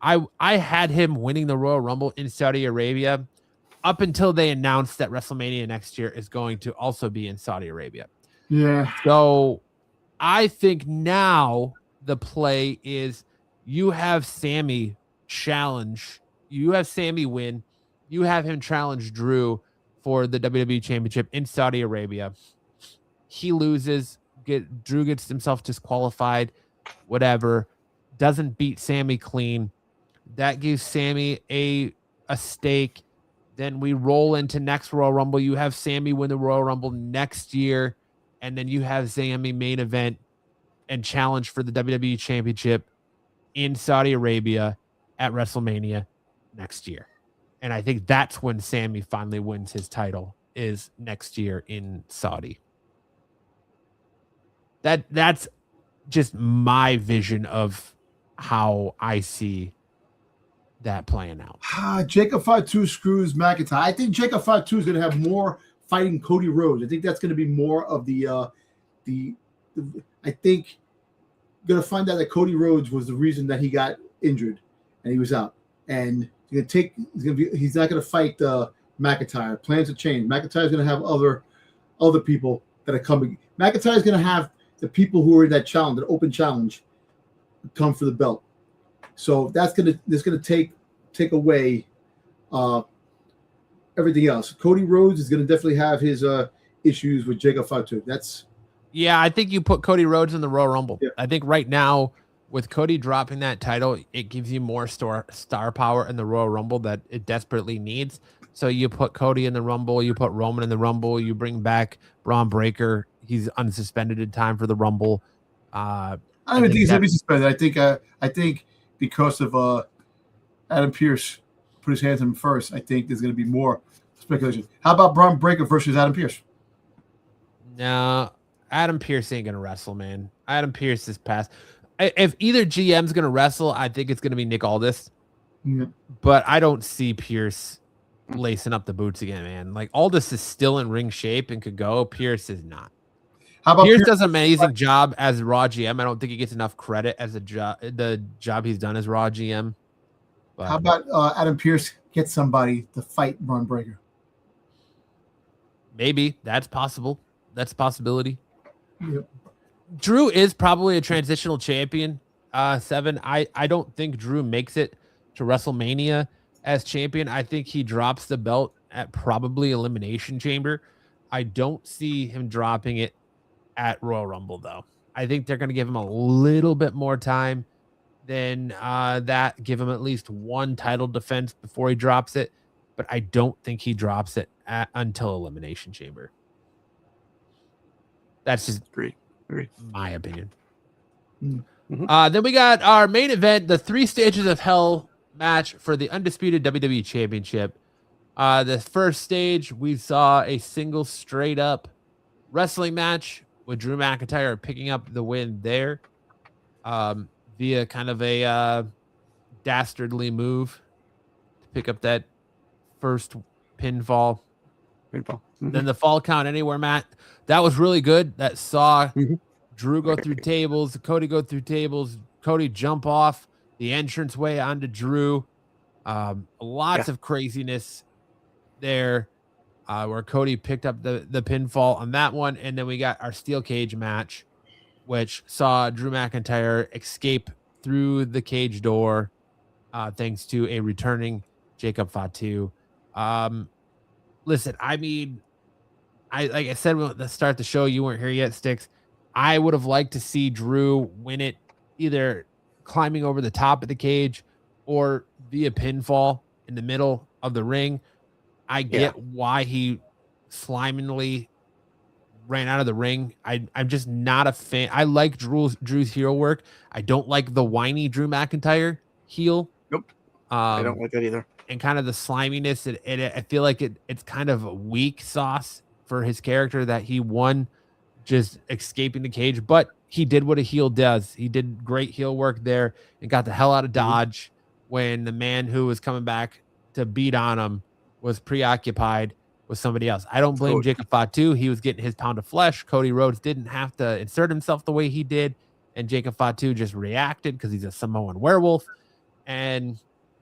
Speaker 1: I had him winning the Royal Rumble in Saudi Arabia up until they announced that WrestleMania next year is going to also be in Saudi Arabia.
Speaker 2: Yeah.
Speaker 1: So I think now the play is you have Sami challenge. You have Sami win. You have him challenge Drew for the WWE Championship in Saudi Arabia. He loses. Drew gets himself disqualified. Whatever. Doesn't beat Sami clean. That gives Sami a stake. Then we roll into next Royal Rumble. You have Sami win the Royal Rumble next year, and then you have Sami main event and challenge for the WWE Championship in Saudi Arabia at WrestleMania next year. And I think that's when Sammy finally wins his title, is next year in Saudi. That's just my vision of how I see that playing out.
Speaker 2: Jacob Fatu screws McIntyre. I think Jacob Fatu is going to have more fighting Cody Rhodes. I think that's going to be more of the I think going to find out that Cody Rhodes was the reason that he got injured and he was out. And he's not going to fight McIntyre. Plans have changed. McIntyre is going to have other people that are coming. McIntyre is going to have the people who are in that challenge, the open challenge, come for the belt. So that's going to take away everything else. Cody Rhodes is going to definitely have his issues with Jacob Fatu.
Speaker 1: Yeah, I think you put Cody Rhodes in the Royal Rumble.
Speaker 2: Yeah.
Speaker 1: I think right now, with Cody dropping that title, it gives you more star power in the Royal Rumble that it desperately needs. So you put Cody in the Rumble, you put Roman in the Rumble, you bring back Braun Breaker. He's unsuspended in time for the Rumble.
Speaker 2: I don't think he's going to be suspended. I think because of Adam Pearce put his hands on him first, I think there's going to be more speculation. How about Braun Breaker versus Adam Pearce?
Speaker 1: No, Adam Pearce ain't going to wrestle, man. Adam Pearce is past. If either GM's going to wrestle, I think it's going to be Nick Aldis.
Speaker 2: Yeah.
Speaker 1: But I don't see Pearce lacing up the boots again, man. Like, Aldis is still in ring shape and could go. Pearce is not.
Speaker 2: How about
Speaker 1: Pearce does an amazing job as Raw GM. I don't think he gets enough credit as the job he's done as Raw GM. But
Speaker 2: how about Adam Pearce get somebody to fight Braun Breaker?
Speaker 1: Maybe that's possible. That's a possibility.
Speaker 2: Yep.
Speaker 1: Drew is probably a transitional champion. 7. I don't think Drew makes it to WrestleMania as champion. I think he drops the belt at probably Elimination Chamber. I don't see him dropping it at Royal Rumble, though. I think they're going to give him a little bit more time than that. Give him at least one title defense before he drops it. But I don't think he drops it until Elimination Chamber. That's just my opinion.
Speaker 3: Mm-hmm.
Speaker 1: Then we got our main event, the 3 Stages of Hell match for the undisputed WWE Championship. The first stage, we saw a single straight up wrestling match with Drew McIntyre picking up the win there via kind of a dastardly move to pick up that first pinfall.
Speaker 3: Mm-hmm.
Speaker 1: Then the Fall Count Anywhere match. That was really good. That saw Drew go through tables, Cody go through tables, Cody jump off the entranceway onto Drew. Lots of craziness there where Cody picked up the pinfall on that one. And then we got our steel cage match, which saw Drew McIntyre escape through the cage door thanks to a returning Jacob Fatu. Listen, I mean, like I said at the start of the show, you weren't here yet, Sticks. I would have liked to see Drew win it either climbing over the top of the cage or via pinfall in the middle of the ring. I get why he slimingly ran out of the ring. I'm just not a fan. I like Drew's heel work. I don't like the whiny Drew McIntyre heel.
Speaker 3: Nope. I don't like that either.
Speaker 1: And kind of the sliminess. I feel like it's kind of a weak sauce for his character that he won just escaping the cage. But he did what a heel does. He did great heel work there and got the hell out of Dodge when the man who was coming back to beat on him was preoccupied with somebody else. I don't blame Jacob Fatu. He was getting his pound of flesh. Cody Rhodes didn't have to insert himself the way he did. And Jacob Fatu just reacted because he's a Samoan werewolf. And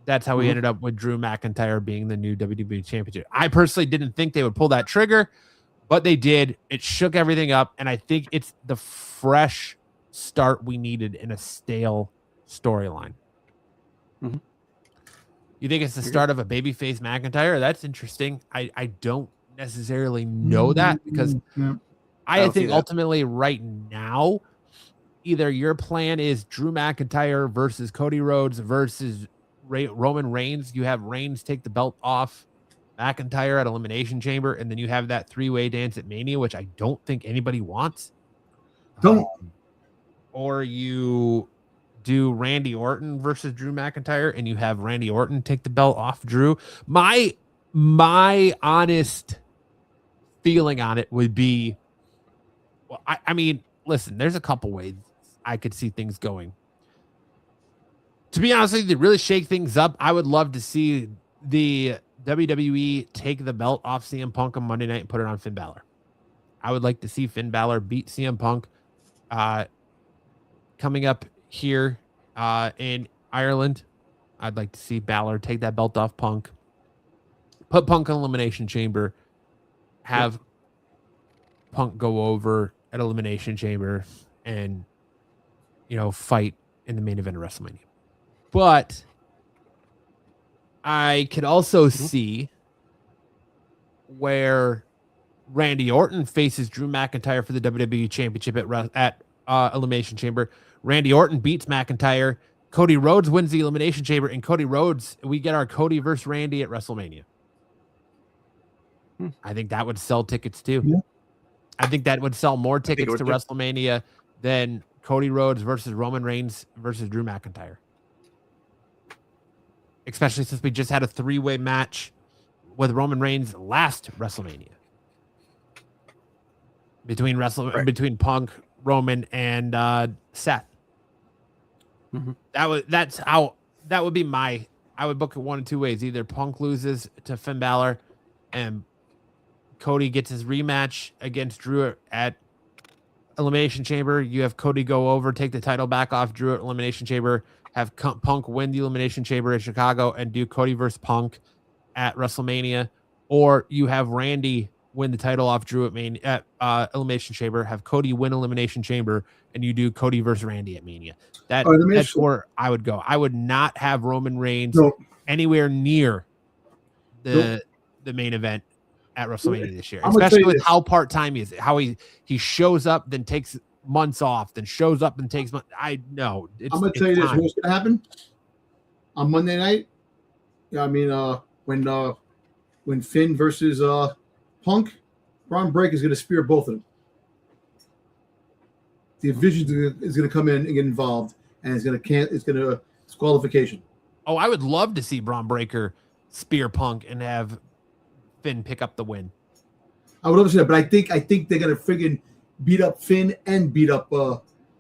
Speaker 1: that's how we ended up with Drew McIntyre being the new WWE Championship. I personally didn't think they would pull that trigger, but they did. It shook everything up, and I think it's the fresh start we needed in a stale storyline.
Speaker 3: Mm-hmm.
Speaker 1: You think it's the start of a babyface McIntyre? That's interesting. I don't necessarily know that because I think ultimately right now, either your plan is Drew McIntyre versus Cody Rhodes versus Roman Reigns. You have Reigns take the belt off McIntyre at Elimination Chamber, and then you have that 3-way dance at Mania, which I don't think anybody wants.
Speaker 2: Don't.
Speaker 1: Or you do Randy Orton versus Drew McIntyre, and you have Randy Orton take the belt off Drew. My honest feeling on it would be, well, I mean, listen, there's a couple ways I could see things going. To be honest with you, to really shake things up, I would love to see the WWE take the belt off CM Punk on Monday night and put it on Finn Balor. I would like to see Finn Balor beat CM Punk coming up here in Ireland. I'd like to see Balor take that belt off Punk, put Punk in Elimination Chamber, have Punk go over at Elimination Chamber and, fight in the main event of WrestleMania. But I could also see where Randy Orton faces Drew McIntyre for the WWE Championship at Elimination Chamber. Randy Orton beats McIntyre. Cody Rhodes wins the Elimination Chamber, and Cody Rhodes, we get our Cody versus Randy at WrestleMania. I think that would sell tickets too. Yeah. I think that would sell more tickets to WrestleMania than Cody Rhodes versus Roman Reigns versus Drew McIntyre. Especially since we just had a 3-way match with Roman Reigns last WrestleMania. Between Punk, Roman, and Seth. Mm-hmm. That would be I would book it one of two ways. Either Punk loses to Finn Balor and Cody gets his rematch against Drew at Elimination Chamber. You have Cody go over, take the title back off Drew at Elimination Chamber, have Punk win the Elimination Chamber in Chicago, and do Cody versus Punk at WrestleMania. Or you have Randy win the title off Drew at Elimination Chamber, have Cody win Elimination Chamber, and you do Cody versus Randy at Mania. That's where I would go. I would not have Roman Reigns anywhere near the main event at WrestleMania this year, especially with how part-time he is, how he shows up, then takes months off, then shows up and takes months. I'm going to tell you this.
Speaker 2: What's going to happen on Monday night? Yeah, I mean, when Finn versus Punk, Bron Breakker is going to spear both of them. The Vision is going to come in and get involved, and it's going to disqualification.
Speaker 1: Oh, I would love to see Bron Breakker spear Punk and have Finn pick up the win.
Speaker 2: I would love to see that, but I think they're going to friggin' beat up Finn and beat up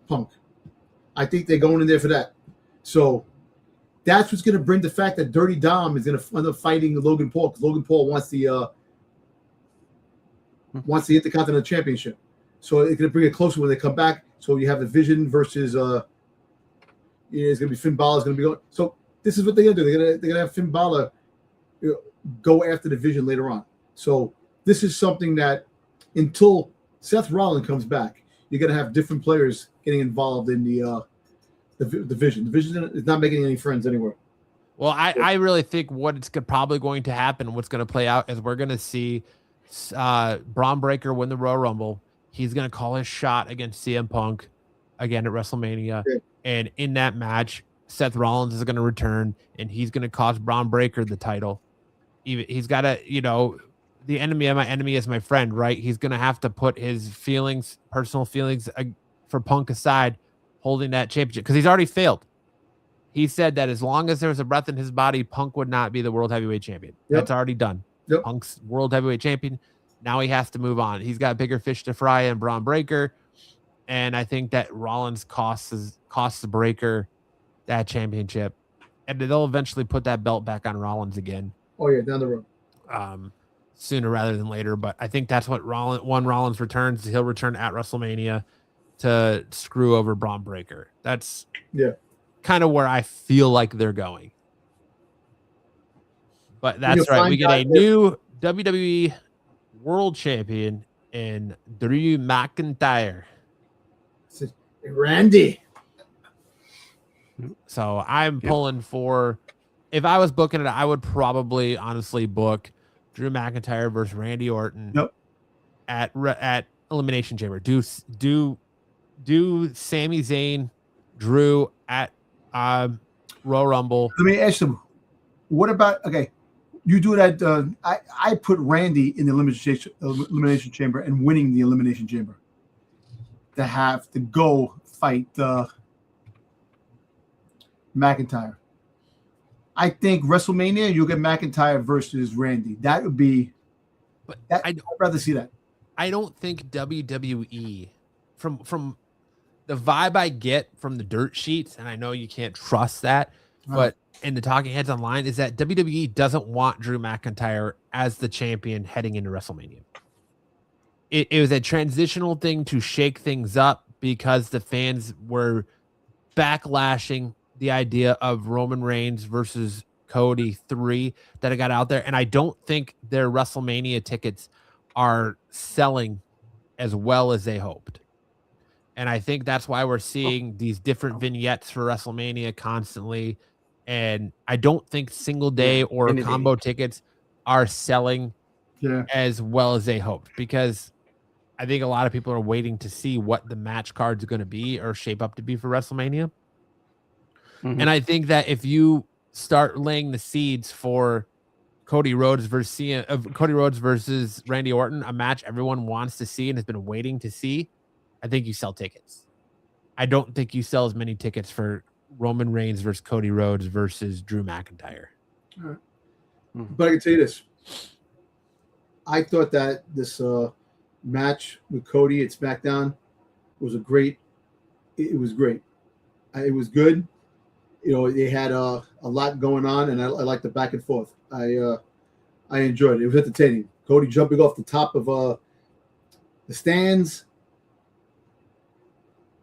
Speaker 2: Punk. I think they're going in there for that. So that's what's going to bring the fact that Dirty Dom is going to end up fighting Logan Paul, because Logan Paul wants the Intercontinental Championship. So it's going to bring it closer when they come back. So you have the Vision versus it's going to be Finn Balor is going to be going. So this is what they're going to do. They're going to have Finn Balor go after the Vision later on. So this is something that until Seth Rollins comes back, you're going to have different players getting involved in the Vision. The Vision is not making any friends anywhere.
Speaker 1: Well, I really think what's probably going to happen, what's going to play out, is we're going to see Bron Breakker win the Royal Rumble. He's going to call his shot against CM Punk again at WrestleMania. Okay. And in that match, Seth Rollins is going to return, and he's going to cost Bron Breakker the title. He's got to, the enemy of my enemy is my friend, right? He's going to have to put his personal feelings for Punk aside, holding that championship, because he's already failed. He said that as long as there was a breath in his body, Punk would not be the world heavyweight champion. Yep. That's already done. Yep. Punk's world heavyweight champion. Now he has to move on. He's got bigger fish to fry in Bron Breakker. And I think that Rollins costs Breakker that championship. And they'll eventually put that belt back on Rollins again.
Speaker 2: Oh, yeah, down the road.
Speaker 1: Sooner rather than later. But I think that's what Rollins returns. He'll return at WrestleMania to screw over Bron Breakker. That's kind of where I feel like they're going. But that's right. We get a new WWE World Champion in Drew McIntyre.
Speaker 2: Randy.
Speaker 1: So I'm pulling for, if I was booking it, I would probably honestly book Drew McIntyre versus Randy Orton at Elimination Chamber. Do Sami Zayn, Drew at Royal Rumble.
Speaker 2: Let me ask them, what about, you do it at, I put Randy in the Elimination Chamber and winning the Elimination Chamber to have to go fight McIntyre. I think WrestleMania, you'll get McIntyre versus Randy. That would be.
Speaker 1: But
Speaker 2: I'd rather see that.
Speaker 1: I don't think WWE, from the vibe I get from the dirt sheets, and I know you can't trust that, but in the talking heads online, is that WWE doesn't want Drew McIntyre as the champion heading into WrestleMania. It was a transitional thing to shake things up because the fans were backlashing the idea of Roman Reigns versus Cody 3 that it got out there. And I don't think their WrestleMania tickets are selling as well as they hoped. And I think that's why we're seeing these different vignettes for WrestleMania constantly. And I don't think single day or combo tickets are selling as well as they hoped, because I think a lot of people are waiting to see what the match cards are going to be or shape up to be for WrestleMania. And I think that if you start laying the seeds for Cody Rhodes versus Randy Orton, a match everyone wants to see and has been waiting to see, I think you sell tickets. I don't think you sell as many tickets for Roman Reigns versus Cody Rhodes versus Drew McIntyre.
Speaker 2: All right. But I can tell you this. I thought that this match with Cody at SmackDown was it was great. It was good. You know, they had a lot going on, and I liked the back and forth. I enjoyed it. It was entertaining. Cody jumping off the top of the stands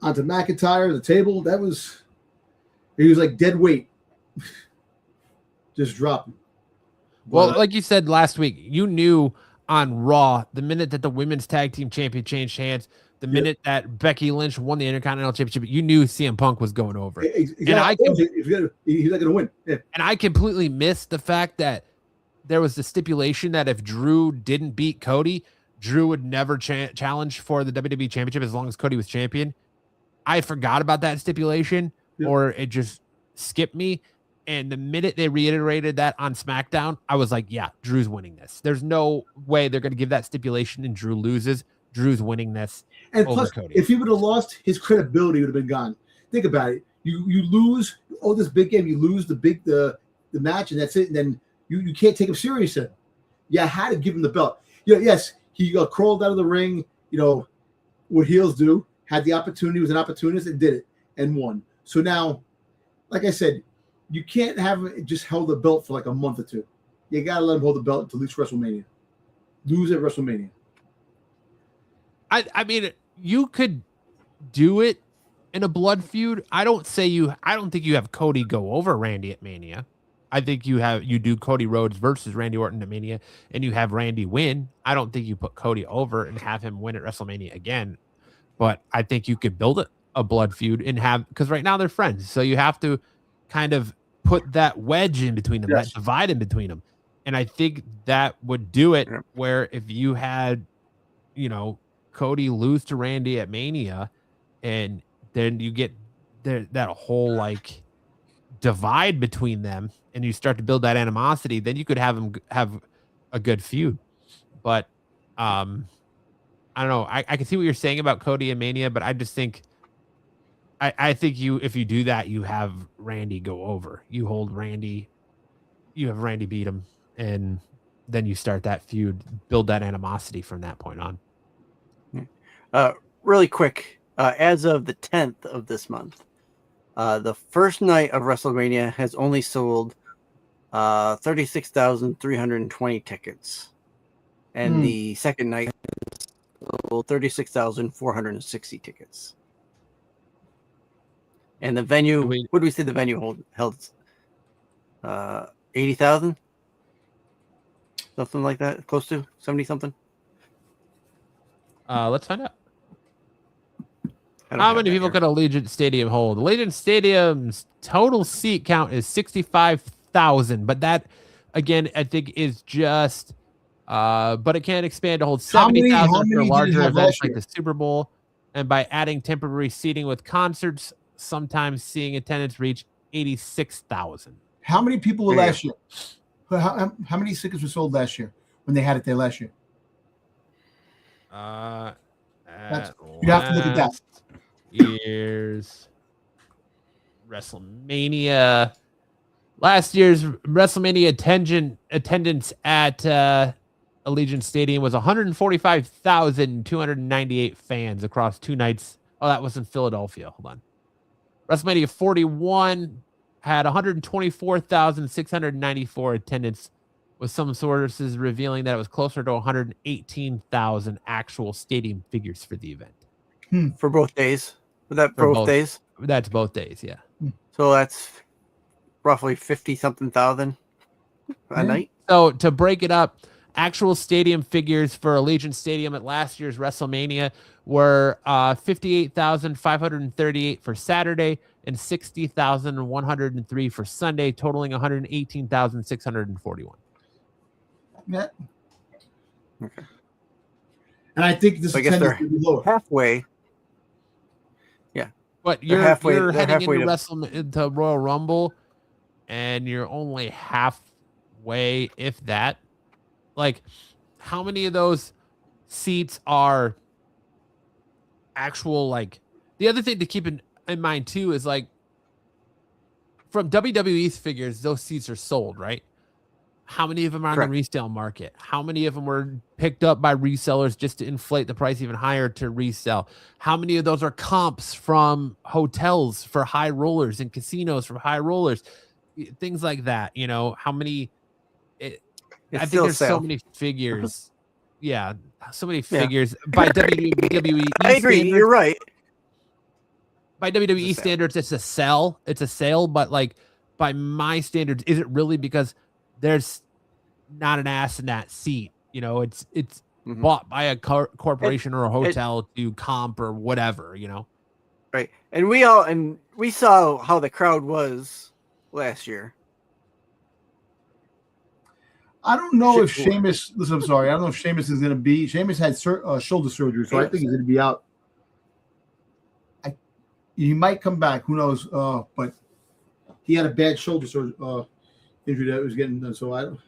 Speaker 2: onto McIntyre, the table. He was like dead weight. Just dropping.
Speaker 1: Well, like you said last week, you knew on Raw, the minute that the women's tag team champion changed hands, the minute that Becky Lynch won the Intercontinental Championship, you knew CM Punk was going over.
Speaker 2: Exactly. And he's not going to win. Yeah.
Speaker 1: And I completely missed the fact that there was the stipulation that if Drew didn't beat Cody, Drew would never challenge for the WWE Championship as long as Cody was champion. I forgot about that stipulation, or it just skipped me. And the minute they reiterated that on SmackDown, I was like, yeah, Drew's winning this. There's no way they're going to give that stipulation and Drew loses. Drew's winning this.
Speaker 2: And plus,
Speaker 1: Cody.
Speaker 2: If he would have lost, his credibility would have been gone. Think about it. You lose this big game, you lose the match, and that's it. And then you can't take him serious. Then you had to give him the belt. Yes, he crawled out of the ring. You know what heels do. Had the opportunity, was an opportunist, and did it and won. So now, like I said, you can't have him just held the belt for like a month or two. You gotta let him hold the belt until at least WrestleMania. Lose at WrestleMania.
Speaker 1: I mean, you could do it in a blood feud. I don't think you have Cody go over Randy at Mania. I think you do Cody Rhodes versus Randy Orton at Mania, and you have Randy win. I don't think you put Cody over and have him win at WrestleMania again. But I think you could build a blood feud and because right now they're friends. So you have to kind of put that wedge in between them, that divide in between them. And I think that would do it where if you had, Cody lose to Randy at Mania, and then you get that whole like divide between them, and you start to build that animosity, then you could have them have a good feud. But I don't know. I can see what you're saying about Cody and Mania, but I just think I think if you do that, you have Randy go over. You hold Randy, you have Randy beat him, and then you start that feud, build that animosity from that point on.
Speaker 3: Really quick, as of the 10th of this month, the first night of WrestleMania has only sold 36,320 tickets, and the second night sold 36,460 tickets. And the venue, what do we say the venue held? 80,000? Something like that, close to 70 something.
Speaker 1: Let's find out. How many people could Allegiant Stadium hold? Allegiant Stadium's total seat count is 65,000, but that, again, I think is just, but it can expand to hold 70,000 for larger events like the Super Bowl, and by adding temporary seating with concerts, sometimes seeing attendance reach 86,000.
Speaker 2: How many people were last year? How many tickets were sold last year when they had it there last year?
Speaker 1: You'd
Speaker 2: have to look at that.
Speaker 1: Year's WrestleMania. Last year's WrestleMania attendance at Allegiant Stadium was 145,298 fans across 2 nights. Oh, that was in Philadelphia. Hold on. WrestleMania 41 had 124,694 attendance, with some sources revealing that it was closer to 118,000 actual stadium figures for the event.
Speaker 3: For both days. Was that both days?
Speaker 1: That's both days, yeah.
Speaker 3: So that's roughly 50-something thousand a night.
Speaker 1: So to break it up, actual stadium figures for Allegiant Stadium at last year's WrestleMania were 58,538 for Saturday and 60,103 for Sunday, totaling 118,641.
Speaker 2: Yeah. Okay. And I think this
Speaker 3: attendance
Speaker 2: will be lower.
Speaker 3: Halfway. Yeah.
Speaker 1: But you're heading into Royal Rumble, and you're only halfway, if that. Like, how many of those seats are actual, like, the other thing to keep in mind too is, like, from WWE's figures, those seats are sold, right? How many of them are on the resale market? How many of them were picked up by resellers just to inflate the price even higher to resell? How many of those are comps from hotels for high rollers and casinos for high rollers? Things like that, you know, how many? I think there's so many figures. Yeah, so many figures by WWE.
Speaker 3: I agree.
Speaker 1: Standards,
Speaker 3: you're right.
Speaker 1: By WWE standards, it's a sell. It's a sale, but like by my standards, is it really? Because there's not an ass in that seat. You know, it's bought by a corporation or a hotel to comp or whatever. You know,
Speaker 3: right? And we saw how the crowd was last year.
Speaker 2: I don't know if Sheamus. Listen, I'm sorry. I don't know if Sheamus is going to be. Sheamus had shoulder surgery, so I think he's going to be out. He might come back. Who knows? But he had a bad shoulder injury that was getting done. So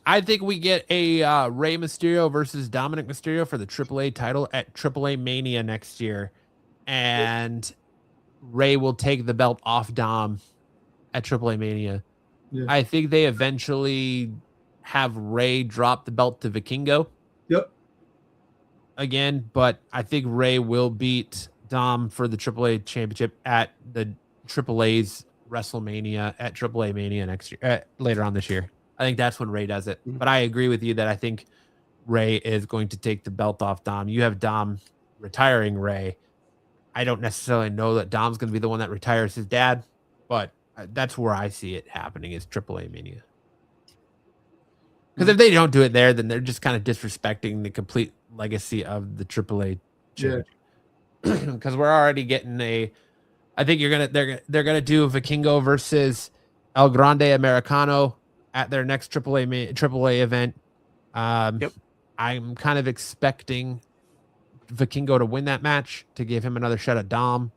Speaker 1: I think we get a Rey Mysterio versus Dominic Mysterio for the AAA title at AAA Mania next year, and Rey will take the belt off Dom at AAA Mania. Yeah. I think they eventually have Rey drop the belt to Vikingo.
Speaker 2: Yep.
Speaker 1: Again, but I think Rey will beat Dom for the AAA championship at the AAA's WrestleMania at AAA Mania next year, later on this year. I think that's when Rey does it. But I agree with you that I think Rey is going to take the belt off Dom. You have Dom retiring Rey. I don't necessarily know that Dom's going to be the one that retires his dad, but that's where I see it happening is AAA Mania. Because if they don't do it there, then they're just kind of disrespecting the complete legacy of the AAA championship. Because we're already getting they're gonna do Vikingo versus El Grande Americano at their next AAA event. I'm kind of expecting Vikingo to win that match to give him another shot at Dom.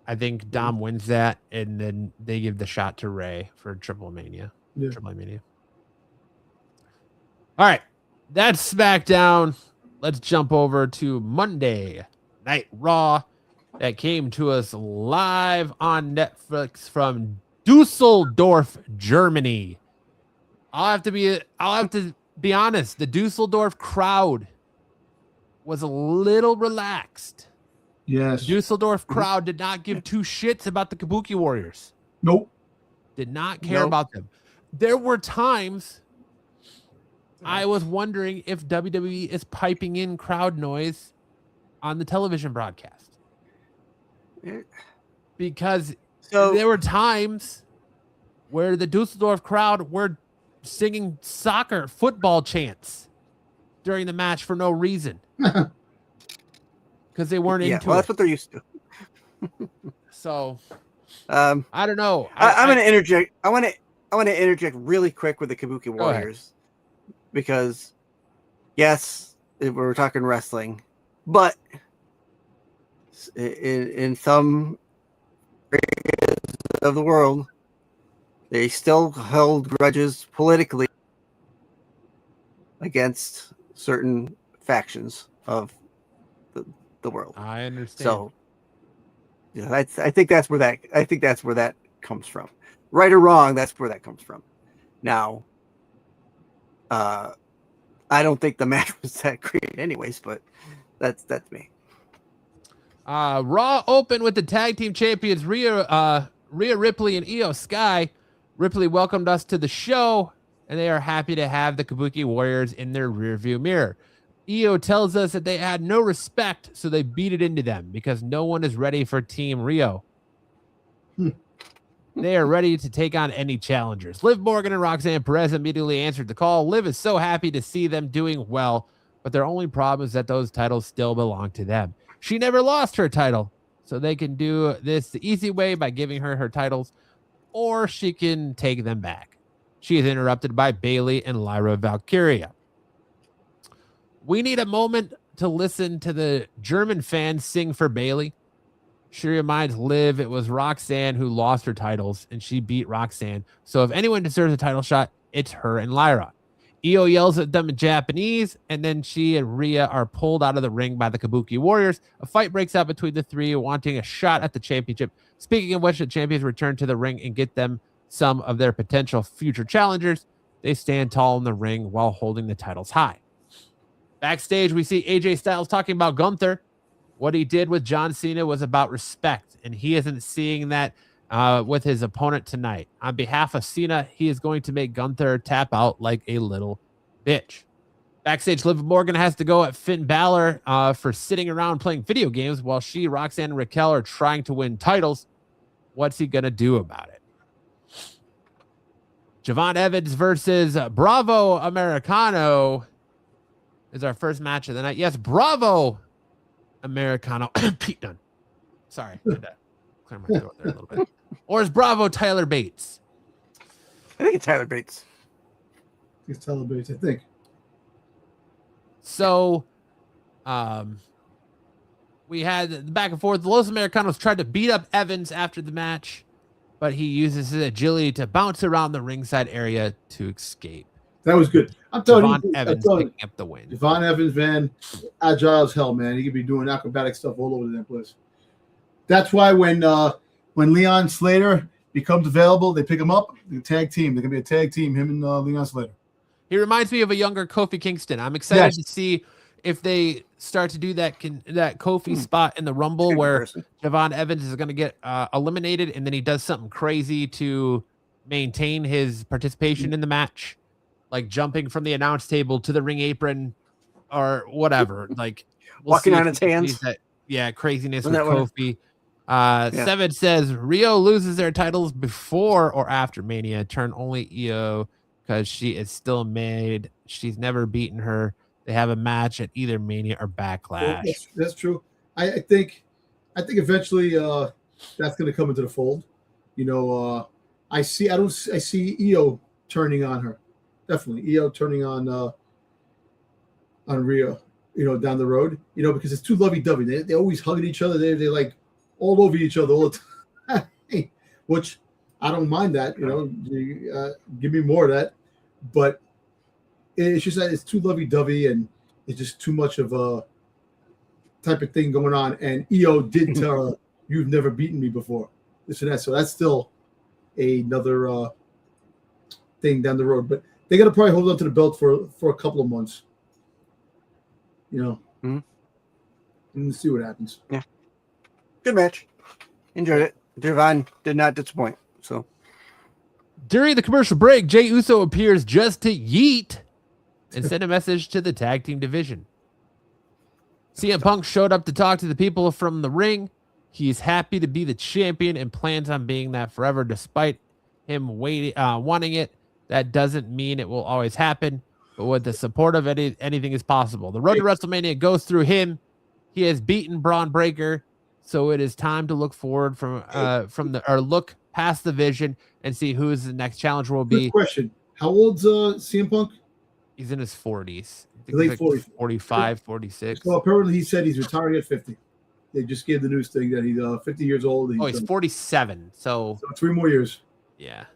Speaker 1: I think Dom wins that, and then they give the shot to Rey for AAA Mania. AAA Mania. All right, that's SmackDown. Let's jump over to Monday Night Raw that came to us live on Netflix from Dusseldorf, Germany. I'll have to be honest. The Dusseldorf crowd was a little relaxed.
Speaker 2: Yes.
Speaker 1: Dusseldorf crowd did not give two shits about the Kabuki Warriors.
Speaker 2: Nope.
Speaker 1: Did not care about them. There were times I was wondering if WWE is piping in crowd noise on the television broadcast. Because there were times where the Dusseldorf crowd were singing football chants during the match for no reason. Because they weren't into it.
Speaker 3: Well, that's what they're used to.
Speaker 1: So, I don't know.
Speaker 3: I'm going to interject. I want to interject really quick with the Kabuki Warriors. Because, yes, we're talking wrestling. But in some areas of the world, they still held grudges politically against certain factions of the world.
Speaker 1: I understand.
Speaker 3: So Yeah, I think that's where that comes from. Right or wrong, that's where that comes from. Now, I don't think the match was that great, anyways, but that's me.
Speaker 1: Raw opened with the tag team champions Rhea Ripley and Io Sky. Ripley welcomed us to the show, and they are happy to have the Kabuki Warriors in their rearview mirror. Io tells us that they had no respect, so they beat it into them because no one is ready for Team Rio. They are ready to take on any challengers. Liv Morgan and Roxanne Perez immediately answered the call. Liv is so happy to see them doing well, but their only problem is that those titles still belong to them. She never lost her title, so they can do this the easy way by giving her titles, or she can take them back. She is interrupted by Bayley and Lyra Valkyria. We need a moment to listen to the German fans sing for Bayley. She reminds Liv it was Roxanne who lost her titles, and she beat Roxanne. So if anyone deserves a title shot, it's her and Lyra. Io yells at them in Japanese, and then she and Rhea are pulled out of the ring by the Kabuki Warriors. A fight breaks out between the three, wanting a shot at the championship. Speaking of which, the champions return to the ring and get them some of their potential future challengers. They stand tall in the ring while holding the titles high. Backstage, we see AJ Styles talking about Gunther. What he did with John Cena was about respect, and he isn't seeing that with his opponent tonight. On behalf of Cena, he is going to make Gunther tap out like a little bitch. Backstage, Liv Morgan has to go at Finn Balor for sitting around playing video games while she, Roxanne, and Raquel are trying to win titles. What's he going to do about it? Javon Evans versus Bravo Americano is our first match of the night. Yes, Bravo Americano. Pete Dunne. Sorry. Had to clear my throat there a little bit. Or is Bravo Tyler Bates?
Speaker 3: I think it's Tyler Bates.
Speaker 2: It's Tyler Bates, I think.
Speaker 1: So, we had the back and forth. The Los Americanos tried to beat up Evans after the match, but he uses his agility to bounce around the ringside area to escape.
Speaker 2: That was good. I'm telling
Speaker 1: Javon
Speaker 2: you,
Speaker 1: Evans picking up the win.
Speaker 2: Javon Evans, man, agile as hell, man. He could be doing acrobatic stuff all over that place. That's why when Leon Slater becomes available, they pick him up. The tag team. They're gonna be a tag team. Him and Leon Slater.
Speaker 1: He reminds me of a younger Kofi Kingston. I'm excited to see if they start to do that Kofi spot in the Rumble where Javon Evans is going to get eliminated, and then he does something crazy to maintain his participation in the match, like jumping from the announce table to the ring apron or whatever. Like
Speaker 3: walking on his hands.
Speaker 1: Craziness with Kofi. Seven says Rio loses their titles before or after Mania. Turn only Io because she is still made. She's never beaten her. They have a match at either Mania or Backlash.
Speaker 2: Well, that's true. I think eventually that's going to come into the fold. You know, I see Io turning on her. Definitely Io turning on Rio. You know, down the road. You know, because it's too lovey-dovey. They always hugging each other. They're like all over each other all the time. Which I don't mind that. You know, give me more of that. But it's just that it's too lovey-dovey and it's just too much of a type of thing going on. And Io did tell her, "You've never beaten me before." This and that. So that's still another thing down the road. But they got to probably hold on to the belt for a couple of months. You know, and see what happens.
Speaker 3: Yeah, good match. Enjoyed it. Javon did not disappoint. So
Speaker 1: during the commercial break, Jey Uso appears just to yeet and send a message to the tag team division. CM Punk showed up to talk to the people from the ring. He's happy to be the champion and plans on being that forever, despite him wanting it. That doesn't mean it will always happen, but with the support of anything is possible. The road to WrestleMania goes through him. He has beaten Braun Breaker, so it is time to look forward look past the vision and see who the next challenger will be.
Speaker 2: Good question. How old's CM Punk?
Speaker 1: He's in his 40s.
Speaker 2: Late 40s.
Speaker 1: 45, 46.
Speaker 2: So apparently he said he's retiring at 50. They just gave the news thing that he's 50 years old.
Speaker 1: He's 47. So
Speaker 2: 3 more years.
Speaker 1: Yeah.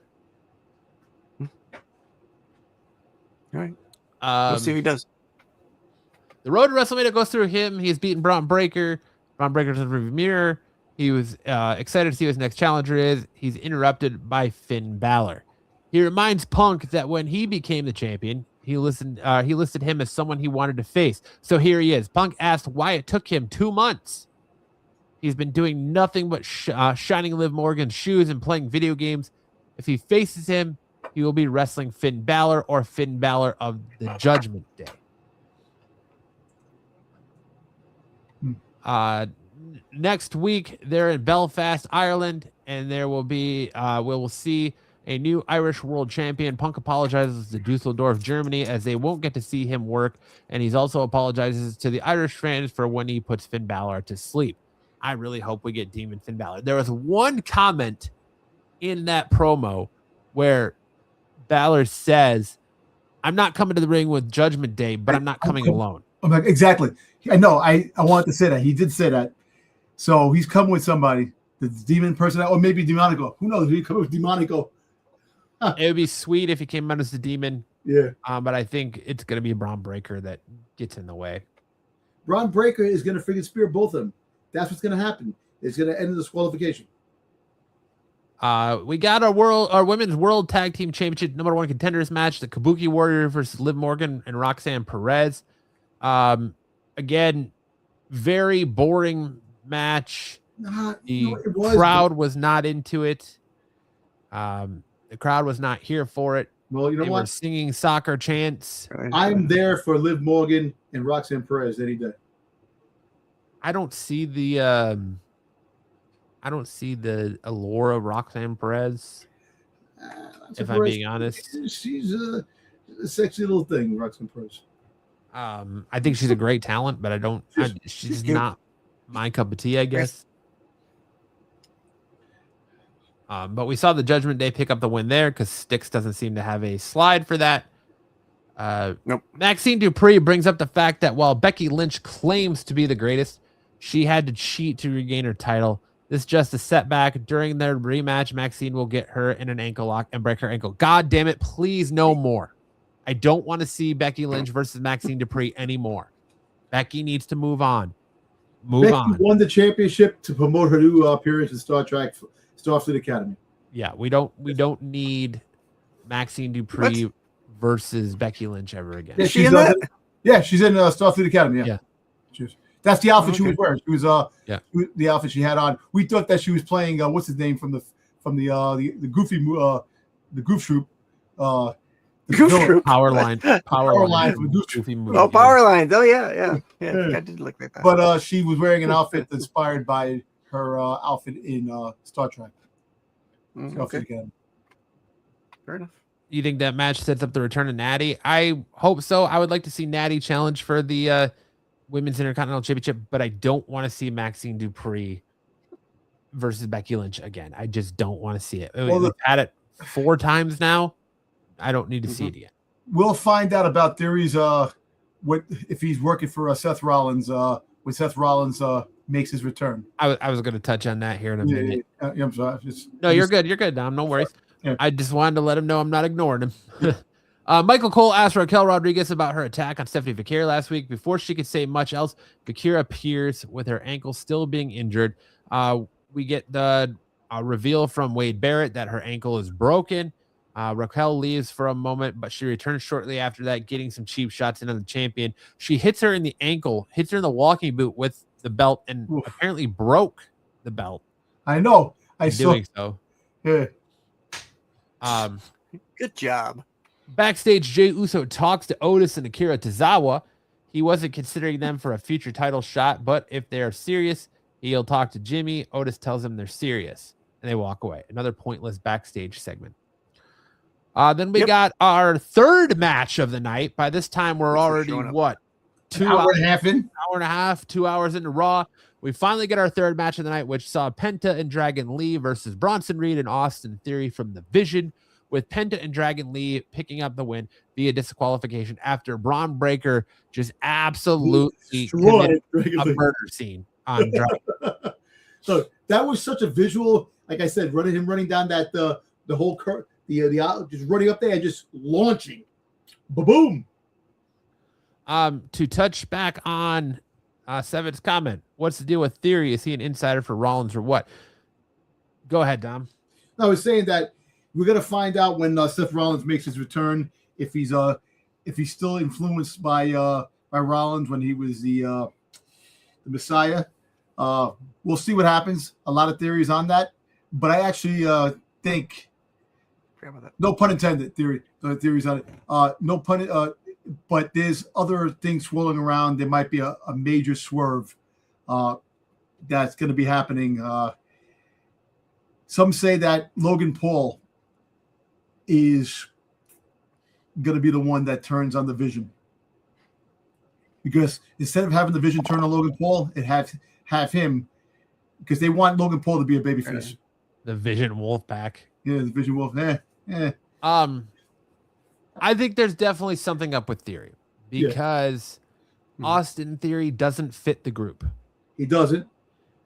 Speaker 3: All right. We'll see what he does.
Speaker 1: The road to WrestleMania goes through him. He's beaten Braun Breaker. Braun Breaker's in the rearview mirror. He was excited to see who his next challenger is. He's interrupted by Finn Balor. He reminds Punk that when he became the champion, he listed him as someone he wanted to face. So here he is. Punk asked why it took him 2 months. He's been doing nothing but shining Liv Morgan's shoes and playing video games. If he faces him, he will be wrestling Finn Balor or Finn Balor of the Judgment Day. Next week, they're in Belfast, Ireland, and there will be we will see a new Irish world champion. Punk apologizes to Dusseldorf, Germany, as they won't get to see him work, and he's also apologizes to the Irish fans for when he puts Finn Balor to sleep. I really hope we get Demon Finn Balor. There was one comment in that promo where Balor says, "I'm not coming to the ring with Judgment Day, but I'm not coming alone."
Speaker 2: I'm like, exactly. I know. I wanted to say that. He did say that. So he's coming with somebody. The demon person, or maybe Demonico. Who knows? He come with Demonico.
Speaker 1: It would be sweet if he came out as the demon.
Speaker 2: Yeah.
Speaker 1: But I think it's going to be a Braun Breaker that gets in the way.
Speaker 2: Braun Breaker is going to freaking spear both of them. That's what's going to happen. It's going to end in disqualification.
Speaker 1: We got our women's world tag team championship #1 contenders match, the Kabuki Warrior versus Liv Morgan and Roxanne Perez. Again, very boring match. The crowd was not into it. The crowd was not here for it.
Speaker 2: Well, you know
Speaker 1: they
Speaker 2: what?
Speaker 1: Were singing soccer chants.
Speaker 2: I'm there for Liv Morgan and Roxanne Perez any day.
Speaker 1: I don't see the allure of Roxanne Perez. If I'm being honest,
Speaker 2: she's a sexy little thing, Roxanne Perez.
Speaker 1: I think she's a great talent, but she's not my cup of tea, I guess. But we saw the Judgment Day pick up the win there because Styx doesn't seem to have a slide for that.
Speaker 3: Nope.
Speaker 1: Maxine Dupree brings up the fact that while Becky Lynch claims to be the greatest, she had to cheat to regain her title. This is just a setback. During their rematch, Maxine will get her in an ankle lock and break her ankle. God damn it, please no more. I don't want to see Becky Lynch versus Maxine Dupree anymore. Becky needs to move on. Becky
Speaker 2: won the championship to promote her new appearance in Starfleet Academy.
Speaker 1: Yeah, we don't need Maxine Dupree versus Becky Lynch ever again.
Speaker 2: Yeah, she's in Starfleet Academy. Yeah. That's the outfit she was wearing. She was the outfit she had on. We thought that she was playing what's his name from the Goofy the Goof Troop.
Speaker 1: Power line
Speaker 2: from
Speaker 1: Goofy movie.
Speaker 3: Oh, Power Lines. Oh yeah. I did look like that.
Speaker 2: But she was wearing an outfit inspired by her outfit in Star Trek.
Speaker 3: Okay. Fair enough.
Speaker 1: You think that match sets up the return of Natty? I hope so. I would like to see Natty challenge for the Women's Intercontinental Championship, but I don't want to see Maxine Dupree versus Becky Lynch again. I just don't want to see it. We've had it 4 times now. I don't need to see it again.
Speaker 2: We'll find out about theories. What if he's working for Seth Rollins? When Seth Rollins makes his return.
Speaker 1: I was going to touch on that here in a minute.
Speaker 2: I'm sorry.
Speaker 1: You're good. You're good, Dom. No worries.
Speaker 2: Yeah.
Speaker 1: I just wanted to let him know I'm not ignoring him. Michael Cole asked Raquel Rodriguez about her attack on Stephanie Vaquer last week. Before she could say much else, Vaquer appears with her ankle still being injured. We get the reveal from Wade Barrett that her ankle is broken. Raquel leaves for a moment, but she returns shortly after that, getting some cheap shots in on the champion. She hits her in the ankle, hits her in the walking boot with the belt, and apparently broke the belt.
Speaker 2: I know. I saw.
Speaker 1: Doing so.
Speaker 2: Yeah.
Speaker 3: Good job.
Speaker 1: Backstage, Jey Uso talks to Otis and Akira Tozawa. He wasn't considering them for a future title shot, but if they are serious, he'll talk to Jimmy. Otis tells them they're serious, and they walk away. Another pointless backstage segment. Then we got our third match of the night. By this time, we're already, 2
Speaker 2: hour and a half in?
Speaker 1: Hour and a half, 2 hours into Raw. We finally get our third match of the night, which saw Penta and Dragon Lee versus Bronson Reed and Austin Theory from the Vision, with Penta and Dragon Lee picking up the win via disqualification after Braun Breaker just absolutely committed a murder scene on Dragon.
Speaker 2: So that was such a visual, like I said, running down that the whole curve. Just running up there and just launching. Ba-boom.
Speaker 1: To touch back on Seven's comment, what's the deal with Theory? Is he an insider for Rollins or what? Go ahead, Dom.
Speaker 2: I was saying that we're gonna find out when Seth Rollins makes his return if he's still influenced by Rollins when he was the Messiah. We'll see what happens. A lot of theories on that, but I actually think, no pun intended, theories on it. No pun. But there's other things swirling around. There might be a major swerve that's going to be happening. Some say that Logan Paul is going to be the one that turns on the Vision, because instead of having the Vision turn on Logan Paul, it have him, because they want Logan Paul to be a babyface.
Speaker 1: The Vision Wolf Pack.
Speaker 2: Yeah, the Vision Wolf.
Speaker 1: I think there's definitely something up with Theory, because Austin Theory doesn't fit the group.
Speaker 2: He doesn't.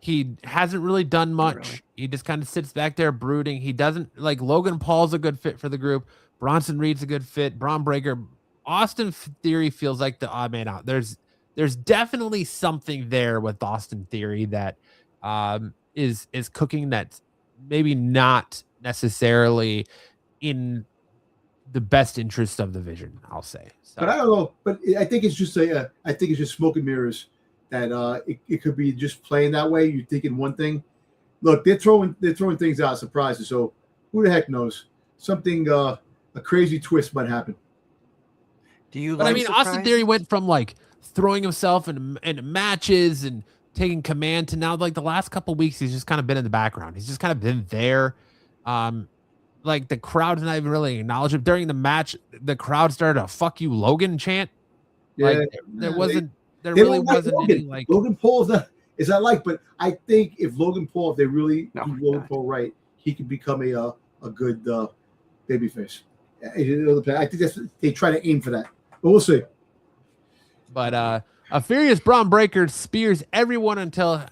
Speaker 1: He hasn't really done much. Really. He just kind of sits back there brooding. He doesn't like Logan Paul's a good fit for the group. Bronson Reed's a good fit. Braun Breaker. Austin Theory feels like the odd man out. There's definitely something there with Austin Theory that is cooking that's maybe not necessarily in the best interest of the Vision, I'll say. So.
Speaker 2: But I don't know. But I think it's just I think it's just smoke and mirrors. That it could be just playing that way. You're thinking one thing. Look, they're throwing things out, surprises. So who the heck knows? Something a crazy twist might happen.
Speaker 3: Do you?
Speaker 1: But like I mean, surprise? Austin Theory went from like throwing himself in matches and taking command to now like the last couple of weeks he's just kind of been in the background. He's just kind of been there. Like the crowd's not even really acknowledged him. During the match, the crowd started a "fuck you, Logan" chant.
Speaker 2: Yeah,
Speaker 1: like there wasn't. There really wasn't any like
Speaker 2: Logan Paul is that like, but I think if Logan Paul, if they really do Logan Paul right, he could become a good babyface. I think they try to aim for that, but we'll see.
Speaker 1: But a furious Braun Breaker spears everyone until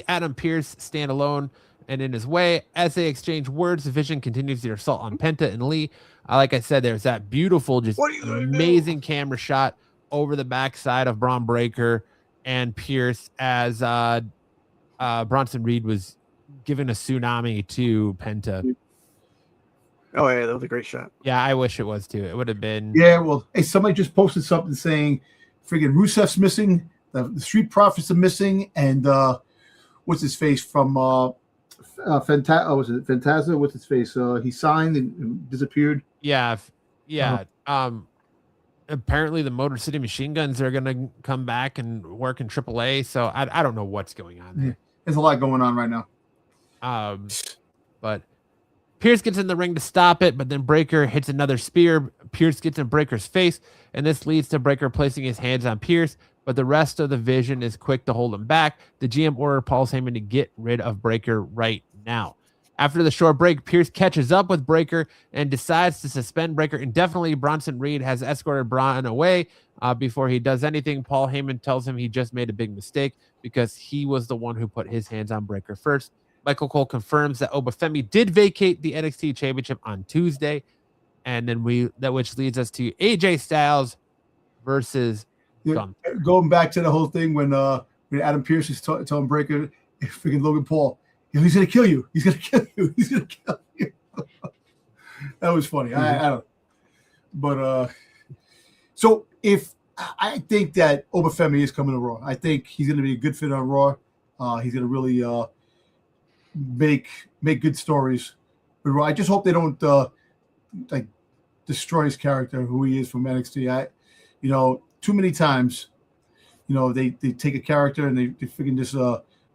Speaker 1: Adam Pearce stand alone and in his way. As they exchange words, the Vision continues their assault on Penta and Lee. Like I said, there's that beautiful, just amazing camera shot over the backside of Braun Breaker and Pearce as Bronson Reed was giving a tsunami to Penta.
Speaker 3: Oh yeah, that was a great shot.
Speaker 1: Yeah, I wish it was too. It would have been.
Speaker 2: Yeah, well, hey, somebody just posted something saying, "Friggin' Rusev's missing, the Street Profits are missing, and what's his face from was it Fantasma? What's his face? He signed and disappeared."
Speaker 1: Yeah. Apparently the Motor City Machine Guns are going to come back and work in AAA. So I don't know what's going on there.
Speaker 2: There's a lot going on right now.
Speaker 1: But Pearce gets in the ring to stop it, but then Breaker hits another spear. Pearce gets in Breaker's face, and this leads to Breaker placing his hands on Pearce, but the rest of the Vision is quick to hold him back. The GM ordered Paul Heyman to get rid of Breaker right now. After the short break, Pearce catches up with Breaker and decides to suspend Breaker indefinitely. Bronson Reed has escorted Braun away. Before he does anything, Paul Heyman tells him he just made a big mistake because he was the one who put his hands on Breaker first. Michael Cole confirms that Obafemi did vacate the NXT Championship on Tuesday, and then which leads us to AJ Styles versus Gunther.
Speaker 2: Going back to the whole thing when Adam Pearce is telling Breaker, freaking Logan Paul, he's gonna kill you. He's gonna kill you. He's gonna kill you. That was funny. I don't. But so if I think that Obafemi is coming to Raw, I think he's gonna be a good fit on Raw. He's gonna really make good stories. But Raw, I just hope they don't like destroy his character, who he is from NXT. Too many times, they take a character and they freaking just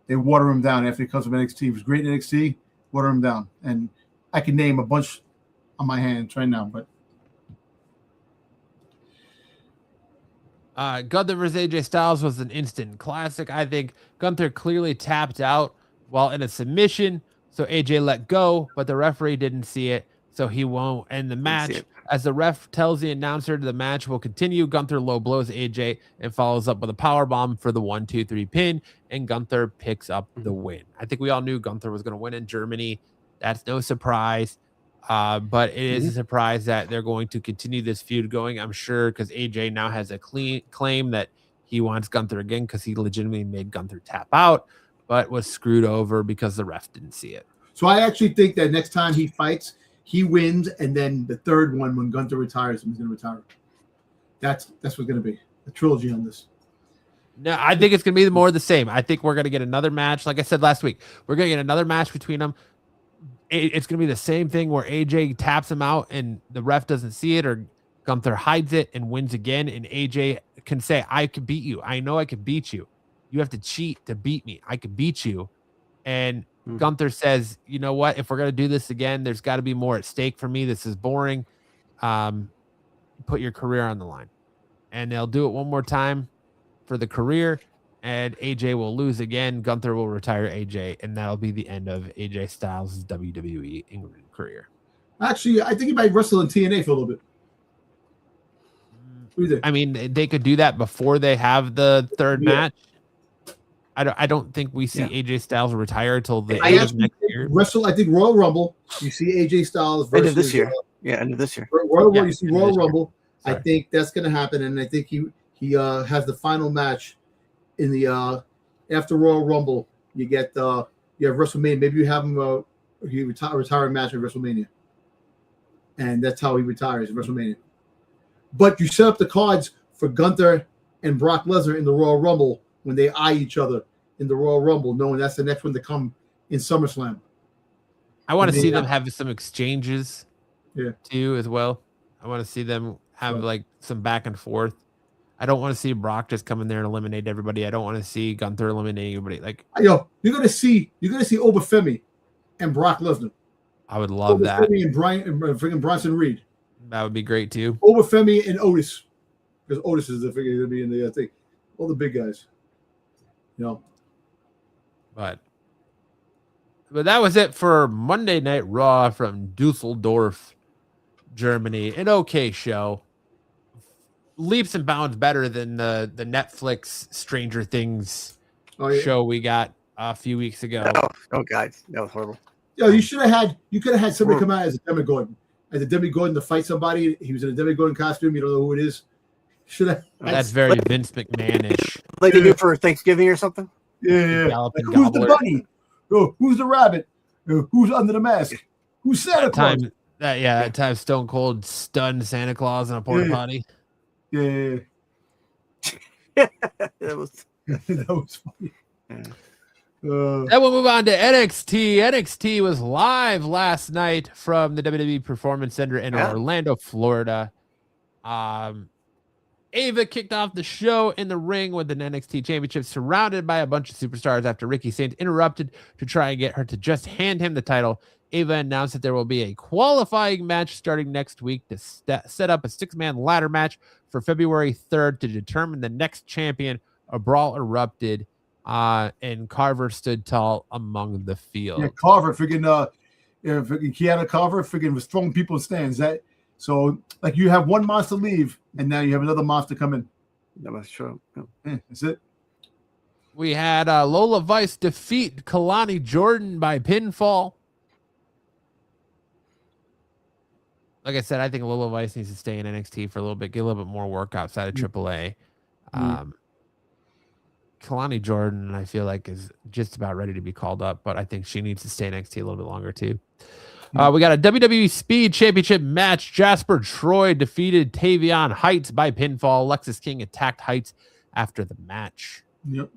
Speaker 2: they water him down after he comes from NXT. He was great in NXT, water him down. And I can name a bunch on my hands right now, but
Speaker 1: Gunther versus AJ Styles was an instant classic. I think Gunther clearly tapped out while in a submission, so AJ let go, but the referee didn't see it, so he won't end the match. As the ref tells the announcer the match will continue, Gunther low blows AJ and follows up with a powerbomb for the 1-2-3 pin, and Gunther picks up the win. I think we all knew Gunther was going to win in Germany. That's no surprise, but it is a surprise that they're going to continue this feud going, I'm sure, because AJ now has a clean claim that he wants Gunther again because he legitimately made Gunther tap out, but was screwed over because the ref didn't see it.
Speaker 2: So I actually think that next time he fights, he wins, and then the third one, when Gunther retires, he's going to retire. That's what's going to be a trilogy on this.
Speaker 1: No, I think it's going to be more of the same. I think we're going to get another match. Like I said last week, we're going to get another match between them. It's going to be the same thing where AJ taps him out and the ref doesn't see it, or Gunther hides it and wins again. And AJ can say, I can beat you. I know I can beat you. You have to cheat to beat me. I can beat you. And Gunther says, you know what? If we're going to do this again, there's got to be more at stake for me. This is boring. Put your career on the line. And they'll do it one more time for the career, and AJ will lose again. Gunther will retire AJ, and that'll be the end of AJ Styles' WWE England career.
Speaker 2: Actually, I think he might wrestle in TNA for a little bit. What do you think?
Speaker 1: I mean, they could do that before they have the third match. I don't think we see AJ Styles retire until the end of next year.
Speaker 2: I think Royal Rumble, you see AJ Styles versus
Speaker 3: end of this year. End of this year.
Speaker 2: You see Royal Rumble. I think that's going to happen, and I think he has the final match in the after Royal Rumble. You have WrestleMania. Maybe you have him retire a match at WrestleMania, and that's how he retires at WrestleMania. But you set up the cards for Gunther and Brock Lesnar in the Royal Rumble when they eye each other in the Royal Rumble, knowing that's the next one to come in SummerSlam.
Speaker 1: I want to see them have some exchanges, too, as well. I want to see them have like some back and forth. I don't want to see Brock just come in there and eliminate everybody. I don't want to see Gunther eliminating everybody. Like,
Speaker 2: you're gonna see Obafemi and Brock Lesnar.
Speaker 1: I would love that.
Speaker 2: Obafemi and freaking Bronson Reed.
Speaker 1: That would be great too.
Speaker 2: Obafemi and Otis, because Otis is the figure going to be in the thing. All the big guys.
Speaker 1: But that was it for Monday Night Raw from Dusseldorf, Germany. An okay show. Leaps and bounds better than the Netflix Stranger Things show we got a few weeks ago.
Speaker 3: Oh God, that was horrible.
Speaker 2: You could have had somebody come out as a Demogorgon. As a Demogorgon to fight somebody. He was in a Demogorgon costume. You don't know who it is.
Speaker 1: That's very Vince McMahon-ish.
Speaker 3: Like they do for Thanksgiving or something?
Speaker 2: Yeah. Like, who's the bunny? Who's the rabbit? Who's under the mask? Who's Santa Claus?
Speaker 1: That time Stone Cold stunned Santa Claus in a porta potty.
Speaker 2: Yeah.
Speaker 3: that was
Speaker 2: funny.
Speaker 1: Then we'll move on to NXT. NXT was live last night from the WWE Performance Center in Orlando, Florida. Ava kicked off the show in the ring with an NXT Championship, surrounded by a bunch of superstars after Ricky Sainz interrupted to try and get her to just hand him the title. Ava announced that there will be a qualifying match starting next week to set up a 6-man ladder match for February 3rd to determine the next champion. A brawl erupted, and Carver stood tall among the field.
Speaker 2: Yeah, Carver, freaking Kiana Carver, freaking was throwing people in stands. So, like, you have one monster leave, and now you have another monster come in.
Speaker 3: That was true.
Speaker 2: That's it.
Speaker 1: We had Lola Vice defeat Kalani Jordan by pinfall. Like I said, I think Lola Vice needs to stay in NXT for a little bit, get a little bit more work outside of AAA. Kalani Jordan, I feel like, is just about ready to be called up, but I think she needs to stay in NXT a little bit longer, too. We got a WWE Speed Championship match. Jasper Troy defeated Tavion Heights by pinfall. Lexis King attacked Heights after the match.
Speaker 2: Yep.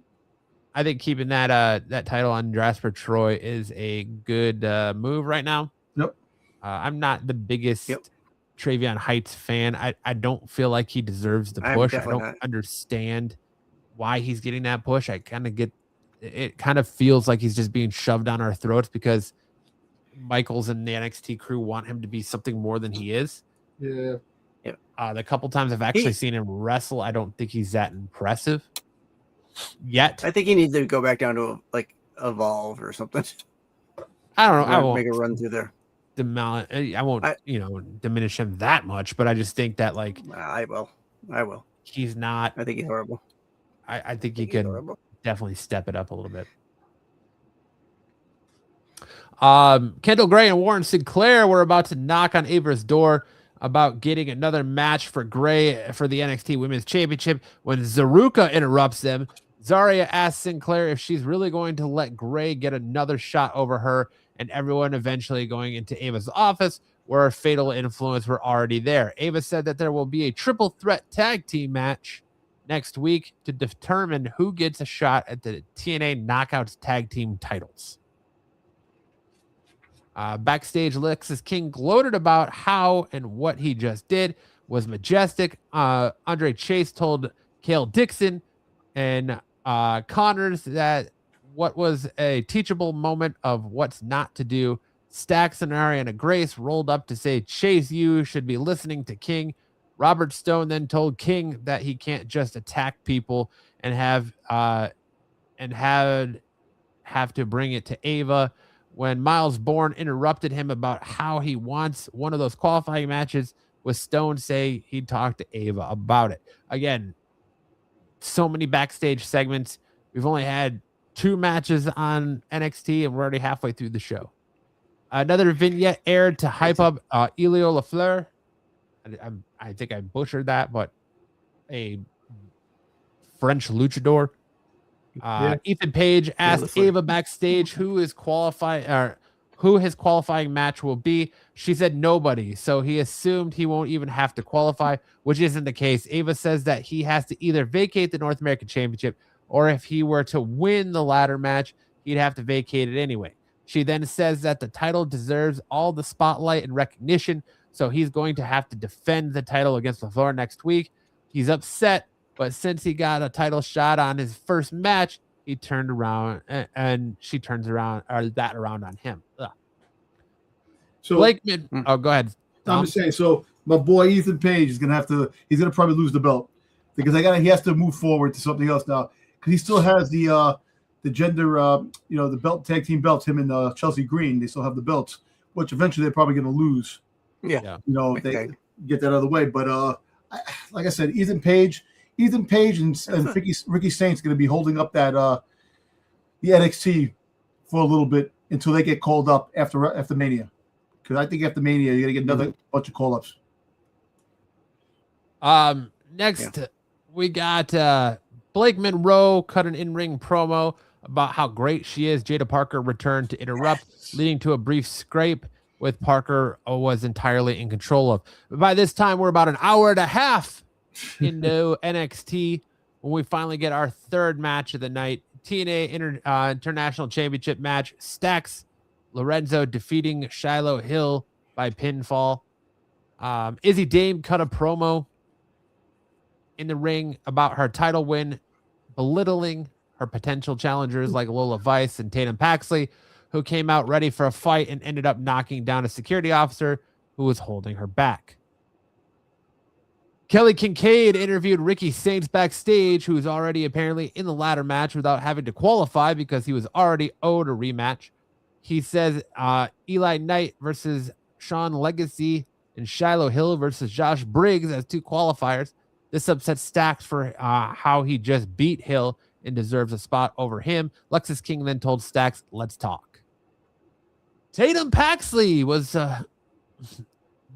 Speaker 1: I think keeping that title on Jasper Troy is a good move right now.
Speaker 2: Yep.
Speaker 1: I'm not the biggest Travion Heights fan. I don't feel like he deserves the push. I don't understand why he's getting that push. It kind of feels like he's just being shoved down our throats because Michaels and the NXT crew want him to be something more than he is.
Speaker 2: Yeah.
Speaker 1: The couple times I've actually seen him wrestle, I don't think he's that impressive yet.
Speaker 3: I think he needs to go back down to Evolve or something.
Speaker 1: I don't know. I won't
Speaker 3: make a run through there.
Speaker 1: I won't, diminish him that much, but I just think that
Speaker 3: I will.
Speaker 1: He's not.
Speaker 3: I think he's horrible.
Speaker 1: I think he can definitely step it up a little bit. Kendall Gray and Warren Sinclair were about to knock on Ava's door. about getting another match for Gray for the NXT Women's Championship when Zaruka interrupts them. Zarya asks Sinclair if she's really going to let Gray get another shot over her, and everyone eventually going into Ava's office where Fatal Influence were already there. Ava said that there will be a triple threat tag team match next week to determine who gets a shot at the TNA Knockouts tag team titles. Backstage, Lexis King gloated about how and what he just did was majestic. Andre Chase told Cale Dixon and Connors that what was a teachable moment of what's not to do. Stax and Ariana Grace rolled up to say, Chase, you should be listening to King. Robert Stone then told King that he can't just attack people and have to bring it to Ava. When Miles Bourne interrupted him about how he wants one of those qualifying matches, with Stone say he'd talk to Ava about it. Again, so many backstage segments. We've only had 2 matches on NXT, and we're already halfway through the show. Another vignette aired to hype up Elio LaFleur. I think I butchered that, but a French luchador. Ethan Page asked Ava backstage who his qualifying match will be. She said nobody, so he assumed he won't even have to qualify, which isn't the case. Ava says that he has to either vacate the North American Championship, or if he were to win the ladder match, he'd have to vacate it anyway. She then says that the title deserves all the spotlight and recognition, so he's going to have to defend the title against LaFleur next week. He's upset, but since he got a title shot on his first match, he turned around and she turns around on him. Ugh.
Speaker 2: So
Speaker 1: Blakeman, go ahead. Tom.
Speaker 2: I'm just saying. So my boy Ethan Page is gonna he's gonna probably lose the belt because he has to move forward to something else now because he still has the gender the belt tag team belts. Him and Chelsea Green, they still have the belts, which eventually they're probably gonna lose.
Speaker 3: Yeah.
Speaker 2: If they get that out of the way. But like I said, Ethan Page and Ricky Saints going to be holding up that the NXT for a little bit until they get called up after Mania, because I think after Mania you're going to get another bunch of call ups.
Speaker 1: Next we got Blake Monroe cut an in-ring promo about how great she is. Jada Parker returned to interrupt, leading to a brief scrape with Parker was entirely in control of. But by this time we're about an hour and a half into NXT when we finally get our third match of the night. TNA International Championship match. Stax Lorenzo defeating Shiloh Hill by pinfall. Izzy Dame cut a promo in the ring about her title win, belittling her potential challengers like Lola Vice and Tatum Paxley, who came out ready for a fight and ended up knocking down a security officer who was holding her back. Kelly Kincaid interviewed Ricky Saints backstage, who was already apparently in the ladder match without having to qualify because he was already owed a rematch. He says Eli Knight versus Sean Legacy and Shiloh Hill versus Josh Briggs as 2 qualifiers. This upsets Stax for how he just beat Hill and deserves a spot over him. Lexis King then told Stax, let's talk. Tatum Paxley was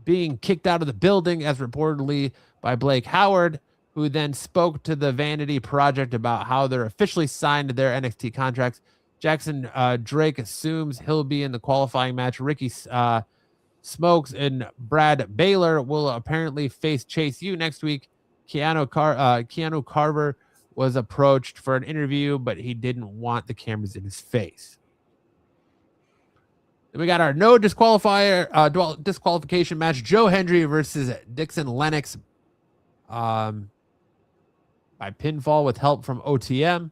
Speaker 1: being kicked out of the building as reportedly by Blake Howard, who then spoke to the Vanity Project about how they're officially signed to their NXT contracts. Jackson Drake assumes he'll be in the qualifying match. Ricky Smokes and Brad Baylor will apparently face Chase U next week. Keanu Carver was approached for an interview, but he didn't want the cameras in his face. Then we got our no disqualification match. Joe Hendry versus Dixon Lennox by pinfall with help from OTM,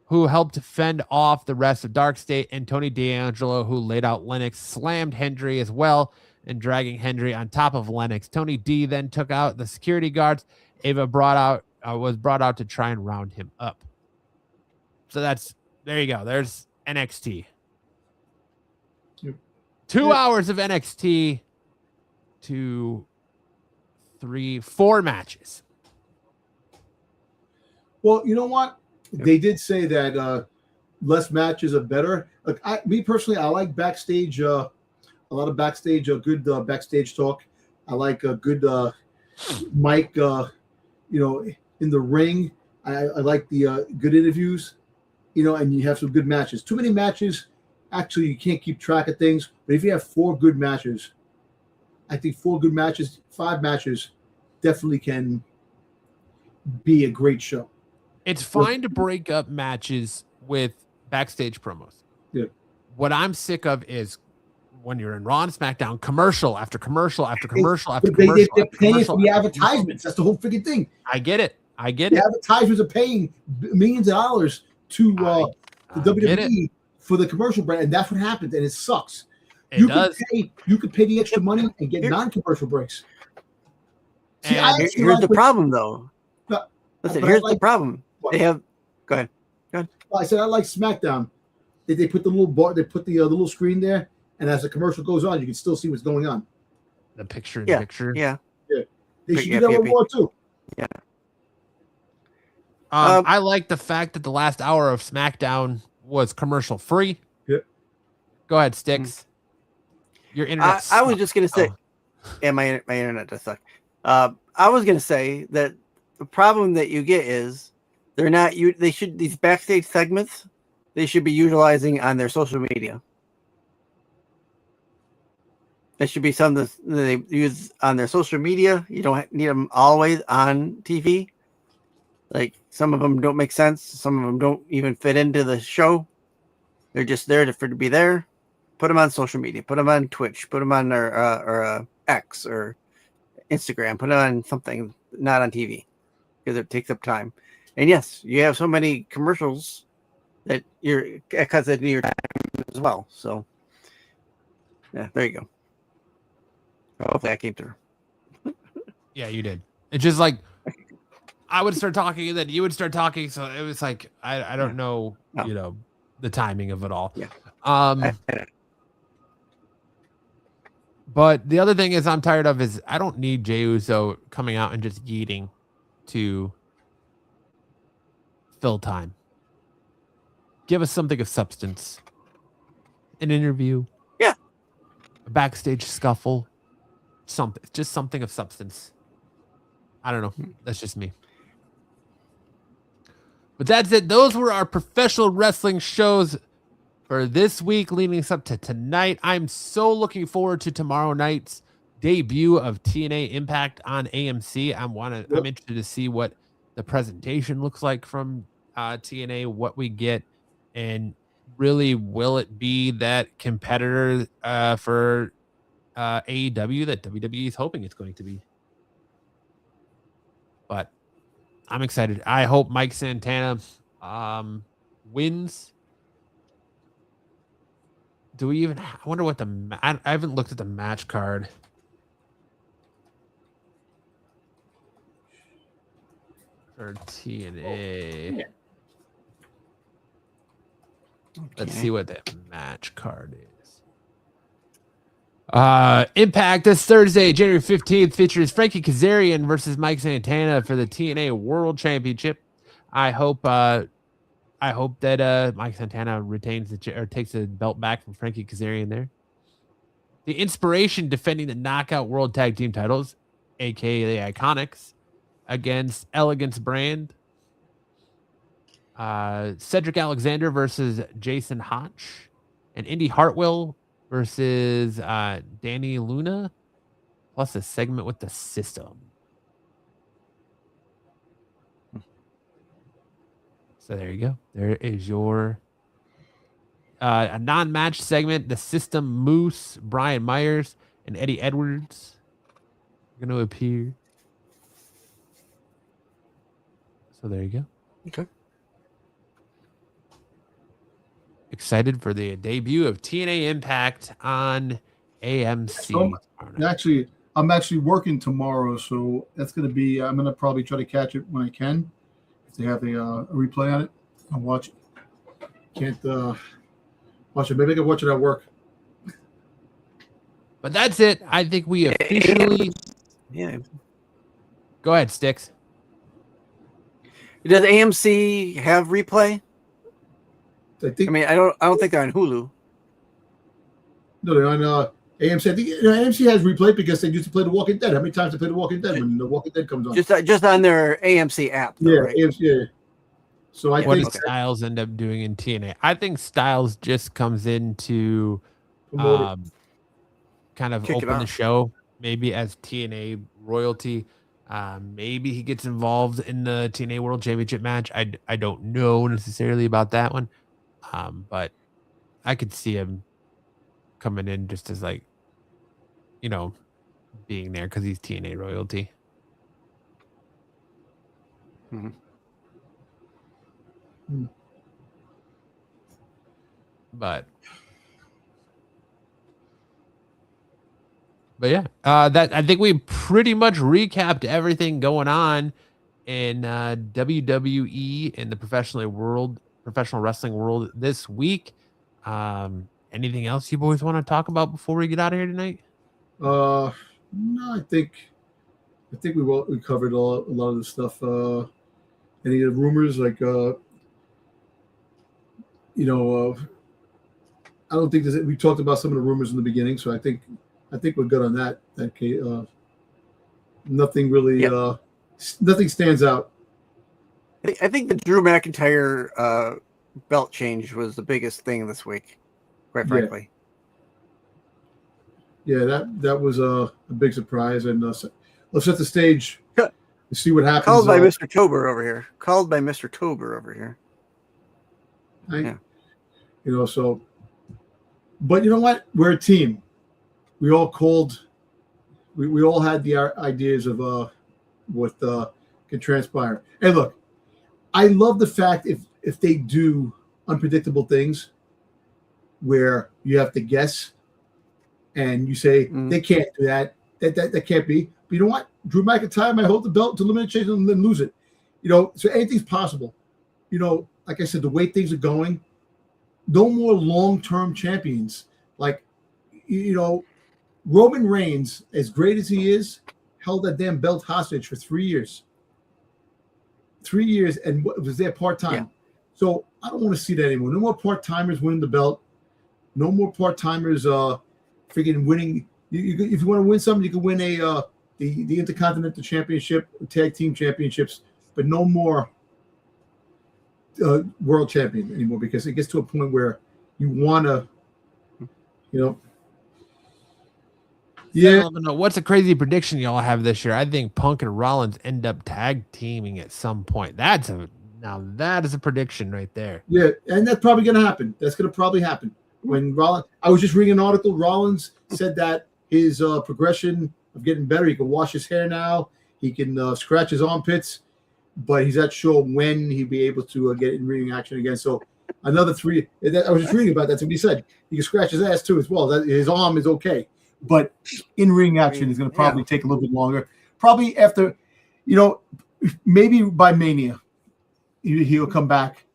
Speaker 1: who helped fend off the rest of Dark State, and Tony D'Angelo, who laid out Lennox, slammed Hendry as well, and dragging Hendry on top of Lennox. Tony D then took out the security guards. Ava was brought out to try and round him up. So there you go. There's NXT. 2 hours of NXT to 4 matches.
Speaker 2: Well, you know what? They did say that less matches are better. Like me personally, I like backstage, a lot of backstage, good backstage talk. I like a good mic, in the ring. I like the good interviews, and you have some good matches. Too many matches, actually, you can't keep track of things. But if you have 4 good matches, I think 4 good matches, 5 matches, definitely can be a great show.
Speaker 1: It's fine to break up matches with backstage promos.
Speaker 2: Yeah.
Speaker 1: What I'm sick of is when you're in Raw and SmackDown, commercial after commercial after commercial after commercial.
Speaker 2: They're paying for the advertisements. That's the whole freaking thing.
Speaker 1: I get it.
Speaker 2: The advertisers are paying millions of dollars to the WWE for the commercial brand, and that's what happens, and it sucks. You could pay the extra money and get non-commercial breaks. See,
Speaker 3: here's the problem, though. Listen, here's the problem. They have. Go ahead.
Speaker 2: Well, I said I like SmackDown. They put the little bar. They put the little screen there, and as the commercial goes on, you can still see what's going on.
Speaker 1: The picture.
Speaker 3: Yeah.
Speaker 2: They should do that with Raw too.
Speaker 3: Yeah.
Speaker 1: I like the fact that the last hour of SmackDown was commercial free.
Speaker 2: Yeah.
Speaker 1: Go ahead, Sticks. Your internet.
Speaker 3: I was just gonna say, my internet does suck. I was gonna say that the problem that you get is they're not. They should these backstage segments. They should be utilizing on their social media. That should be something that they use on their social media. You don't need them always on TV. Like some of them don't make sense. Some of them don't even fit into the show. They're just there to be there. Put them on social media. Put them on Twitch. Put them on or X or Instagram. Put them on something not on TV because it takes up time. And yes, you have so many commercials that it cuts into your time as well. So yeah, there you go. Hopefully I came through.
Speaker 1: Yeah, you did. It's just like I would start talking and then you would start talking. So it was like I don't know, the timing of it all.
Speaker 3: Yeah.
Speaker 1: But the other thing is I'm tired of is I don't need Jey Uso coming out and just yeeting to fill time. Give us something of substance. An interview.
Speaker 3: Yeah.
Speaker 1: A backstage scuffle. Something of substance. I don't know. That's just me. But that's it. Those were our professional wrestling shows for this week leading us up to tonight. I'm so looking forward to tomorrow night's debut of TNA Impact on AMC. I'm interested to see what the presentation looks like from TNA, what we get, and really will it be that competitor for AEW that WWE is hoping it's going to be. But I'm excited. I hope Mike Santana wins. Do we even? I wonder what I haven't looked at the match card. For TNA. Okay. Let's see what that match card is. Impact this Thursday, January 15th, features Frankie Kazarian versus Mike Santana for the TNA World Championship. I hope that Mike Santana retains takes the belt back from Frankie Kazarian there. The Inspiration defending the Knockout World Tag Team titles, aka the Iconics, against Elegance Brand. Cedric Alexander versus Jason Hotch, and Indy Hartwell versus Danny Luna, plus a segment with the System. So there you go. There is your a non-match segment. The System, Moose, Brian Myers, and Eddie Edwards are going to appear. So there you go.
Speaker 3: Okay.
Speaker 1: Excited for the debut of TNA Impact on AMC.
Speaker 2: So I'm actually working tomorrow, so that's going to be. I'm going to probably try to catch it when I can. If they have a replay on it, I'll watch it. Can't watch it. Maybe I can watch it at work.
Speaker 1: But that's it. I think we officially.
Speaker 3: Yeah.
Speaker 1: Go ahead, Sticks.
Speaker 3: Does AMC have replay? I don't think they're on Hulu.
Speaker 2: No, they're on AMC, I think AMC has replay because they used to play The Walking Dead. How many times they play The Walking Dead when The Walking Dead comes on?
Speaker 3: Just on their AMC app, though,
Speaker 2: Yeah,
Speaker 3: right?
Speaker 2: AMC. Yeah. So I
Speaker 1: what
Speaker 2: think
Speaker 1: does Styles end up doing in TNA? I think Styles just comes in to
Speaker 2: promote it.
Speaker 1: kind of
Speaker 3: Kick it
Speaker 1: open the
Speaker 3: off.
Speaker 1: show, maybe as TNA royalty. Maybe he gets involved in the TNA World Championship match. I don't know necessarily about that one, but I could see him coming in just as like, being there because he's TNA royalty.
Speaker 3: Mhm.
Speaker 1: But yeah, that I think we pretty much recapped everything going on in WWE in the professional wrestling world this week. Anything else you boys want to talk about before we get out of here tonight?
Speaker 2: No, I think we covered a lot of the stuff. Any of the rumors, like I don't think we talked about some of the rumors in the beginning, so I think we're good on that. Nothing really, nothing stands out.
Speaker 3: I think the Drew McIntyre belt change was the biggest thing this week, quite frankly.
Speaker 2: Yeah, that was a big surprise, and let's set the stage to see what happens.
Speaker 3: Called by Mr. Tober over here.
Speaker 2: So, but you know what? We're a team. We all called. We all had the ideas of what could transpire. And look, I love the fact if they do unpredictable things where you have to guess and you say they can't do that. That can't be. But you know what? Drew McIntyre might hold the belt to elimination and then lose it. So anything's possible. Like I said, the way things are going, no more long-term champions. Like, Roman Reigns, as great as he is, held that damn belt hostage for 3 years. 3 years, and was there part-time. Yeah. So I don't want to see that anymore. No more part-timers winning the belt. No more part-timers freaking winning. If you want to win something, you can win the Intercontinental Championship, Tag Team Championships, but no more world champion anymore, because it gets to a point where you want to,
Speaker 1: What's a crazy prediction y'all have this year? I think Punk and Rollins end up tag teaming at some point. That is a prediction right there.
Speaker 2: Yeah, and that's probably going to happen. That's going to probably happen. When Rollins, I was just reading an article. Rollins said that his progression of getting better. He can wash his hair now. He can scratch his armpits, but he's not sure when he'll be able to get in ring action again. So another 3. I was just reading about that. That's what he said. He can scratch his ass too as well. His arm is okay, but in ring action is going to probably take a little bit longer. Probably after, maybe by Mania, he'll come back,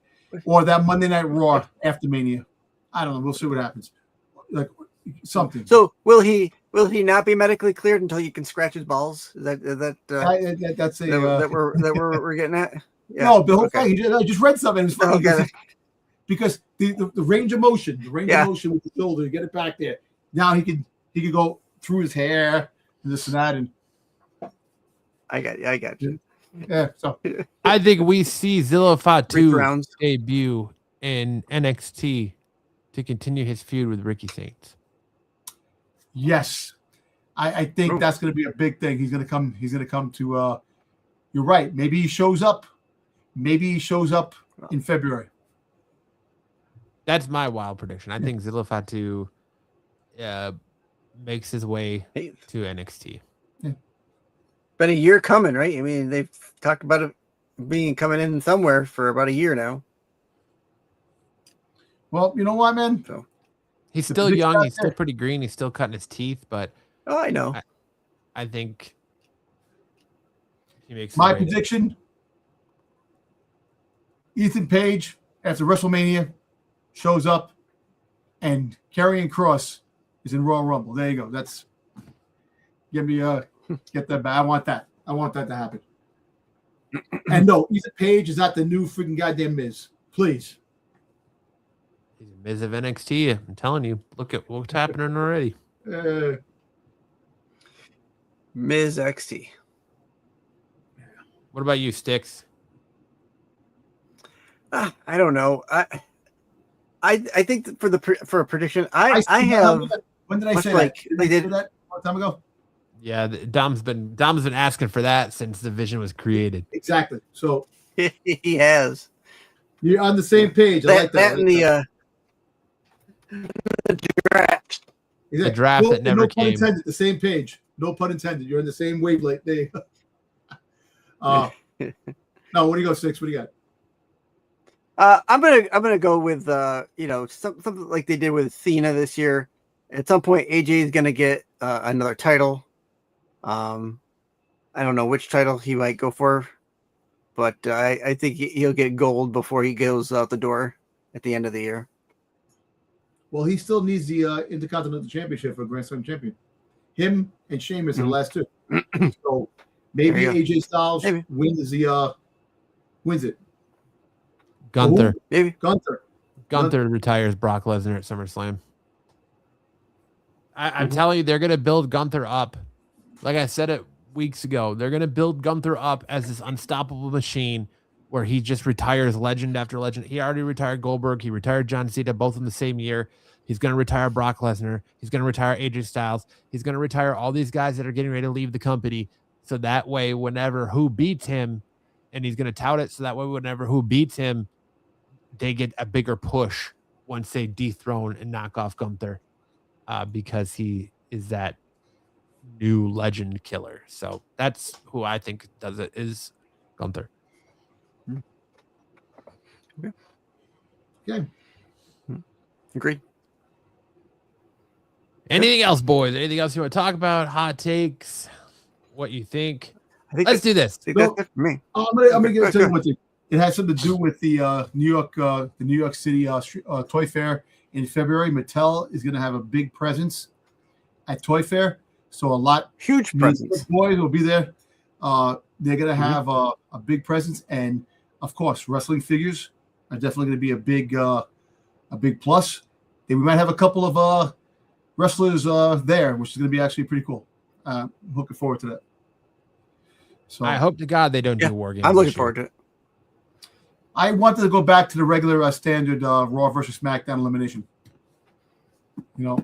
Speaker 2: or that Monday Night Raw after Mania. I don't know. We'll see what happens. Like something.
Speaker 3: So will he not be medically cleared until you can scratch his balls? Is that we're getting at? Yeah.
Speaker 2: No, the whole thing. I just read something. It's funny because the range of motion, of motion with the shoulder, get it back there. Now he could go through his hair and this and that. And
Speaker 3: I got you.
Speaker 2: Yeah. So
Speaker 1: I think we see Zilla Fatu debut in NXT to continue his feud with Ricky Saints.
Speaker 2: Yes, I think that's going to be a big thing. He's going to come to. You're right. Maybe he shows up. In February.
Speaker 1: That's my wild prediction. I think Zilla Fatu makes his way to NXT.
Speaker 2: Yeah.
Speaker 3: Been a year coming, right? I mean, they've talked about it coming in somewhere for about a year now.
Speaker 2: Well, you know what, man?
Speaker 3: So
Speaker 1: he's still young. He's still pretty green. He's still cutting his teeth, but
Speaker 3: I know.
Speaker 1: I think he makes
Speaker 2: my prediction. Ethan Page after WrestleMania shows up, and Karrion Kross is in Royal Rumble. There you go. That's get that back. I want that. I want that to happen. And no, Ethan Page is not the new freaking goddamn Miz. Please.
Speaker 1: He's a Miz of NXT. I'm telling you. Look at what's happening already.
Speaker 3: Ms. XT.
Speaker 1: What about you, Sticks?
Speaker 3: I don't know. I think for a prediction, I
Speaker 2: see
Speaker 3: have.
Speaker 2: that. When did I
Speaker 3: much
Speaker 2: say
Speaker 3: like
Speaker 2: that?
Speaker 3: they
Speaker 2: Did I
Speaker 3: did
Speaker 2: say that a long time ago?
Speaker 1: Yeah, Dom's been asking for that since the vision was created.
Speaker 2: Exactly. So
Speaker 3: he has
Speaker 2: you're on the same page. I like that.
Speaker 3: that in the draft.
Speaker 1: The draft that never
Speaker 2: no pun
Speaker 1: came.
Speaker 2: intended. The same page. No pun intended. You're in the same wavelength. No, what do you go, Six? What do you got?
Speaker 3: I'm gonna go with something like they did with Cena this year. At some point, AJ is gonna get another title. I don't know which title he might go for, but I think he'll get gold before he goes out the door at the end of the year.
Speaker 2: Well, he still needs the Intercontinental Championship for Grand Slam champion. Him and Sheamus are the last two. So maybe AJ Styles wins it.
Speaker 1: Gunther.
Speaker 3: Maybe
Speaker 1: Gunther retires Brock Lesnar at SummerSlam. I'm telling you, they're going to build Gunther up. Like I said it weeks ago, they're going to build Gunther up as this unstoppable machine where he just retires legend after legend. He already retired Goldberg. He retired John Cena, both in the same year. He's going to retire Brock Lesnar. He's going to retire AJ Styles. He's going to retire all these guys that are getting ready to leave the company. So that way, whenever who beats him, and he's going to tout it, so that way whenever who beats him, they get a bigger push once they dethrone and knock off Gunther. Because he is that new legend killer. So that's who I think does it, is Gunther.
Speaker 2: Okay.
Speaker 3: Agreed.
Speaker 1: Anything else, boys? Anything else you want to talk about? Hot takes? What you think? Let's do this.
Speaker 3: That's it for me.
Speaker 2: I'm gonna tell you one thing. It has something to do with the New York City Toy Fair in February. Mattel is going to have a big presence at Toy Fair, so
Speaker 3: huge presence.
Speaker 2: Boys will be there. They're going to have a big presence, and of course, wrestling figures are definitely going to be a big plus. And we might have a couple of wrestlers there, which is going to be actually pretty cool. I'm looking forward to that. So
Speaker 1: I hope to God they don't do War Games.
Speaker 3: I'm looking forward to it.
Speaker 2: I wanted to go back to the regular standard Raw versus SmackDown elimination.
Speaker 3: Yeah.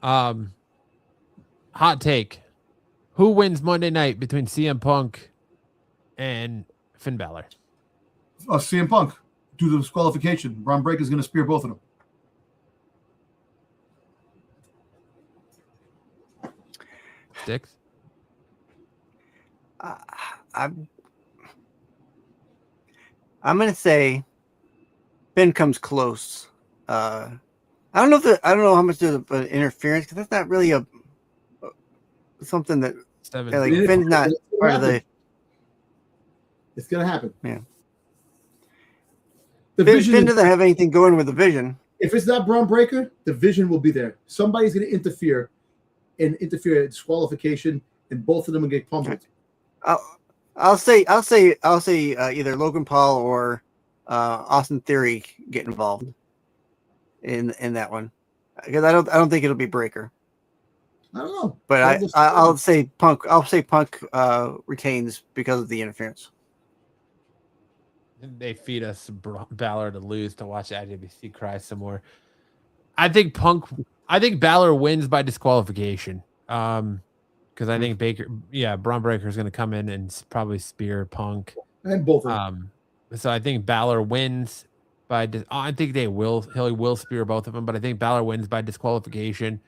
Speaker 1: Hot take. Who wins Monday night between CM Punk and Finn Balor?
Speaker 2: CM Punk, due to disqualification. Braun Breakker is going to spear both of them.
Speaker 1: Sticks?
Speaker 3: I'm going to say Finn comes close. I don't know how much there's an interference, because that's not really something that Finn's not part of the.
Speaker 2: It's going to happen.
Speaker 3: Yeah.
Speaker 2: The
Speaker 3: Finn doesn't have anything going with the Vision.
Speaker 2: If it's not Braun Breakker, the Vision will be there. Somebody's going to interfere at disqualification, and both of them will get pummeled.
Speaker 3: I'll say either Logan Paul or Austin Theory get involved in that one, because I don't think it'll be Breaker.
Speaker 2: I don't know,
Speaker 3: but I'll say Punk. I'll say Punk retains because of the interference.
Speaker 1: They feed us Balor to lose to watch IWC cry some more. I think Balor wins by disqualification. Because I think Braun Breakker is going to come in and probably spear Punk.
Speaker 2: And both of them.
Speaker 1: So I think Balor wins by. I think he will spear both of them, but I think Balor wins by disqualification.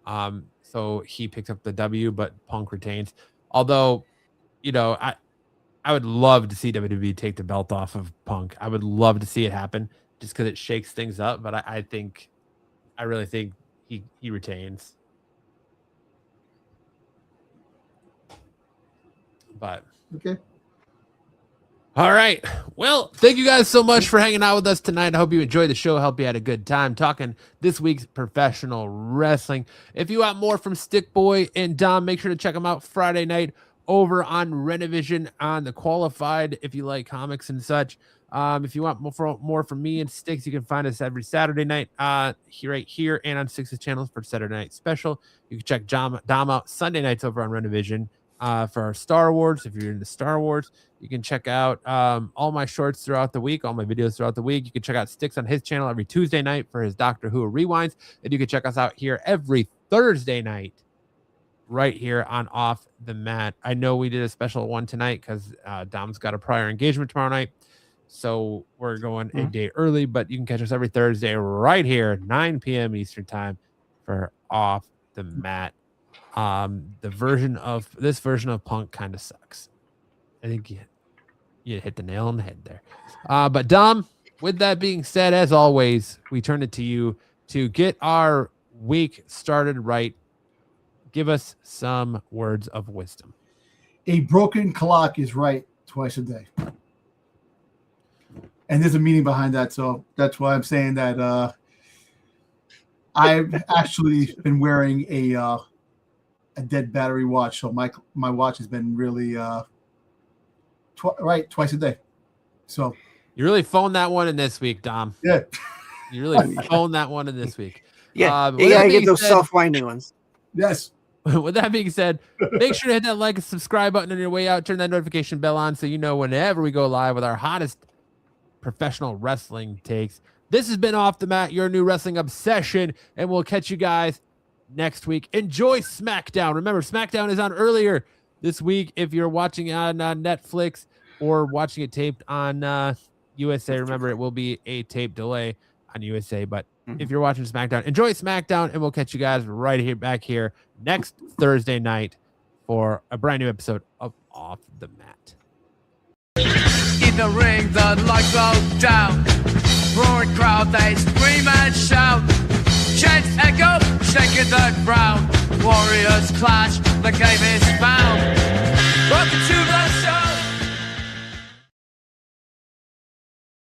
Speaker 1: So he picks up the W, but Punk retains. Although, I would love to see WWE take the belt off of Punk. I would love to see it happen just because it shakes things up. But I really think he retains. But
Speaker 2: okay.
Speaker 1: All right. Well, thank you guys so much for hanging out with us tonight. I hope you enjoyed the show. I hope you had a good time talking this week's professional wrestling. If you want more from Stick Boy and Dom, make sure to check them out Friday night over on Renovision on the Qualified if you like comics and such. If you want more from me and Sticks, you can find us every Saturday night right here and on Six's channels for Saturday Night Special. You can check Dom out Sunday nights over on Renovision for our Star Wars. If you're into Star Wars, you can check out all my shorts throughout the week, all my videos throughout the week. You can check out Sticks on his channel every Tuesday night for his Doctor Who Rewinds. And you can check us out here every Thursday night right here on Off the Mat. I know we did a special one tonight because Dom's got a prior engagement tomorrow night. So we're going a day early, but you can catch us every Thursday right here, 9 p.m. Eastern time for Off the Mat. This version of Punk kind of sucks. I think you hit the nail on the head there. But Dom, with that being said, as always, we turn it to you to get our week started right. Give us some words of wisdom.
Speaker 2: A broken clock is right twice a day. And there's a meaning behind that, so that's why I'm saying that I've actually been wearing a dead battery watch, so my watch has been really twice a day. So
Speaker 1: you really phoned that one in this week, Dom.
Speaker 2: Yeah,
Speaker 1: you really phoned that one in this week.
Speaker 3: Yeah, you gotta get those self-winding ones.
Speaker 2: Yes.
Speaker 1: With that being said, make sure to hit that like and subscribe button on your way out. Turn that notification bell on so you know whenever we go live with our hottest professional wrestling takes. This has been Off the Mat, your new wrestling obsession, and we'll catch you guys next week. Enjoy SmackDown. Remember, SmackDown is on earlier this week if you're watching on Netflix or watching it taped on USA. Remember, it will be a tape delay on USA, but if you're watching SmackDown, enjoy SmackDown, and we'll catch you guys right here back here next Thursday night for a brand new episode of Off the Mat.
Speaker 4: In the ring, the lights go down. Roaring crowd, they scream and shout. Chants echo, shaking the ground. Warriors clash, the game is found.